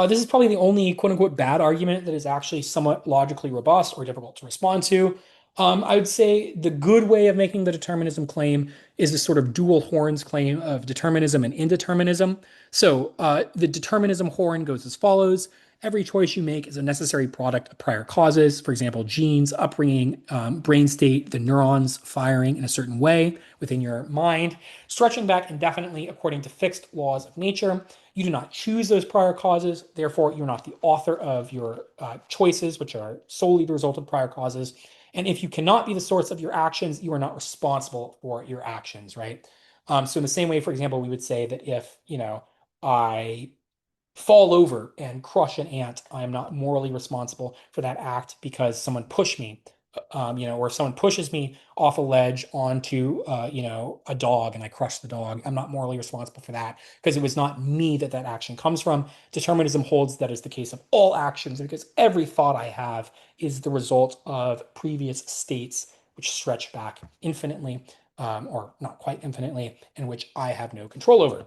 This is probably the only quote unquote bad argument that is actually somewhat logically robust or difficult to respond to. I would say the good way of making the determinism claim is this sort of dual horns claim of determinism and indeterminism. So the determinism horn goes as follows. Every choice you make is a necessary product of prior causes. For example, genes, upbringing, brain state, the neurons firing in a certain way within your mind, stretching back indefinitely according to fixed laws of nature. You do not choose those prior causes. Therefore, you're not the author of your choices, which are solely the result of prior causes. And if you cannot be the source of your actions, you are not responsible for your actions, right? So in the same way, for example, we would say that if, I fall over and crush an ant, I am not morally responsible for that act because someone pushed me, or if someone pushes me off a ledge onto, a dog and I crush the dog. I'm not morally responsible for that because it was not me that that action comes from. Determinism holds that is the case of all actions because every thought I have is the result of previous states which stretch back infinitely, or not quite infinitely, and which I have no control over.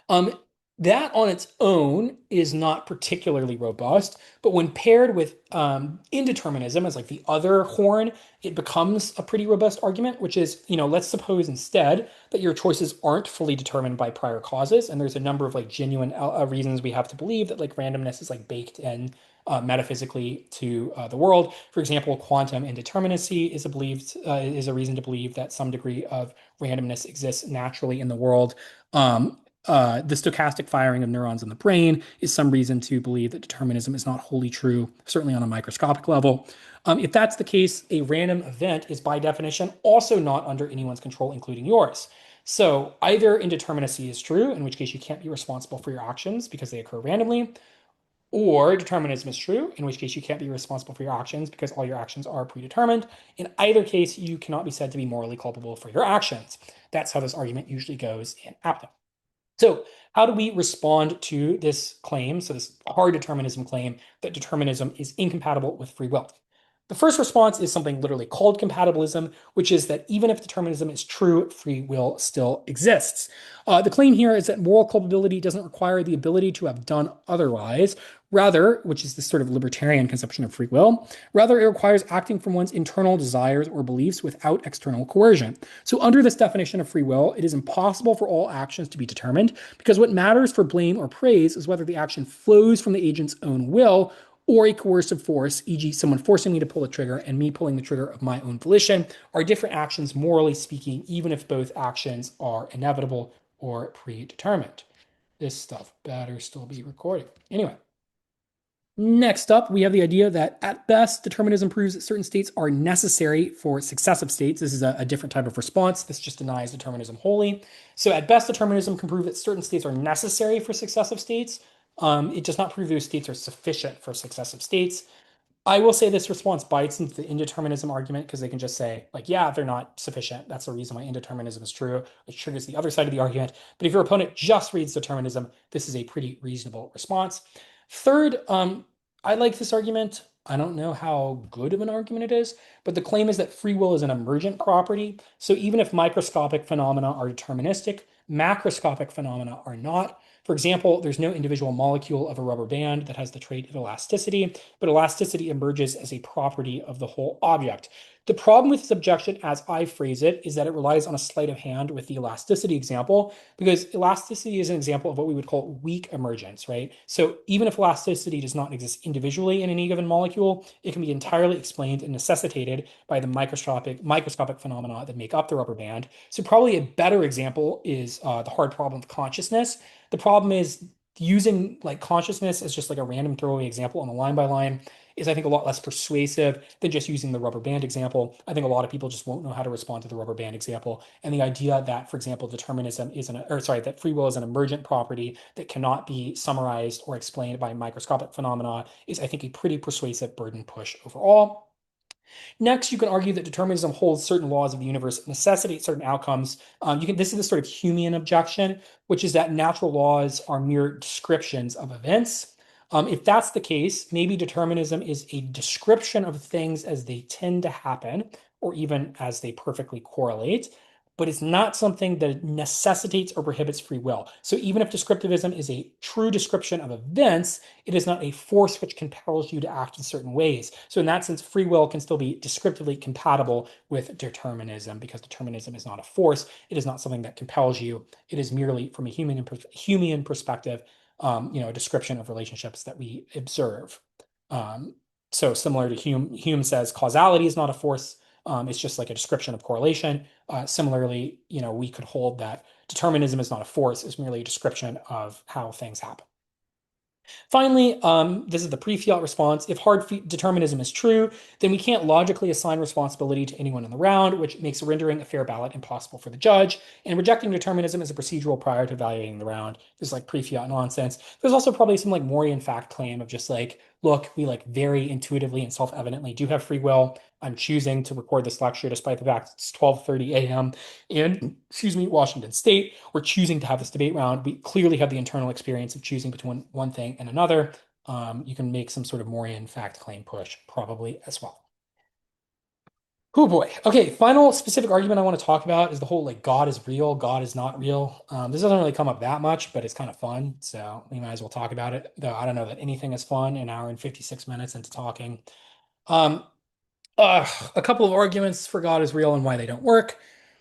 Um, that on its own is not particularly robust, but when paired with indeterminism as like the other horn, it becomes a pretty robust argument, which is, let's suppose instead that your choices aren't fully determined by prior causes, and there's a number of like genuine reasons we have to believe that like randomness is like baked in metaphysically to the world. For example, quantum indeterminacy is a reason to believe that some degree of randomness exists naturally in the world. The stochastic firing of neurons in the brain is some reason to believe that determinism is not wholly true, certainly on a microscopic level. If that's the case, a random event is by definition also not under anyone's control, including yours. So either indeterminacy is true, in which case you can't be responsible for your actions because they occur randomly, or determinism is true, in which case you can't be responsible for your actions because all your actions are predetermined. In either case, you cannot be said to be morally culpable for your actions. That's how this argument usually goes in APDA. So, how do we respond to this claim? So, this hard determinism claim that determinism is incompatible with free will. The first response is something literally called compatibilism, which is that even if determinism is true, free will still exists. The claim here is that moral culpability doesn't require the ability to have done otherwise. Rather, which is this sort of libertarian conception of free will, rather it requires acting from one's internal desires or beliefs without external coercion. So, under this definition of free will, it is impossible for all actions to be determined because what matters for blame or praise is whether the action flows from the agent's own will or a coercive force, e.g., someone forcing me to pull the trigger and me pulling the trigger of my own volition, are different actions, morally speaking, even if both actions are inevitable or predetermined. This stuff better still be recording. Anyway, next up, we have the idea that at best, determinism proves that certain states are necessary for successive states. This is a different type of response. This just denies determinism wholly. So at best, determinism can prove that certain states are necessary for successive states. It does not prove those states are sufficient for successive states. I will say this response bites into the indeterminism argument because they can just say, like, yeah, they're not sufficient. That's the reason why indeterminism is true, which triggers the other side of the argument. But if your opponent just reads determinism, this is a pretty reasonable response. Third, I like this argument. I don't know how good of an argument it is, but the claim is that free will is an emergent property. So even if microscopic phenomena are deterministic, macroscopic phenomena are not. For example, there's no individual molecule of a rubber band that has the trait of elasticity, but elasticity emerges as a property of the whole object. The problem with this objection, as I phrase it, is that it relies on a sleight of hand with the elasticity example, because elasticity is an example of what we would call weak emergence, right? So even if elasticity does not exist individually in any given molecule, it can be entirely explained and necessitated by the microscopic phenomena that make up the rubber band. So probably a better example is the hard problem of consciousness. The problem is using like consciousness as just like a random throwaway example on a line by line is I think a lot less persuasive than just using the rubber band example. I think a lot of people just won't know how to respond to the rubber band example. And the idea that, for example, determinism is that free will is an emergent property that cannot be summarized or explained by microscopic phenomena is, I think, a pretty persuasive burden push overall. Next, you can argue that determinism holds certain laws of the universe, necessitate certain outcomes. This is the sort of Humean objection, which is that natural laws are mere descriptions of events. If that's the case, maybe determinism is a description of things as they tend to happen, or even as they perfectly correlate, but it's not something that necessitates or prohibits free will. So even if descriptivism is a true description of events, it is not a force which compels you to act in certain ways. So in that sense, free will can still be descriptively compatible with determinism because determinism is not a force. It is not something that compels you. It is merely from a Humean perspective, a description of relationships that we observe. So similar to Hume says causality is not a force. It's just like a description of correlation. Similarly, we could hold that determinism is not a force, it's merely a description of how things happen. Finally, this is the pre-fiat response. If hard determinism is true, then we can't logically assign responsibility to anyone in the round, which makes rendering a fair ballot impossible for the judge. And rejecting determinism is a procedural prior to evaluating the round. This is like pre-fiat nonsense. There's also probably some like Morian fact claim of just like, look, we like very intuitively and self-evidently do have free will. I'm choosing to record this lecture despite the fact it's 12:30 a.m. in, Washington State. We're choosing to have this debate round. We clearly have the internal experience of choosing between one thing and another. You can make some sort of Morian fact claim push probably as well. Oh boy. Okay, final specific argument I want to talk about is the whole like God is real, God is not real. This doesn't really come up that much, but it's kind of fun. So we might as well talk about it. Though I don't know that anything is fun an hour and 56 minutes into talking. Um, a couple of arguments for God is real and why they don't work.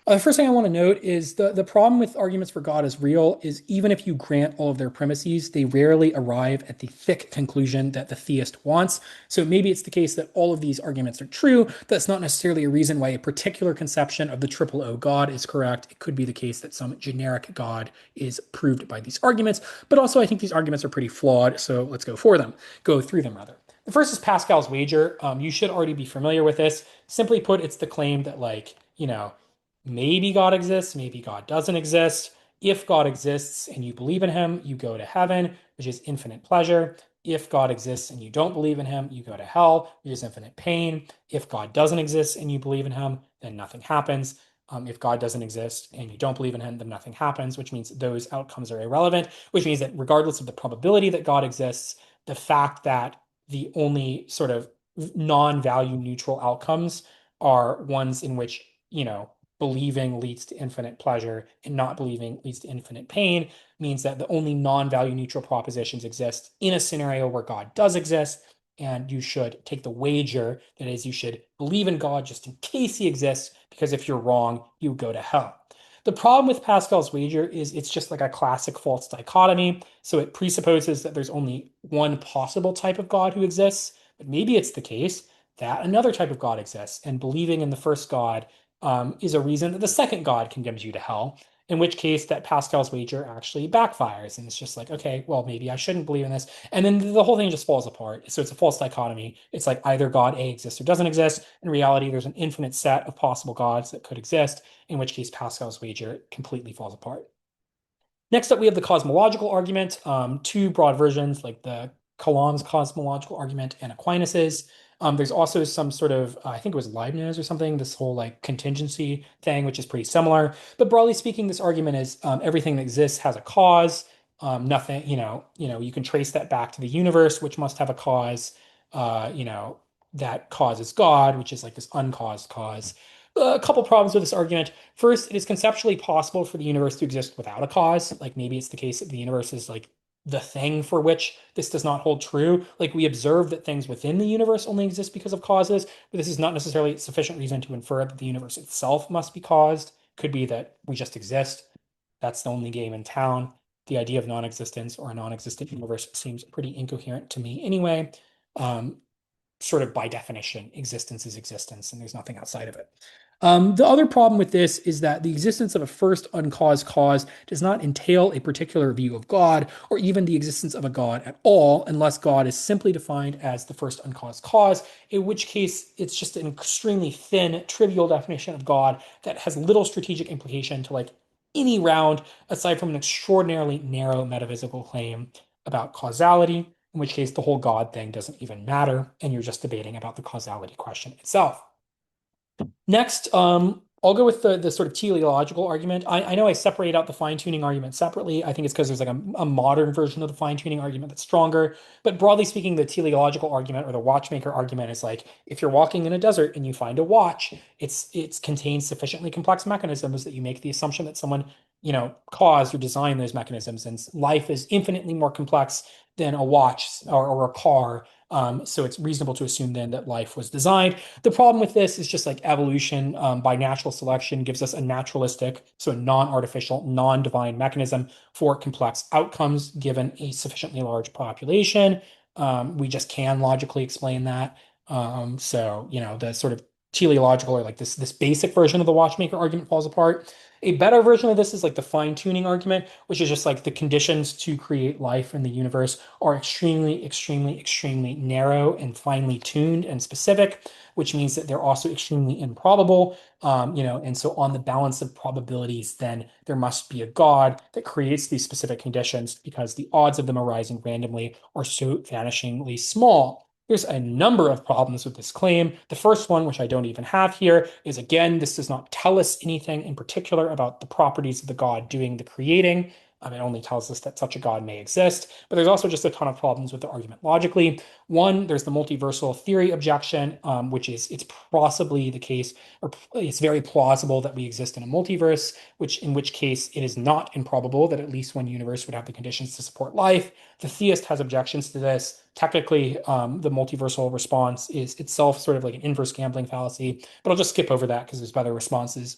The first thing I want to note is the problem with arguments for God is real is even if you grant all of their premises, they rarely arrive at the thick conclusion that the theist wants. So maybe it's the case that all of these arguments are true. That's not necessarily a reason why a particular conception of the triple O God is correct. It could be the case that some generic God is proved by these arguments. But also, I think these arguments are pretty flawed. So let's go through them rather. The first is Pascal's wager. You should already be familiar with this. Simply put, it's the claim that, like, maybe God exists, maybe God doesn't exist. If God exists and you believe in him, you go to heaven, which is infinite pleasure. If God exists and you don't believe in him, you go to hell, which is infinite pain. If God doesn't exist and you believe in him, then nothing happens. If God doesn't exist and you don't believe in him, then nothing happens, which means those outcomes are irrelevant, which means that regardless of the probability that God exists, the fact that the only sort of non-value neutral outcomes are ones in which, believing leads to infinite pleasure and not believing leads to infinite pain, means that the only non-value neutral propositions exist in a scenario where God does exist. And you should take the wager, that is, you should believe in God just in case he exists, because if you're wrong, you go to hell. The problem with Pascal's wager is it's just like a classic false dichotomy. So it presupposes that there's only one possible type of God who exists, but maybe it's the case that another type of God exists, and believing in the first God is a reason that the second God condemns you to hell, in which case that Pascal's wager actually backfires. And it's just like, okay, well, maybe I shouldn't believe in this. And then the whole thing just falls apart. So it's a false dichotomy. It's like either God A exists or doesn't exist. In reality, there's an infinite set of possible gods that could exist, in which case Pascal's wager completely falls apart. Next up, we have the cosmological argument, two broad versions, like the Coulomb's cosmological argument and Aquinas's. There's also some sort of, I think it was Leibniz or something, this whole like contingency thing, which is pretty similar. But broadly speaking, this argument is everything that exists has a cause. Nothing, you can trace that back to the universe, which must have a cause. That cause is God, which is like this uncaused cause. A couple problems with this argument. First, it is conceptually possible for the universe to exist without a cause. Like maybe it's the case that the universe is like the thing for which this does not hold true. Like we observe that things within the universe only exist because of causes, but this is not necessarily sufficient reason to infer that the universe itself must be caused. Could be that we just exist. That's the only game in town. The idea of non-existence or a non-existent universe seems pretty incoherent to me anyway. Um, Sort of by definition, existence is existence, and there's nothing outside of it. The other problem with this is that the existence of a first uncaused cause does not entail a particular view of God or even the existence of a God at all, unless God is simply defined as the first uncaused cause, in which case it's just an extremely thin, trivial definition of God that has little strategic implication to like any round, aside from an extraordinarily narrow metaphysical claim about causality, in which case the whole God thing doesn't even matter, and you're just debating about the causality question itself. Next, I'll go with the sort of teleological argument. I know I separate out the fine-tuning argument separately. I think it's because there's like a modern version of the fine-tuning argument that's stronger. But broadly speaking, the teleological argument or the watchmaker argument is like if you're walking in a desert and you find a watch, it contains sufficiently complex mechanisms that you make the assumption that someone, caused or designed those mechanisms. And life is infinitely more complex than a watch or a car. So it's reasonable to assume then that life was designed. The problem with this is just like evolution by natural selection gives us a naturalistic, so a non-artificial, non-divine mechanism for complex outcomes given a sufficiently large population. We just can logically explain that. The sort of teleological or like this basic version of the watchmaker argument falls apart. A better version of this is like the fine-tuning argument, which is just like the conditions to create life in the universe are extremely, extremely, extremely narrow and finely tuned and specific, which means that they're also extremely improbable. And so on the balance of probabilities, then there must be a God that creates these specific conditions because the odds of them arising randomly are so vanishingly small. There's a number of problems with this claim. The first one, which I don't even have here, is again, this does not tell us anything in particular about the properties of the God doing the creating. It only tells us that such a God may exist, but there's also just a ton of problems with the argument logically. One, there's the multiversal theory objection, which is it's possibly the case, or it's very plausible that we exist in a multiverse, in which case it is not improbable that at least one universe would have the conditions to support life. The theist has objections to this. Technically, the multiversal response is itself sort of like an inverse gambling fallacy, but I'll just skip over that because there's better responses.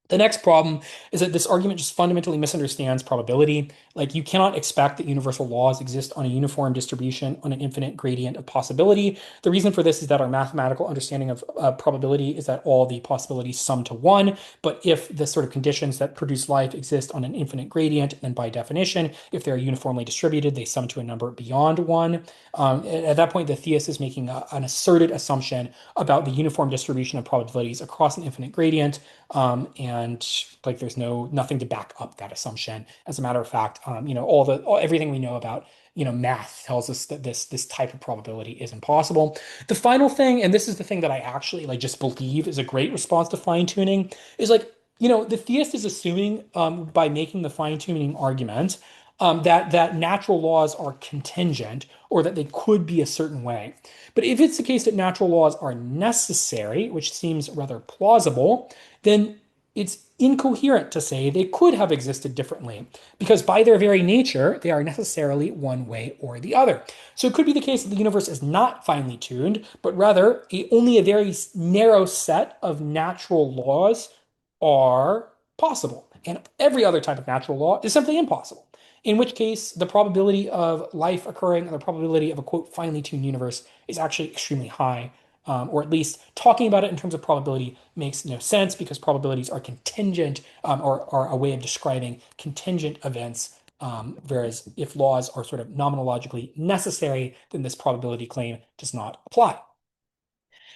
The next problem is that this argument just fundamentally misunderstands probability. Like you cannot expect that universal laws exist on a uniform distribution on an infinite gradient of possibility. The reason for this is that our mathematical understanding of probability is that all the possibilities sum to one. But if the sort of conditions that produce life exist on an infinite gradient, then by definition, if they're uniformly distributed, they sum to a number beyond one. At that point, the theist is making an asserted assumption about the uniform distribution of probabilities across an infinite gradient. And like there's nothing to back up that assumption. As a matter of fact, everything we know about math tells us that this type of probability is impossible. The final thing, and this is the thing that I actually like just believe is a great response to fine tuning, is like the theist is assuming by making the fine tuning argument that natural laws are contingent or that they could be a certain way. But if it's the case that natural laws are necessary, which seems rather plausible, then it's incoherent to say they could have existed differently, because by their very nature, they are necessarily one way or the other. So it could be the case that the universe is not finely tuned, but rather only a very narrow set of natural laws are possible. And every other type of natural law is simply impossible. In which case, the probability of life occurring and the probability of a quote finely tuned universe is actually extremely high. Or at least talking about it in terms of probability makes no sense because probabilities are contingent or are a way of describing contingent events. Whereas if laws are sort of nomenologically necessary, then this probability claim does not apply.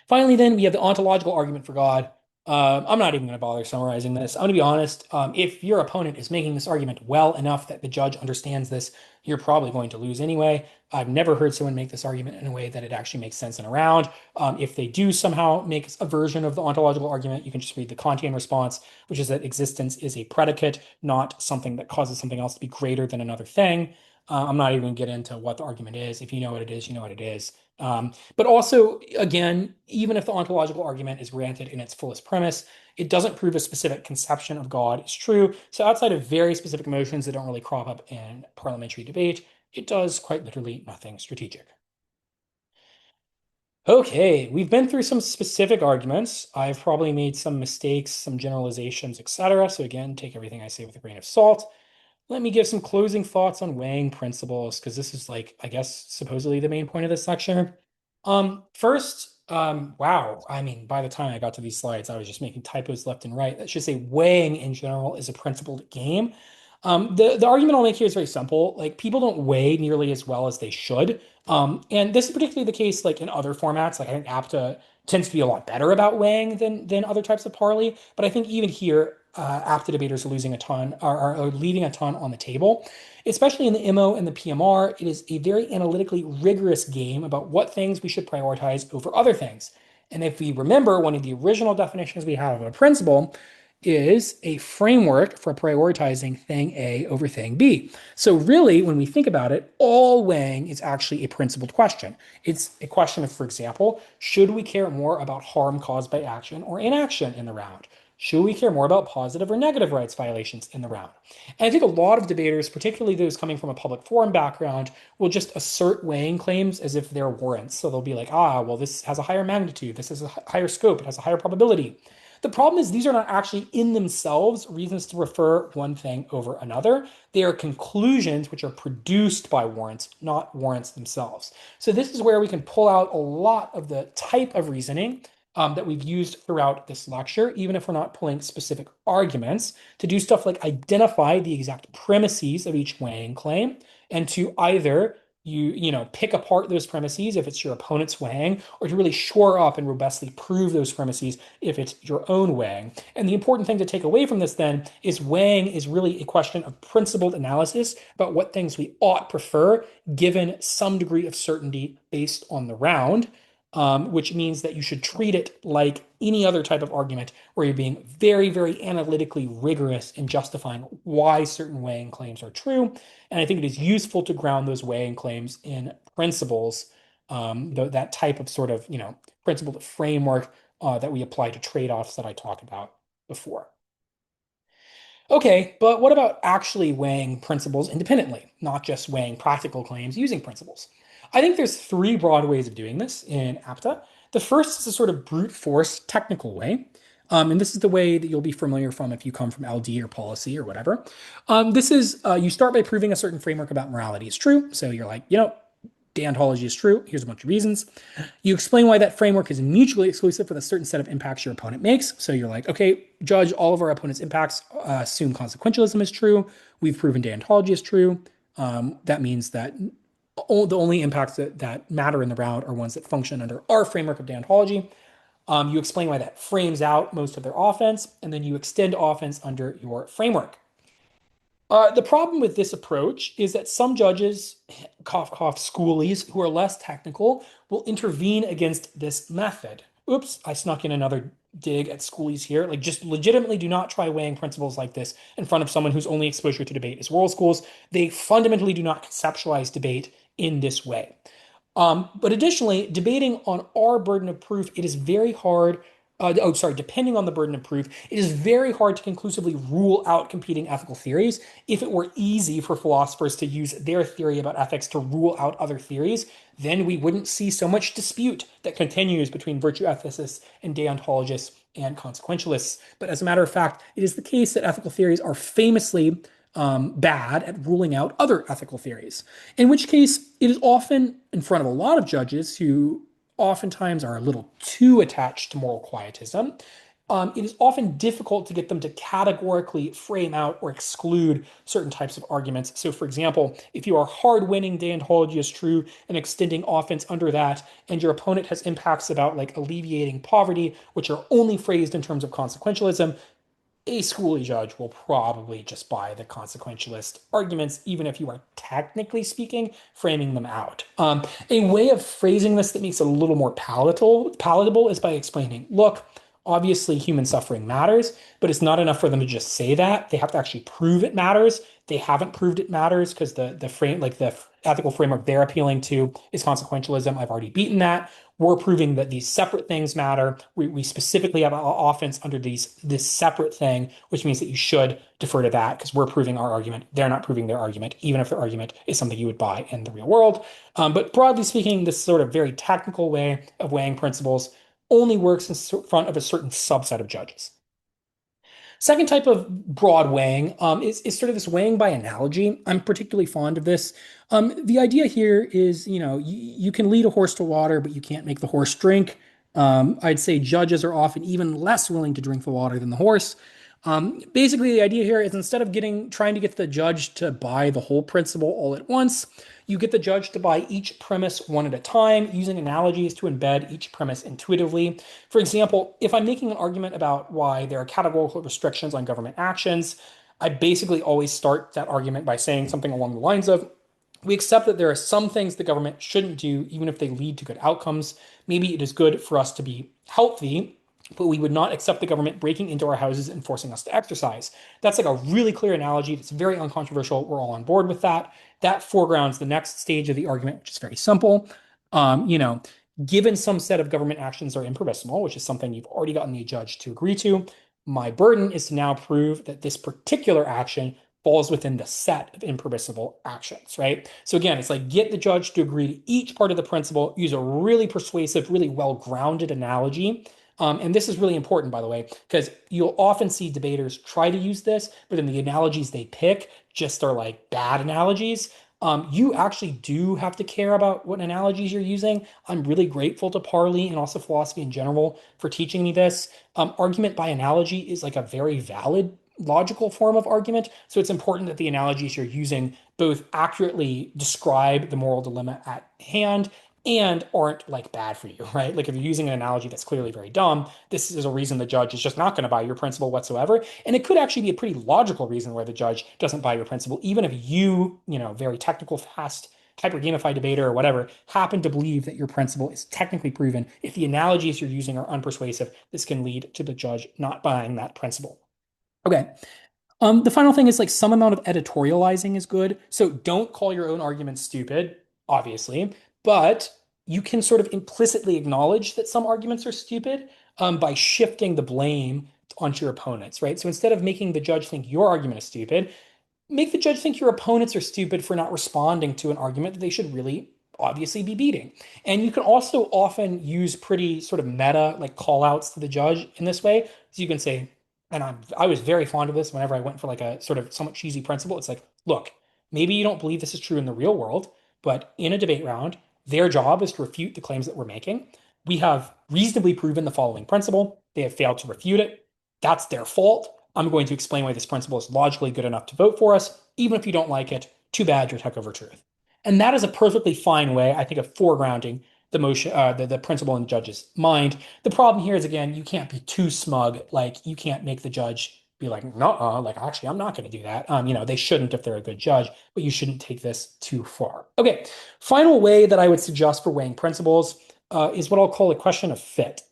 Finally, then we have the ontological argument for God. I'm not even going to bother summarizing this. I'm going to be honest. If your opponent is making this argument well enough that the judge understands this, you're probably going to lose anyway. I've never heard someone make this argument in a way that it actually makes sense in a round. If they do somehow make a version of the ontological argument, you can just read the Kantian response, which is that existence is a predicate, not something that causes something else to be greater than another thing. I'm not even going to get into what the argument is. If you know what it is, you know what it is. But also, again, even if the ontological argument is granted in its fullest premise, it doesn't prove a specific conception of God is true. So outside of very specific motions that don't really crop up in parliamentary debate, it does quite literally nothing strategic. Okay, we've been through some specific arguments. I've probably made some mistakes, some generalizations, etc. So again, take everything I say with a grain of salt. Let me give some closing thoughts on weighing principles, because this is like, I guess, supposedly the main point of this lecture. First, wow, I mean, by the time I got to these slides, I was just making typos left and right. That should say weighing in general is a principled game. The argument I'll make here is very simple. Like people don't weigh nearly as well as they should. And this is particularly the case like in other formats. Like I think APTA tends to be a lot better about weighing than other types of parley. But I think even here, APTA debaters are losing a ton, are leaving a ton on the table. Especially in the MO and the PMR, it is a very analytically rigorous game about what things we should prioritize over other things. And if we remember, one of the original definitions we have of a principle is a framework for prioritizing thing A over thing B. So really, when we think about it, all weighing is actually a principled question. It's a question of, for example, should we care more about harm caused by action or inaction in the round? Should we care more about positive or negative rights violations in the round? And I think a lot of debaters, particularly those coming from a public forum background, will just assert weighing claims as if they're warrants. So they'll be like, well, this has a higher magnitude, this has a higher scope, it has a higher probability. The problem is these are not actually in themselves reasons to refer one thing over another. They are conclusions which are produced by warrants, not warrants themselves. So this is where we can pull out a lot of the type of reasoning that we've used throughout this lecture, even if we're not pulling specific arguments, to do stuff like identify the exact premises of each weighing claim and to either pick apart those premises if it's your opponent's weighing, or to really shore up and robustly prove those premises if it's your own weighing. And the important thing to take away from this then is weighing is really a question of principled analysis about what things we ought prefer given some degree of certainty based on the round. Which means that you should treat it like any other type of argument where you're being very, very analytically rigorous in justifying why certain weighing claims are true. And I think it is useful to ground those weighing claims in principles, that type of sort of, principled framework that we apply to trade-offs that I talked about before. Okay, but what about actually weighing principles independently, not just weighing practical claims using principles? I think there's three broad ways of doing this in APTA. The first is a sort of brute force technical way. And this is the way that you'll be familiar from if you come from LD or policy or whatever. This is you start by proving a certain framework about morality is true. So you're like, deontology is true. Here's a bunch of reasons. You explain why that framework is mutually exclusive with a certain set of impacts your opponent makes. So you're like, okay, judge, all of our opponent's impacts assume consequentialism is true. We've proven deontology is true. That means that the only impacts that matter in the round are ones that function under our framework of deontology. You explain why that frames out most of their offense, and then you extend offense under your framework. The problem with this approach is that some judges, cough, cough, schoolies who are less technical will intervene against this method. Oops, I snuck in another dig at schoolies here. Like, just legitimately do not try weighing principles like this in front of someone whose only exposure to debate is world schools. They fundamentally do not conceptualize debate in this way. But additionally, debating on our burden of proof, it is very hard. Depending on the burden of proof, it is very hard to conclusively rule out competing ethical theories. If it were easy for philosophers to use their theory about ethics to rule out other theories, then we wouldn't see so much dispute that continues between virtue ethicists and deontologists and consequentialists. But as a matter of fact, it is the case that ethical theories are famously bad at ruling out other ethical theories, in which case it is often in front of a lot of judges who oftentimes are a little too attached to moral quietism. It is often difficult to get them to categorically frame out or exclude certain types of arguments. So, for example, if you are hard winning deontology is true and extending offense under that, and your opponent has impacts about like alleviating poverty, which are only phrased in terms of consequentialism, a schooly judge will probably just buy the consequentialist arguments, even if you are technically speaking framing them out. A way of phrasing this that makes it a little more palatable is by explaining, look, obviously human suffering matters, but it's not enough for them to just say that. They have to actually prove it matters. They haven't proved it matters because the frame, like the ethical framework they're appealing to is consequentialism. I've already beaten that. We're proving that these separate things matter. We specifically have offense under this separate thing, which means that you should defer to that because we're proving our argument. They're not proving their argument, even if their argument is something you would buy in the real world. But broadly speaking, this sort of very technical way of weighing principles only works in front of a certain subset of judges. Second type of broad weighing is sort of this weighing by analogy. I'm particularly fond of this. The idea here is, you can lead a horse to water, but you can't make the horse drink. I'd say judges are often even less willing to drink the water than the horse. Basically, the idea here is instead of trying to get the judge to buy the whole principle all at once, you get the judge to buy each premise one at a time, using analogies to embed each premise intuitively. For example, if I'm making an argument about why there are categorical restrictions on government actions, I basically always start that argument by saying something along the lines of, we accept that there are some things the government shouldn't do, even if they lead to good outcomes. Maybe it is good for us to be healthy, but we would not accept the government breaking into our houses and forcing us to exercise. That's like a really clear analogy. It's very uncontroversial. We're all on board with that. That foregrounds the next stage of the argument, which is very simple. Um, you know, Given some set of government actions are impermissible, which is something you've already gotten the judge to agree to, my burden is to now prove that this particular action falls within the set of impermissible actions, right? So again, it's like get the judge to agree to each part of the principle, use a really persuasive, really well-grounded analogy. And this is really important, by the way, because you'll often see debaters try to use this, but then the analogies they pick just are like bad analogies. You actually do have to care about what analogies you're using. I'm really grateful to Parley and also philosophy in general for teaching me this. Argument by analogy is like a very valid logical form of argument. So it's important that the analogies you're using both accurately describe the moral dilemma at hand and aren't like bad for you, right? Like if you're using an analogy that's clearly very dumb, this is a reason the judge is just not going to buy your principle whatsoever. And it could actually be a pretty logical reason where the judge doesn't buy your principle, even if you, very technical, fast, hyper gamified debater or whatever, happen to believe that your principle is technically proven. If the analogies you're using are unpersuasive, this can lead to the judge not buying that principle. Okay. The final thing is like some amount of editorializing is good. So don't call your own arguments stupid, obviously, but you can sort of implicitly acknowledge that some arguments are stupid by shifting the blame onto your opponents, right? So instead of making the judge think your argument is stupid, make the judge think your opponents are stupid for not responding to an argument that they should really obviously be beating. And you can also often use pretty sort of meta like call outs to the judge in this way. So you can say, and I was very fond of this whenever I went for like a sort of somewhat cheesy principle. It's like, look, maybe you don't believe this is true in the real world, but in a debate round, their job is to refute the claims that we're making. We have reasonably proven the following principle. They have failed to refute it. That's their fault. I'm going to explain why this principle is logically good enough to vote for us. Even if you don't like it, too bad, you're tech over truth. And that is a perfectly fine way, I think, of foregrounding the motion, the principle in the judge's mind. The problem here is, again, you can't be too smug. Like, you can't make the judge be like, no, like, actually, I'm not going to do that. They shouldn't if they're a good judge, but you shouldn't take this too far. Okay, final way that I would suggest for weighing principles is what I'll call a question of fit.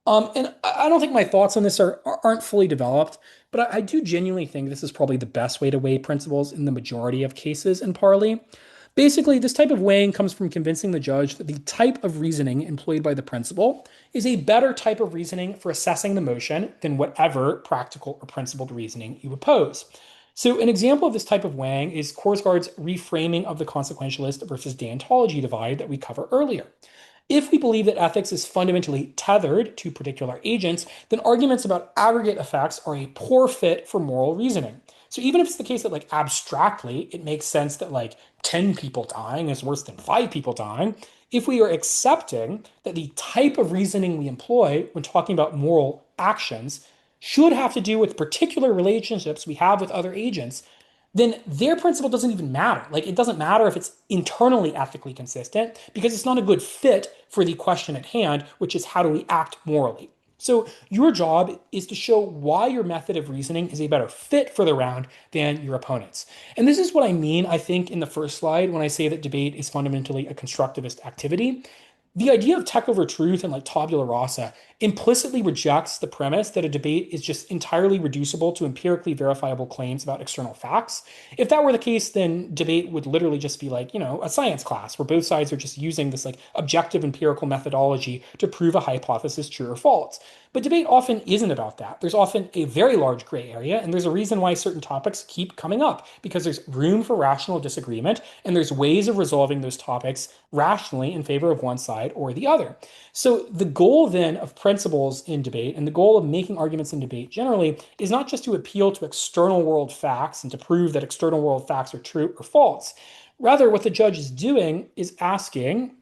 And I don't think my thoughts on this aren't fully developed, but I do genuinely think this is probably the best way to weigh principles in the majority of cases in parley. Basically, this type of weighing comes from convincing the judge that the type of reasoning employed by the principal is a better type of reasoning for assessing the motion than whatever practical or principled reasoning you oppose. So, an example of this type of weighing is Korsgaard's reframing of the consequentialist versus deontology divide that we covered earlier. If we believe that ethics is fundamentally tethered to particular agents, then arguments about aggregate effects are a poor fit for moral reasoning. So even if it's the case that like abstractly it makes sense that like 10 people dying is worse than 5 people dying, if we are accepting that the type of reasoning we employ when talking about moral actions should have to do with particular relationships we have with other agents, then their principle doesn't even matter. Like it doesn't matter if it's internally ethically consistent because it's not a good fit for the question at hand, which is how do we act morally. So your job is to show why your method of reasoning is a better fit for the round than your opponent's. And this is what I mean, I think, in the first slide when I say that debate is fundamentally a constructivist activity. The idea of tech over truth and like tabula rasa implicitly rejects the premise that a debate is just entirely reducible to empirically verifiable claims about external facts. If that were the case, then debate would literally just be like, a science class where both sides are just using this like objective empirical methodology to prove a hypothesis true or false. But debate often isn't about that. There's often a very large gray area, and there's a reason why certain topics keep coming up because there's room for rational disagreement, and there's ways of resolving those topics rationally in favor of one side or the other. So the goal then of principles in debate and the goal of making arguments in debate generally is not just to appeal to external world facts and to prove that external world facts are true or false. Rather, what the judge is doing is asking,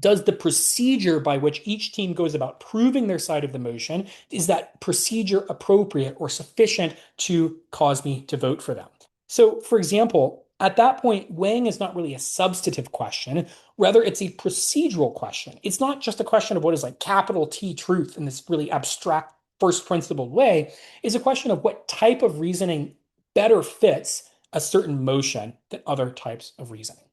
does the procedure by which each team goes about proving their side of the motion, is that procedure appropriate or sufficient to cause me to vote for them? So, for example, at that point, weighing is not really a substantive question. Rather, it's a procedural question. It's not just a question of what is like capital T truth in this really abstract first principled way. It's a question of what type of reasoning better fits a certain motion than other types of reasoning.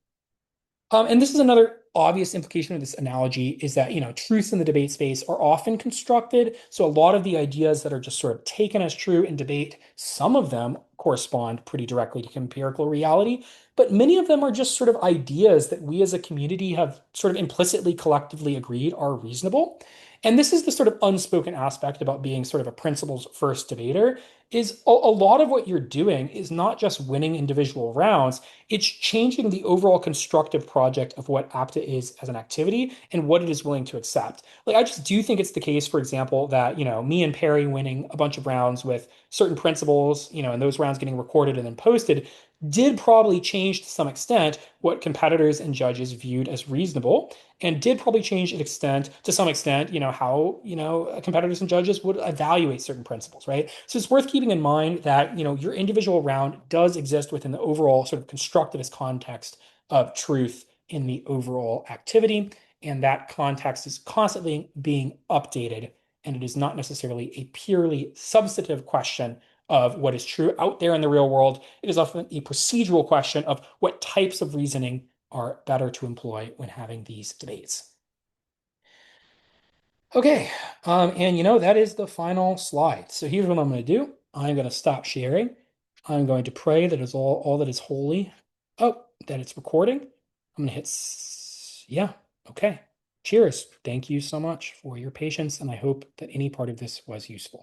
And this is another obvious implication of this analogy is that, truths in the debate space are often constructed. So a lot of the ideas that are just sort of taken as true in debate, some of them correspond pretty directly to empirical reality, but many of them are just sort of ideas that we as a community have sort of implicitly collectively agreed are reasonable. And this is the sort of unspoken aspect about being sort of a principles first debater is a lot of what you're doing is not just winning individual rounds, it's changing the overall constructive project of what APTA is as an activity and what it is willing to accept. Like, I just do think it's the case, for example, that, me and Perry winning a bunch of rounds with certain principles, and those rounds getting recorded and then posted did probably change to some extent what competitors and judges viewed as reasonable and did probably change to some extent, how, competitors and judges would evaluate certain principles, right? So it's worth keeping in mind that, your individual round does exist within the overall sort of constructivist context of truth in the overall activity. And that context is constantly being updated. And it is not necessarily a purely substantive question of what is true out there in the real world. It is often a procedural question of what types of reasoning are better to employ when having these debates. Okay, and that is the final slide. So here's what I'm going to do. I'm going to stop sharing. I'm going to pray that is all that is holy. Oh, that it's recording. I'm going to hit, yeah, okay. Cheers. Thank you so much for your patience, and I hope that any part of this was useful.